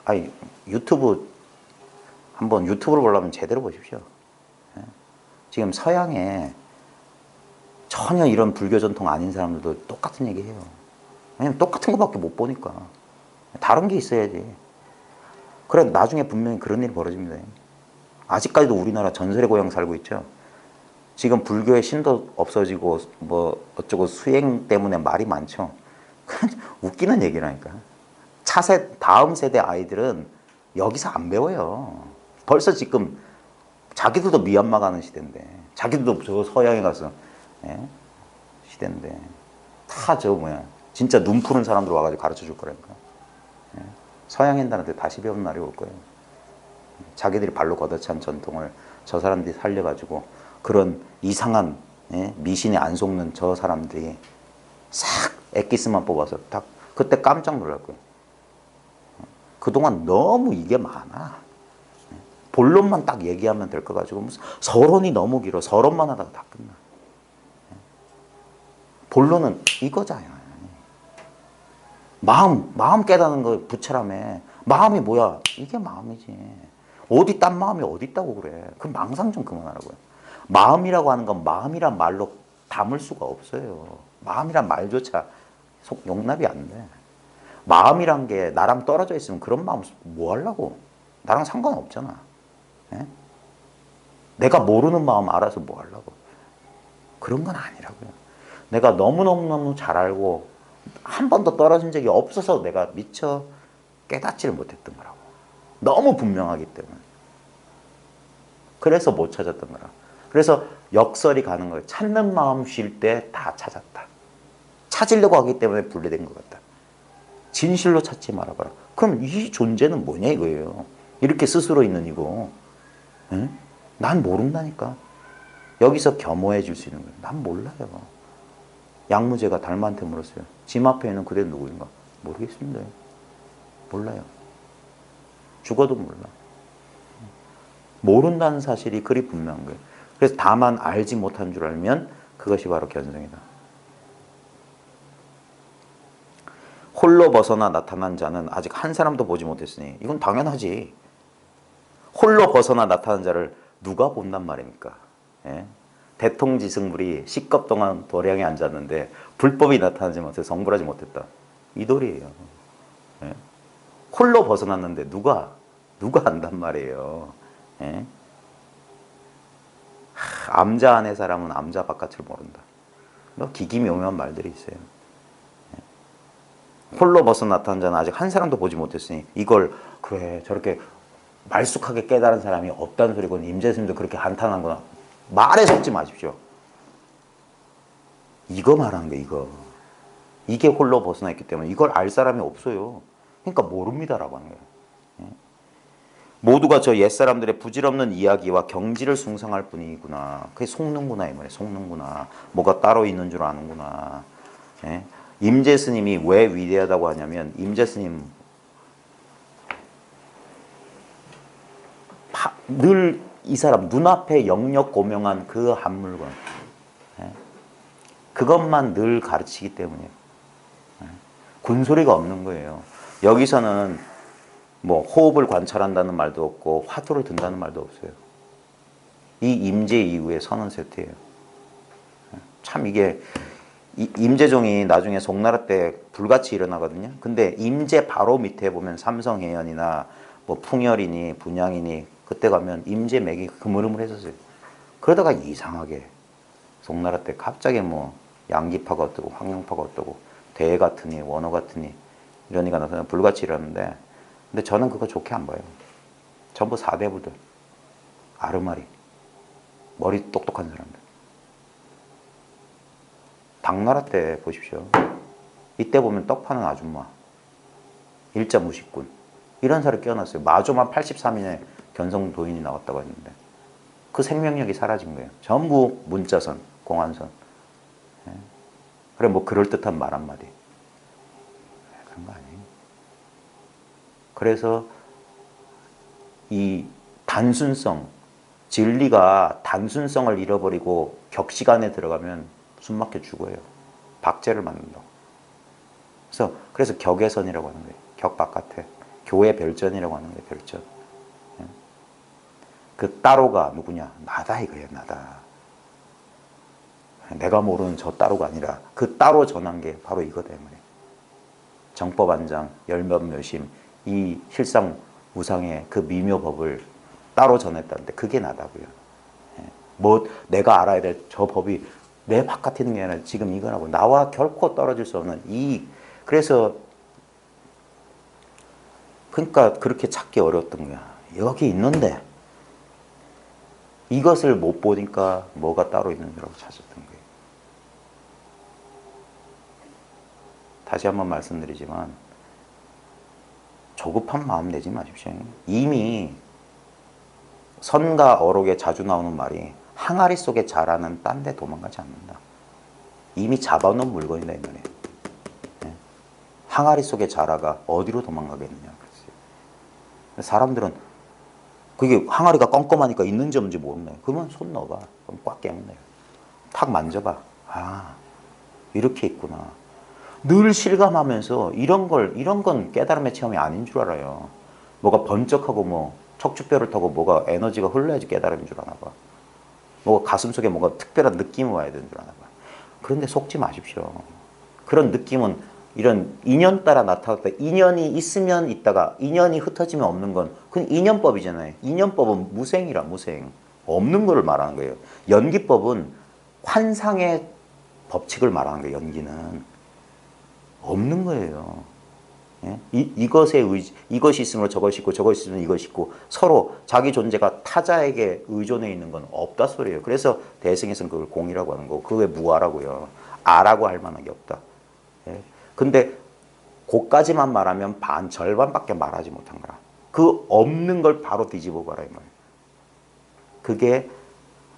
아니 유튜브 한번 유튜브를 보려면 제대로 보십시오. 예? 지금 서양에 전혀 이런 불교 전통 아닌 사람들도 똑같은 얘기해요. 왜냐면 똑같은 것밖에 못 보니까. 다른 게 있어야지. 그래 나중에 분명히 그런 일이 벌어집니다. 아직까지도 우리나라 전설의 고향 살고 있죠. 지금 불교의 신도 없어지고 뭐 어쩌고 수행 때문에 말이 많죠. 웃기는 얘기라니까. 다음 세대 아이들은 여기서 안 배워요. 벌써 지금 자기들도 미얀마 가는 시대인데, 자기들도 저 서양에 가서 예? 시대인데 다 저 뭐야 진짜 눈 푸는 사람들 와가지고 가르쳐 줄 거라니까. 예? 서양인들한테 다시 배우는 날이 올 거예요. 자기들이 발로 걷어찬 전통을 저 사람들이 살려가지고 그런 이상한 예? 미신에 안 속는 저 사람들이 싹 엑기스만 뽑아서 딱 그때 깜짝 놀랄 거예요. 그동안 너무 이게 많아. 본론만 딱 얘기하면 될 거 가지고 무슨 서론이 너무 길어. 서론만 하다가 다 끝나. 본론은 이거잖아요. 마음 깨닫는 거 부처라며. 마음이 뭐야? 이게 마음이지. 어디 딴 마음이 어디 있다고 그래. 그 망상 좀 그만하라고요. 마음이라고 하는 건 마음이란 말로 담을 수가 없어요. 마음이란 말조차 용납이 안 돼. 마음이란 게 나랑 떨어져 있으면 그런 마음 뭐 하려고? 나랑 상관없잖아. 예? 내가 모르는 마음 알아서 뭐 하려고? 그런 건 아니라고요. 내가 너무너무 잘 알고 한 번도 떨어진 적이 없어서 내가 미처 깨닫지를 못했던 거라고. 너무 분명하기 때문에. 그래서 못 찾았던 거라. 그래서 역설이 가는 거예요. 찾는 마음 쉴 때 다 찾았다. 찾으려고 하기 때문에 분리된 것 같다. 진실로 찾지 말아봐라. 그럼 이 존재는 뭐냐 이거예요. 이렇게 스스로 있는 이거. 응? 난 모른다니까. 여기서 겸허해 줄 수 있는 거예요. 난 몰라요. 양무제가 달마한테 물었어요. 짐 앞에 있는 그대는 누구인가? 모르겠습니다. 몰라요. 죽어도 몰라. 모른다는 사실이 그리 분명한 거예요. 그래서 다만 알지 못한 줄 알면 그것이 바로 견성이다. 홀로 벗어나 나타난 자는 아직 한 사람도 보지 못했으니 이건 당연하지. 홀로 벗어나 나타난 자를 누가 본단 말입니까? 예? 대통지승불이 10겁 동안 도량에 앉았는데 불법이 나타나지 못해 성불하지 못했다. 이 도리예요. 예? 홀로 벗어났는데 누가 안단 말이에요. 예? 암자 안의 사람은 암자 바깥을 모른다. 뭐 기기묘묘한 말들이 있어요. 예? 홀로 벗어나 나타난 자는 아직 한 사람도 보지 못했으니 이걸 그래 저렇게 말쑥하게 깨달은 사람이 없다는 소리고 임재스님도 그렇게 한탄하거나 말에 속지 마십시오. 이거 말하는 거예요. 이거. 이게 홀로 벗어나 있기 때문에 이걸 알 사람이 없어요. 그러니까 모릅니다라고 하는 거예요. 예? 모두가 저 옛사람들의 부질없는 이야기와 경지를 숭상할 뿐이구나. 그게 속는구나 이 말이에요. 속는구나. 뭐가 따로 있는 줄 아는구나. 예? 임재스님이 왜 위대하다고 하냐면 임재스님 늘 이 사람 눈앞에 영력 고명한 그 한 물건 그것만 늘 가르치기 때문이에요. 군소리가 없는 거예요. 여기서는 뭐 호흡을 관찰한다는 말도 없고 화두를 든다는 말도 없어요. 이 임재 이후에 선언 세트예요. 참 이게 임재종이 나중에 송나라 때 불같이 일어나거든요. 근데 임재 바로 밑에 보면 삼성해연이나 뭐 풍열이니 분양이니 그때 가면 임재 맥이 흐물흐물했었어요. 그러다가 이상하게 송나라 때 갑자기 뭐 양기파가 어떠고 황룡파가 어떠고 대 같으니 원어 같으니 이러니까 나서 불같이 일어났는데, 근데 저는 그거 좋게 안 봐요. 전부 사대부들, 아르마리, 머리 똑똑한 사람들. 당나라 때 보십시오. 이때 보면 떡 파는 아줌마, 일자 무식군, 이런 사람이 끼어났어요. 마조만 83인에 견성도인이 나왔다고 했는데 그 생명력이 사라진 거예요. 전부 문자선, 공안선. 그래 뭐 그럴듯한 말 한마디. 그런 거 아니에요. 그래서 이 단순성, 진리가 단순성을 잃어버리고 격시간에 들어가면 숨막혀 죽어요. 박제를 만든다고. 그래서 격외선이라고 하는 거예요. 격 바깥에. 교회 별전이라고 하는 거예요. 별전. 그 따로가 누구냐? 나다 이거예요. 나다. 내가 모르는 저 따로가 아니라 그 따로 전한 게 바로 이거다 말이에요. 정법안장, 열면묘심, 이 실상무상의 그 미묘법을 따로 전했다는데 그게 나다고요. 뭐 내가 알아야 될 저 법이 내 바깥에 있는 게 아니라 지금 이거라고 나와 결코 떨어질 수 없는 그래서 그러니까 그렇게 찾기 어려웠던 거야. 여기 있는데 이것을 못 보니까 뭐가 따로 있는 줄 알고 찾았던 거예요. 다시 한번 말씀드리지만 조급한 마음 내지 마십시오. 이미 선과 어록에 자주 나오는 말이 항아리 속에 자라는 딴 데 도망가지 않는다. 이미 잡아놓은 물건이다 이 말이에요. 항아리 속에 자라가 어디로 도망가겠느냐. 사람들은 그게 항아리가 껌껌하니까 있는지 없는지 모르네. 그러면 손 넣어봐. 그럼 꽉 깨문네요. 탁 만져봐. 아, 이렇게 있구나. 늘 실감하면서 이런 건 깨달음의 체험이 아닌 줄 알아요. 뭐가 번쩍하고 뭐 척추뼈를 타고 뭐가 에너지가 흘러야지 깨달음인 줄 아나 봐. 뭐가 가슴속에 뭔가 특별한 느낌이 와야 되는 줄 아나 봐. 그런데 속지 마십시오. 그런 느낌은 이런 인연 따라 나타났다. 인연이 있으면 있다가 인연이 흩어지면 없는 건 그건 인연법이잖아요. 인연법은 무생이라 무생. 없는 거를 말하는 거예요. 연기법은 환상의 법칙을 말하는 거예요. 연기는. 없는 거예요. 예? 이것에 이것이 있으므로 저것이 있고 저것이 있으면 이것이 있고 서로 자기 존재가 타자에게 의존해 있는 건 없다 소리예요. 그래서 대승에서는 그걸 공이라고 하는 거고 그게 무아라고요. 아라고 할 만한 게 없다. 예? 근데 그까지만 말하면 절반밖에 말하지 못한 거라. 그 없는 걸 바로 뒤집어 봐라 이 말이에요. 그게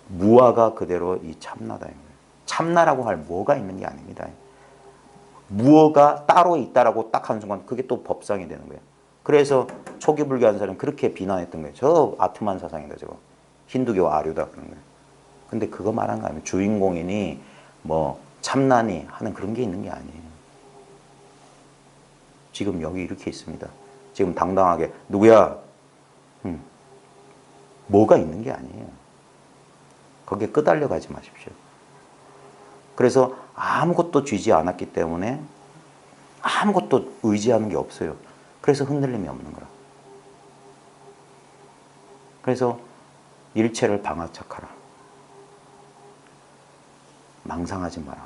무아가 그대로 이 참나다 이 말이에요. 참나라고 할 뭐가 있는 게 아닙니다. 무어가 따로 있다라고 딱 하는 순간 그게 또 법상이 되는 거예요. 그래서 초기 불교하는 사람은 그렇게 비난했던 거예요. 저 아트만 사상이다 저거. 힌두교 아류다 그런 거예요. 근데 그거 말한 거 아니에요. 주인공이니 뭐 참나니 하는 그런 게 있는 게 아니에요. 지금 여기 이렇게 있습니다. 지금 당당하게 누구야? 뭐가 있는 게 아니에요. 거기에 끄달려 가지 마십시오. 그래서 아무것도 쥐지 않았기 때문에 아무것도 의지하는 게 없어요. 그래서 흔들림이 없는 거라. 그래서 일체를 방아착하라. 망상하지 마라.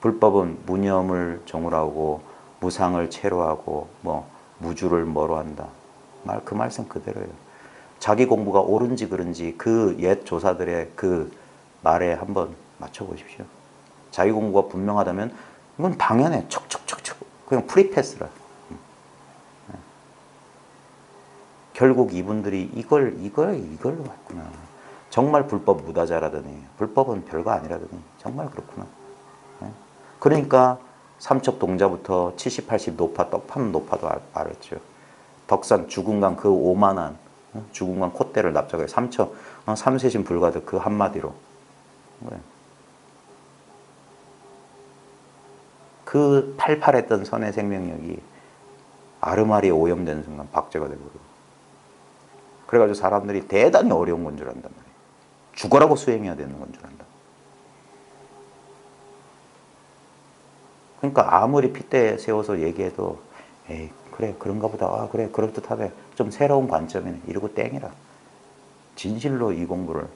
불법은 무념을 정으로 하고 무상을 채로 하고 뭐 무주를 뭐로 한다. 그 말씀 그대로예요. 자기 공부가 옳은지 그른지 그 옛 조사들의 그 말에 한번 맞춰보십시오. 자기 공부가 분명하다면 이건 당연해. 척척척척 그냥 프리패스라. 결국 이분들이 이걸 왔구나. 정말 불법 무다자라더니 불법은 별거 아니라더니 정말 그렇구나. 그러니까 삼척동자부터 70, 80 노파 떡 파는 노파도 알았죠. 덕산 주군강 그 오만한 주군강 콧대를 납작하게 삼척 삼세신 불가득 그 한마디로. 그 팔팔했던 선의 생명력이 아르마리에 오염되는 순간 박제가 되버리고, 그래가지고 사람들이 대단히 어려운 건 줄 안단 말이에요. 죽어라고 수행해야 되는 건 줄 안다. 그러니까 아무리 핏대 세워서 얘기해도 에이 그래 그런가 보다, 아 그래 그럴듯하네, 좀 새로운 관점이네 이러고 땡이라. 진실로 이 공부를,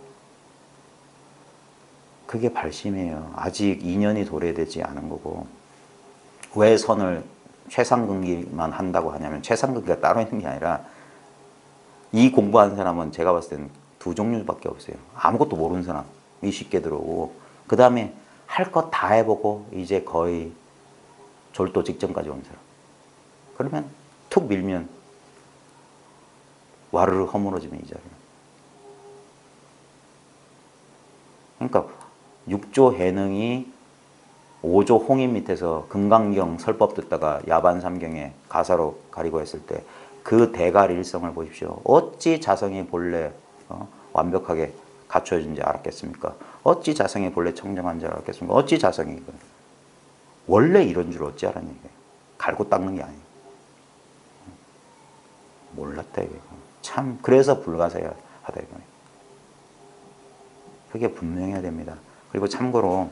그게 발심이에요. 아직 인연이 도래되지 않은 거고. 왜 선을 최상근기만 한다고 하냐면, 최상근기가 따로 있는 게 아니라 이 공부하는 사람은 제가 봤을 때는 두 종류밖에 없어요. 아무것도 모르는 사람이 쉽게 들어오고, 그 다음에 할 것 다 해보고 이제 거의 졸도 직전까지 온 사람. 그러면 툭 밀면 와르르 허물어지면 이 자리는. 그러니까 6조 해능이 5조 홍인 밑에서 금강경 설법 듣다가 야반 삼경에 가사로 가리고 했을 때 그 대갈일성을 보십시오. 어찌 자성이 본래 완벽하게 갖춰진지 알았겠습니까? 어찌 자성이 본래 청정한지 알았겠습니까? 어찌 자성이 이거 원래 이런 줄 어찌 알았냐 이게. 갈고 닦는 게 아니에요. 몰랐다 이거. 참 그래서 불가사의하다 이거. 그게 분명해야 됩니다. 그리고 참고로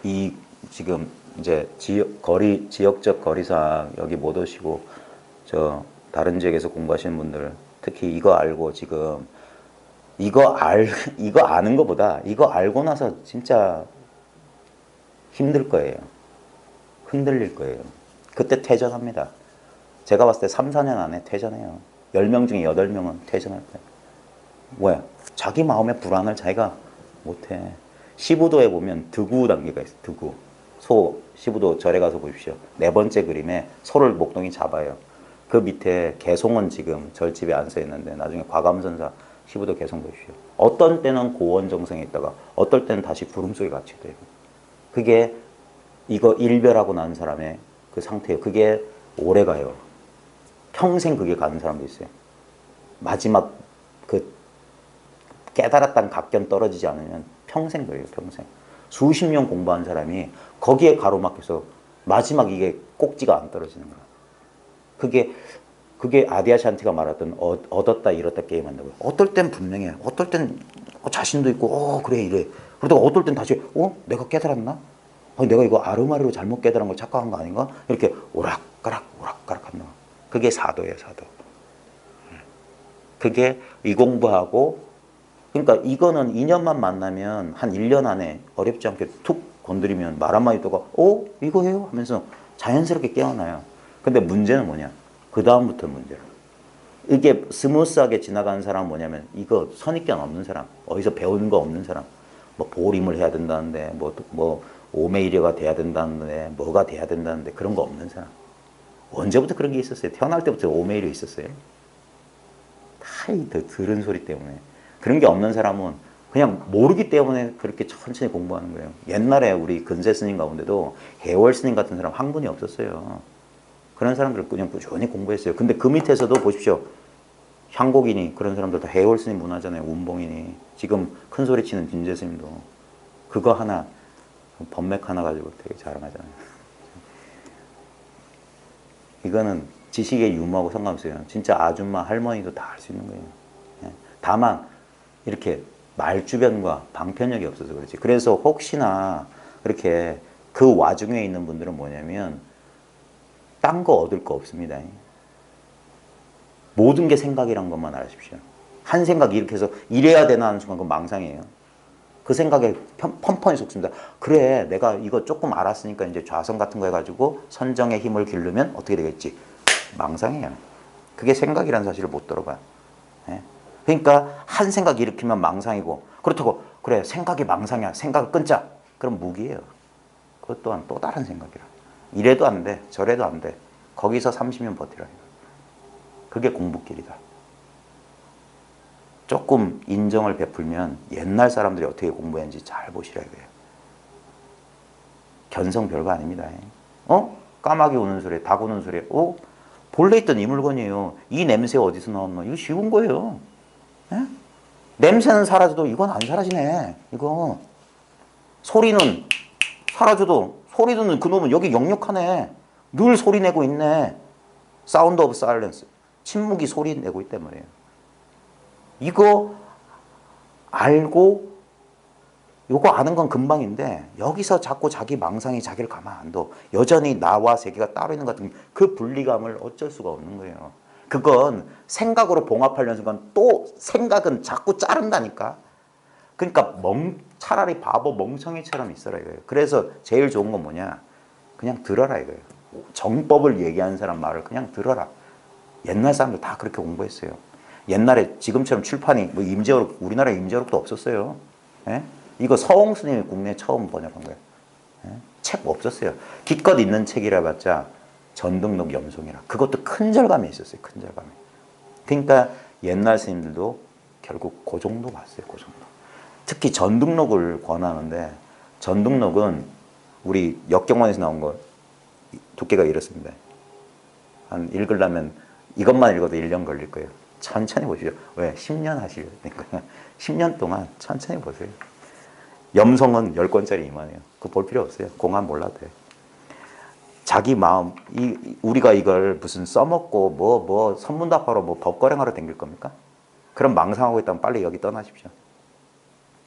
이 지금 이제 지역적 거리상 여기 못 오시고 저 다른 지역에서 공부하시는 분들 특히 이거 알고 지금 이거 아는 것보다 이거 알고 나서 진짜 힘들 거예요. 흔들릴 거예요. 그때 퇴전합니다. 제가 봤을 때 3, 4년 안에 퇴전해요. 10명 중에 8명은 퇴전할 거예요. 왜? 자기 마음의 불안을 자기가 못해. 시부도에 보면 득우 단계가 있어요. 득우. 소 시부도 절에 가서 보십시오. 4번째 그림에 소를 목동이 잡아요. 그 밑에 개송은 지금 절집에 안 써 있는데 나중에 과감선사 시부도 개송 보십시오. 어떤 때는 고원 정성에 있다가 어떨 때는 다시 구름 속에 갇히게 돼요. 그게 이거 일별하고 난 사람의 그 상태예요. 그게 오래 가요. 평생 그게 가는 사람도 있어요. 마지막 그 깨달았다는 각견 떨어지지 않으면 평생 그래요. 평생. 수십 년 공부한 사람이 거기에 가로막혀서 마지막 이게 꼭지가 안 떨어지는 거야. 그게 아디아샨티가 말했던 얻었다 잃었다 게임한다고요. 어떨 땐 분명해. 어떨 땐 자신도 있고 그래 이래. 그러다가 어떨 땐 다시 내가 깨달았나? 내가 이거 아르마리로 잘못 깨달은 거 착각한 거 아닌가? 이렇게 오락가락 한다. 그게 사도예요. 사도. 그게 이 공부하고, 그러니까 이거는 2년만 만나면 한 1년 안에 어렵지 않게 툭 건드리면 말 한마디 또가 이거 해요? 하면서 자연스럽게 깨어나요. 근데 문제는 뭐냐? 그 다음부터 문제라. 이게 스무스하게 지나가는 사람은 뭐냐면 이거 선입견 없는 사람, 어디서 배우는 거 없는 사람, 뭐 보림을 해야 된다는데 뭐 오메이려가 돼야 된다는데 뭐가 돼야 된다는데 그런 거 없는 사람. 언제부터 그런 게 있었어요? 태어날 때부터 오메이려 있었어요? 다 이 들은 소리 때문에. 그런 게 없는 사람은 그냥 모르기 때문에 그렇게 천천히 공부하는 거예요. 옛날에 우리 근세 스님 가운데도 해월 스님 같은 사람 한 분이 없었어요. 그런 사람들 그냥 꾸준히 공부했어요. 근데 그 밑에서도 보십시오. 향곡이니 그런 사람들 다 해월 스님 문화잖아요. 운봉이니 지금 큰 소리 치는 진재 스님도 그거 하나 법맥 하나 가지고 되게 자랑하잖아요. 이거는 지식의 유무하고 상관없어요. 진짜 아줌마 할머니도 다 할 수 있는 거예요. 다만 이렇게 말 주변과 방편력이 없어서 그렇지. 그래서 혹시나 그렇게 그 와중에 있는 분들은 뭐냐면 딴 거 얻을 거 없습니다. 모든 게 생각이란 것만 아십시오. 한 생각이 이렇게 해서 이래야 되나 하는 순간 그건 망상이에요. 그 생각에 펀펀히 속습니다. 그래 내가 이거 조금 알았으니까 이제 좌선 같은 거 해가지고 선정의 힘을 기르면 어떻게 되겠지? 망상이에요. 그게 생각이라는 사실을 못 들어봐요. 그러니까 한 생각 일으키면 망상이고, 그렇다고 그래 생각이 망상이야 생각을 끊자 그럼 무기예요. 그것 또한 또 다른 생각이라. 이래도 안 돼 저래도 안 돼. 거기서 30년 버티라. 그게 공부길이다. 조금 인정을 베풀면 옛날 사람들이 어떻게 공부했는지 잘 보시라 이거예요. 견성 별거 아닙니다. 까마귀 우는 소리, 닭 우는 소리. 본래 있던 이 물건이에요. 이 냄새 어디서 나왔나? 이거 쉬운 거예요. 냄새는 사라져도 이건 안 사라지네. 이거 소리는 사라져도 소리 듣는 그놈은 여기 역력하네. 늘 소리 내고 있네. 사운드 오브 사일런스. 침묵이 소리 내고 있단 말이에요. 이거 알고 요거 아는 건 금방인데 여기서 자꾸 자기 망상이 자기를 가만 안 둬. 여전히 나와 세계가 따로 있는 것 같은 그 분리감을 어쩔 수가 없는 거예요. 그건 생각으로 봉합하려는 순간 또 생각은 자꾸 자른다니까. 그러니까 차라리 바보 멍청이처럼 있어라 이거예요. 그래서 제일 좋은 건 뭐냐? 그냥 들어라 이거예요. 정법을 얘기하는 사람 말을 그냥 들어라. 옛날 사람들 다 그렇게 공부했어요. 옛날에 지금처럼 출판이 뭐 임재어록 우리나라에 임재어록도 없었어요. 예? 이거 서홍 스님이 국내에 처음 번역한 거예요. 예? 책 없었어요. 기껏 있는 책이라 봤자 전등록 염송이라. 그것도 큰 절감에 있었어요. 큰 절감에. 그러니까 옛날 스님들도 결국 그 정도 봤어요. 그 정도. 특히 전등록을 권하는데 전등록은 우리 역경원에서 나온 거 두께가 이렇습니다. 한 읽으려면 이것만 읽어도 1년 걸릴 거예요. 천천히 보시죠. 왜? 10년 하시려니까. 10년 동안 천천히 보세요. 염송은 10권짜리 이만해요. 그거 볼 필요 없어요. 공안 몰라도 돼요. 자기 마음, 우리가 이걸 무슨 써먹고 선문답하러 법거래하러 댕길 겁니까? 그럼 망상하고 있다면 빨리 여기 떠나십시오.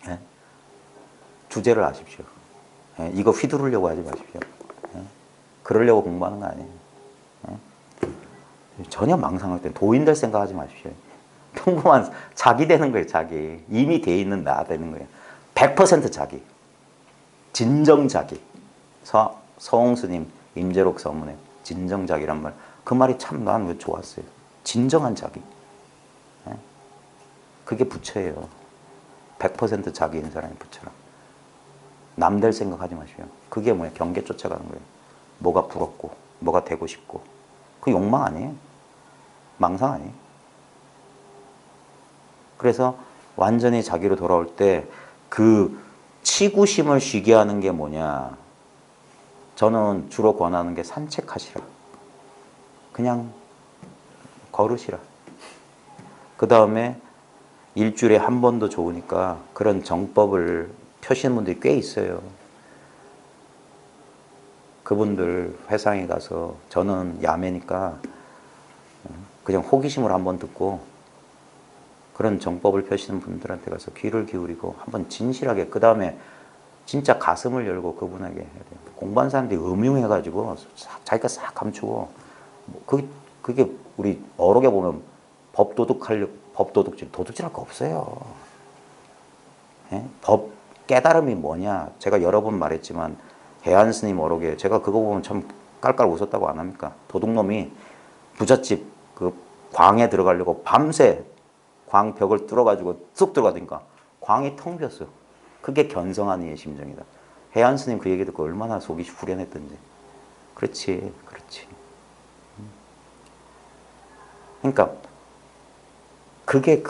예? 주제를 아십시오. 예? 이거 휘두르려고 하지 마십시오. 예? 그러려고 공부하는 거 아니에요. 예? 전혀 망상할 때 도인 될 생각하지 마십시오. 평범한 자기 되는 거예요. 자기. 이미 돼 있는 나 되는 거예요. 100% 자기. 진정 자기. 서홍 스님 임재록 서문에 진정 자기란 말. 그 말이 참 난 왜 좋았어요. 진정한 자기. 예? 그게 부처예요. 100% 자기인 사람이 부처라. 남 될 생각하지 마십시오. 그게 뭐야? 경계 쫓아가는 거예요. 뭐가 부럽고 뭐가 되고 싶고. 그 욕망 아니에요. 망상 아니에요. 그래서 완전히 자기로 돌아올 때 그 치구심을 쉬게 하는 게 뭐냐. 저는 주로 권하는 게 산책하시라. 그냥 걸으시라. 그 다음에 일주일에 한 번도 좋으니까 그런 정법을 펴시는 분들이 꽤 있어요. 그분들 회상에 가서 저는 야매니까 그냥 호기심으로 한번 듣고 그런 정법을 펴시는 분들한테 가서 귀를 기울이고 한번 진실하게 그 다음에 진짜 가슴을 열고 그분에게 해야 돼요. 공부한 사람들이 음흉해가지고 자기가 싹 감추고 그게 우리 어록에 보면 법도둑질 도둑질할 거 없어요. 예? 법 깨달음이 뭐냐? 제가 여러 번 말했지만 해안 스님 어록에 제가 그거 보면 참 깔깔 웃었다고 안 합니까? 도둑놈이 부잣집 그 광에 들어가려고 밤새 광벽을 뚫어가지고 쑥 들어가니까 광이 텅 비었어요. 그게 견성한 이의 심정이다. 해안 스님 그 얘기 듣고 얼마나 속이 후련했던지. 그렇지, 그렇지. 그러니까 그게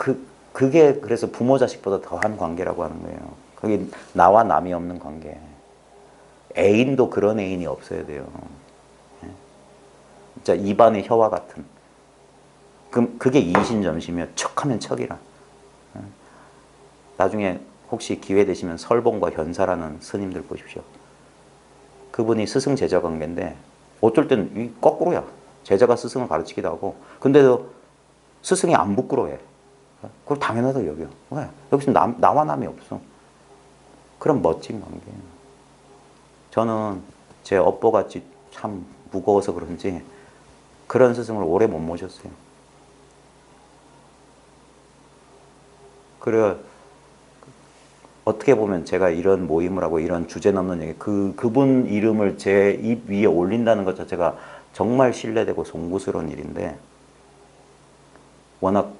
그래서 부모 자식보다 더한 관계라고 하는 거예요. 그게 나와 남이 없는 관계. 애인도 그런 애인이 없어야 돼요. 진짜 입안의 혀와 같은. 그게 이신점심이야. 척하면 척이라. 나중에 혹시 기회 되시면 설봉과 현사라는 스님들 보십시오. 그분이 스승 제자 관계인데 어떨 땐 거꾸로야. 제자가 스승을 가르치기도 하고 근데도 스승이 안 부끄러워해. 그걸 당연하다고 여겨. 왜? 여기서 나와 남이 없어. 그런 멋진 관계예요. 저는 제 업보같이 참 무거워서 그런지 그런 스승을 오래 못 모셨어요. 그래 어떻게 보면 제가 이런 모임을 하고 이런 주제 넘는 얘기 그분 이름을 제 입 위에 올린다는 것 자체가 정말 신뢰되고 송구스러운 일인데 워낙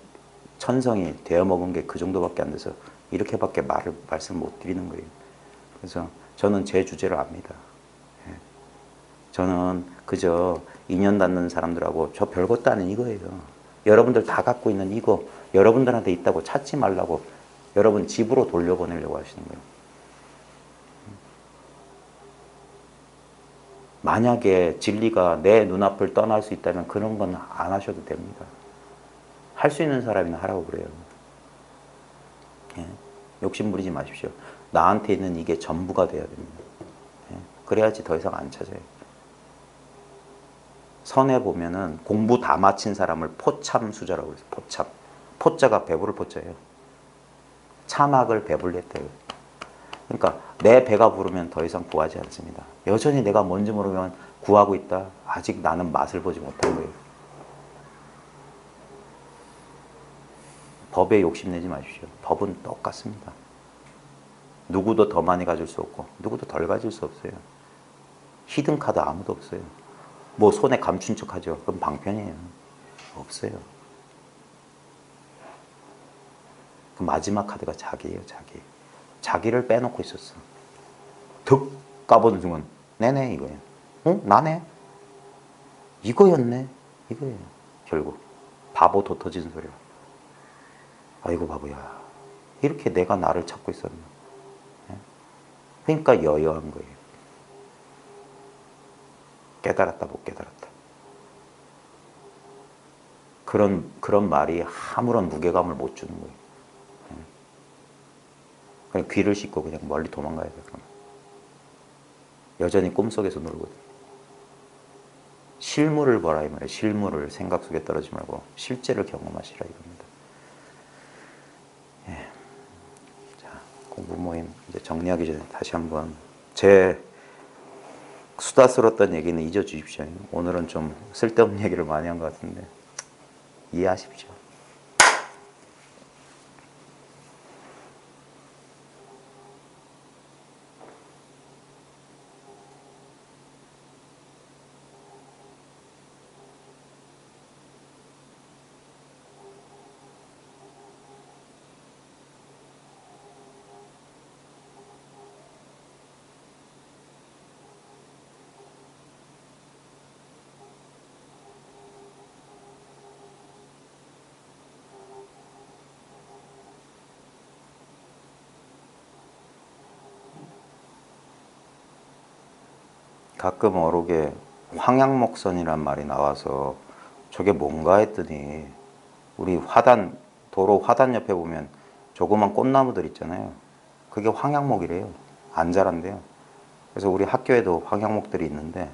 천성이 되어먹은 게 그 정도밖에 안 돼서 이렇게밖에 말씀 못 드리는 거예요. 그래서 저는 제 주제를 압니다. 예. 저는 그저 인연 닿는 사람들하고 저 별것도 아닌 이거예요. 여러분들 다 갖고 있는 이거 여러분들한테 있다고 찾지 말라고 여러분 집으로 돌려보내려고 하시는 거예요. 만약에 진리가 내 눈앞을 떠날 수 있다면 그런 건 안 하셔도 됩니다. 할 수 있는 사람이나 하라고 그래요. 예. 욕심 부리지 마십시오. 나한테 있는 이게 전부가 돼야 됩니다. 예. 그래야지 더 이상 안 찾아요. 선에 보면은 공부 다 마친 사람을 포참수자라고 해서 포참. 포자가 배부를 포자예요. 참학을 배불렸대요. 그러니까 내 배가 부르면 더 이상 구하지 않습니다. 여전히 내가 뭔지 모르면 구하고 있다. 아직 나는 맛을 보지 못한 거예요. 법에 욕심내지 마십시오. 법은 똑같습니다. 누구도 더 많이 가질 수 없고 누구도 덜 가질 수 없어요. 히든카드 아무도 없어요. 뭐 손에 감춘 척 하죠. 그럼 방편이에요. 없어요. 그 마지막 카드가 자기예요. 자기. 자기를 빼놓고 있었어. 득 까보는 순간 네네 이거예요. 어? 나네? 이거였네? 이거예요. 결국 바보 도터지는 소리야. 아이고 바보야. 이렇게 내가 나를 찾고 있었나. 그러니까 여여한 거예요. 깨달았다 못 깨달았다. 그런 말이 아무런 무게감을 못 주는 거예요. 그냥 귀를 씻고 그냥 멀리 도망가야 돼요. 여전히 꿈속에서 놀거든요. 실물을 보라 이 말이에요. 실물을 생각 속에 떨어지지 말고 실제를 경험하시라 이겁니다. 예. 자, 공부 모임 이제 정리하기 전에 다시 한번 제 수다스러웠던 얘기는 잊어주십시오. 오늘은 좀 쓸데없는 얘기를 많이 한 것 같은데 이해하십시오. 가끔 어록에 황양목선이란 말이 나와서 저게 뭔가 했더니 우리 화단 도로 화단 옆에 보면 조그만 꽃나무들 있잖아요. 그게 황양목이래요. 안 자란대요. 그래서 우리 학교에도 황양목들이 있는데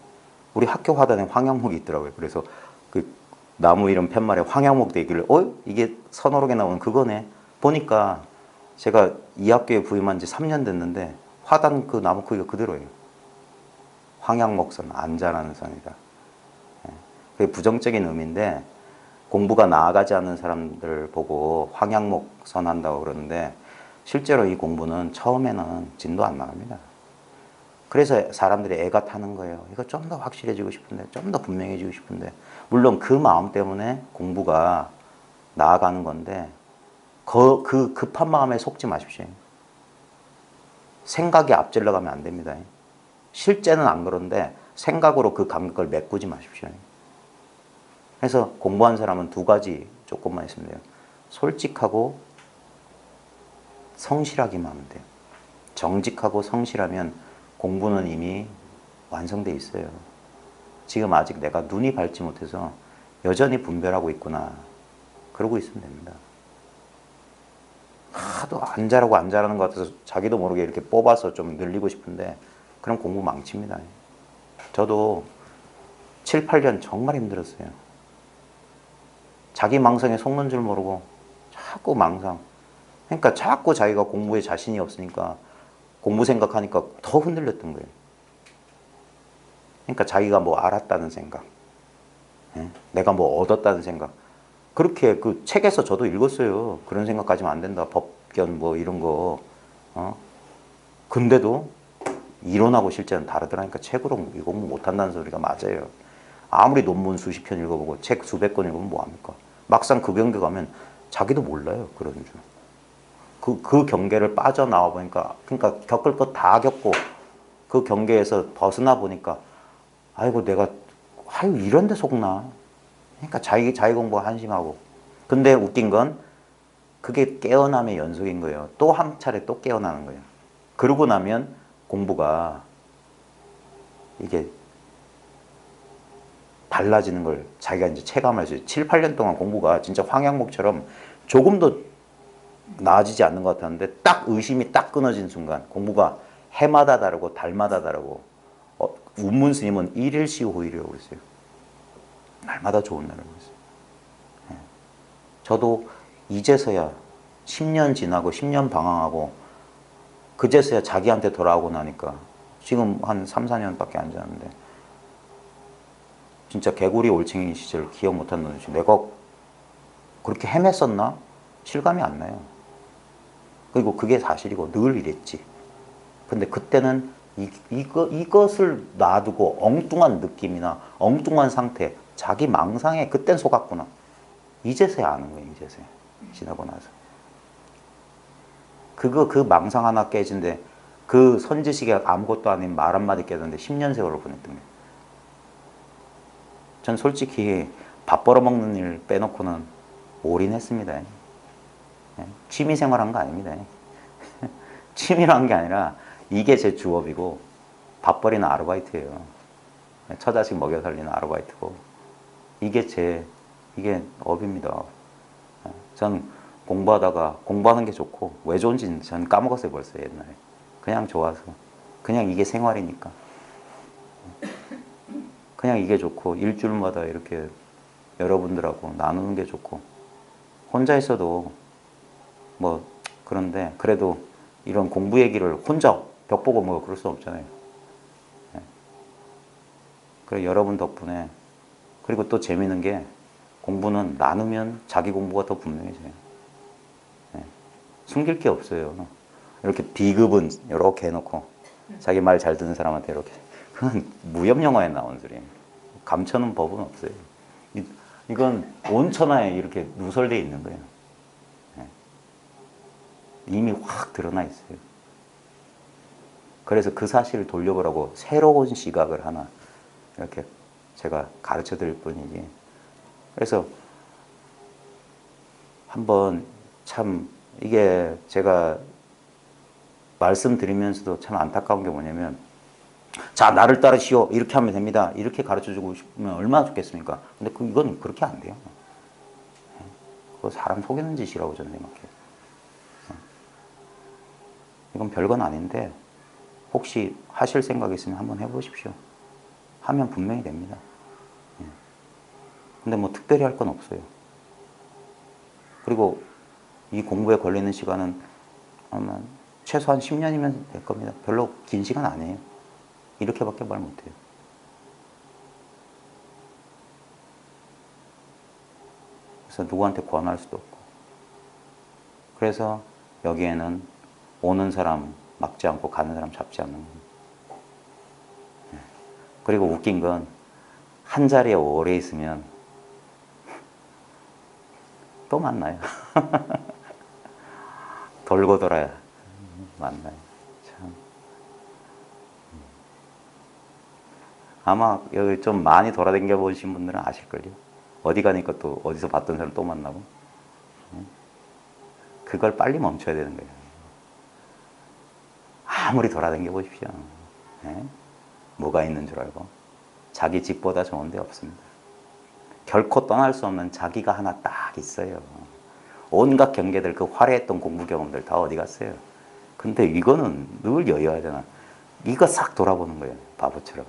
우리 학교 화단에 황양목이 있더라고요. 그래서 그 나무 이름 팻말에 황양목도 있길래 이게 선어록에 나오는 그거네. 보니까 제가 이 학교에 부임한 지 3년 됐는데 화단 그 나무 크기가 그대로예요. 황양목선, 안 자라는 선이다. 그게 부정적인 의미인데 공부가 나아가지 않는 사람들 보고 황양목선 한다고 그러는데 실제로 이 공부는 처음에는 진도 안 나갑니다. 그래서 사람들이 애가 타는 거예요. 이거 좀 더 확실해지고 싶은데, 좀 더 분명해지고 싶은데. 물론 그 마음 때문에 공부가 나아가는 건데 그 급한 마음에 속지 마십시오. 생각이 앞질러 가면 안 됩니다. 실제는 안 그런데 생각으로 그 감각을 메꾸지 마십시오. 그래서 공부한 사람은 두 가지 조건만 있으면 돼요. 솔직하고 성실하기만 하면 돼요. 정직하고 성실하면 공부는 이미 완성돼 있어요. 지금 아직 내가 눈이 밝지 못해서 여전히 분별하고 있구나. 그러고 있으면 됩니다. 하도 안 잘하고 안 잘하는 것 같아서 자기도 모르게 이렇게 뽑아서 좀 늘리고 싶은데 그럼 공부 망칩니다. 저도 7, 8년 정말 힘들었어요. 자기 망상에 속는 줄 모르고 자꾸 망상. 그러니까 자꾸 자기가 공부에 자신이 없으니까 공부 생각하니까 더 흔들렸던 거예요. 그러니까 자기가 뭐 알았다는 생각, 내가 뭐 얻었다는 생각. 그렇게 그 책에서 저도 읽었어요. 그런 생각 가지면 안 된다. 법견 뭐 이런 거. 근데도 이론하고 실제는 다르더라니까 책으로 이 공부 못한다는 소리가 맞아요. 아무리 논문 수십 편 읽어보고 책 수백 권 읽으면 뭐합니까? 막상 그 경계 가면 자기도 몰라요. 그런 줄. 그 경계를 빠져나와 보니까, 그러니까 겪을 것 다 겪고 그 경계에서 벗어나 보니까 아이고 내가 이런 데 속나. 그러니까 자기 공부가 한심하고. 근데 웃긴 건 그게 깨어남의 연속인 거예요. 또 한 차례 또 깨어나는 거예요. 그러고 나면 공부가 이게 달라지는 걸 자기가 이제 체감할 수 있어요. 7, 8년 동안 공부가 진짜 황양목처럼 조금도 나아지지 않는 것 같았는데 딱 의심이 딱 끊어진 순간 공부가 해마다 다르고 달마다 다르고 운문 스님은 일일시 호일이라고 그랬어요. 날마다 좋은 날이라고 그랬어요. 예. 저도 이제서야 10년 지나고 10년 방황하고 그제서야 자기한테 돌아오고 나니까 지금 한 3, 4년밖에 안 지났는데 진짜 개구리 올챙이 시절 기억 못하는 듯이 내가 그렇게 헤맸었나? 실감이 안 나요. 그리고 그게 사실이고 늘 이랬지. 근데 그때는 이것을 놔두고 엉뚱한 느낌이나 엉뚱한 상태, 자기 망상에 그땐 속았구나. 이제서야 아는 거예요. 이제서야. 지나고 나서. 그 망상 하나 깨진데 그 선지식에 아무것도 아닌 말 한마디 깨졌는데 10년 세월을 보냈던 거예요. 전 솔직히 밥 벌어먹는 일 빼놓고는 올인했습니다. 취미 생활한 거 아닙니다. 취미로 한 게 아니라 이게 제 주업이고 밥벌이는 아르바이트예요. 처자식 먹여 살리는 아르바이트고 이게 업입니다. 전 공부하다가 공부하는 게 좋고 왜 좋은지는 전 까먹었어요 벌써 옛날에. 그냥 좋아서 그냥 이게 생활이니까 그냥 이게 좋고 일주일마다 이렇게 여러분들하고 나누는 게 좋고 혼자 있어도 뭐 그런데 그래도 이런 공부 얘기를 혼자 벽 보고 뭐 그럴 수 없잖아요. 그래 여러분 덕분에 그리고 또 재미있는 게 공부는 나누면 자기 공부가 더 분명해져요. 숨길 게 없어요. 이렇게 비급은 이렇게 해놓고 자기 말 잘 듣는 사람한테 이렇게 그건 무협 영화에 나온 소리예요. 감춰는 법은 없어요. 이건 온 천하에 이렇게 누설되어 있는 거예요. 이미 확 드러나 있어요. 그래서 그 사실을 돌려보라고 새로운 시각을 하나 이렇게 제가 가르쳐 드릴 뿐이지. 그래서 한번 참 이게 제가 말씀드리면서도 참 안타까운 게 뭐냐면 자 나를 따르시오 이렇게 하면 됩니다. 이렇게 가르쳐 주고 싶으면 얼마나 좋겠습니까? 근데 이건 그렇게 안 돼요. 그거 사람 속이는 짓이라고 저는 생각해요. 이건 별건 아닌데 혹시 하실 생각 있으면 한번 해보십시오. 하면 분명히 됩니다. 근데 뭐 특별히 할 건 없어요. 그리고 이 공부에 걸리는 시간은 아마 최소한 10년이면 될 겁니다. 별로 긴 시간 아니에요. 이렇게밖에 말 못해요. 그래서 누구한테 권할 수도 없고. 그래서 여기에는 오는 사람 막지 않고 가는 사람 잡지 않는 겁니다. 그리고 웃긴 건 한 자리에 오래 있으면 또 만나요. 돌고 돌아야 만나요. 참. 아마 여기 좀 많이 돌아다녀 보신 분들은 아실걸요. 어디 가니까 또 어디서 봤던 사람 또 만나고. 그걸 빨리 멈춰야 되는 거예요. 아무리 돌아다녀 보십시오. 뭐가 있는 줄 알고. 자기 집보다 좋은 데 없습니다. 결코 떠날 수 없는 자기가 하나 딱 있어요. 온갖 경계들, 그 화려했던 공부 경험들 다 어디 갔어요? 근데 이거는 늘 여유하잖아. 이거 싹 돌아보는 거예요. 바보처럼.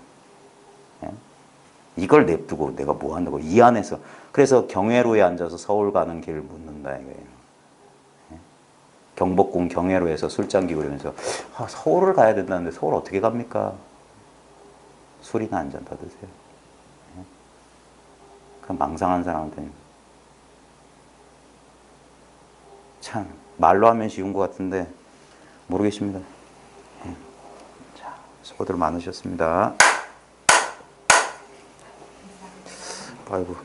이걸 냅두고 내가 뭐 한다고. 이 안에서. 그래서 경회로에 앉아서 서울 가는 길 묻는다 이거예요. 경복궁 경회로에서 술잔기 그러면서 서울을 가야 된다는데 서울 어떻게 갑니까? 술이나 한 잔 더 드세요. 그 망상한 사람한테는 참 말로 하면 쉬운 것 같은데 모르겠습니다. 자, 수고들 많으셨습니다. 아이고.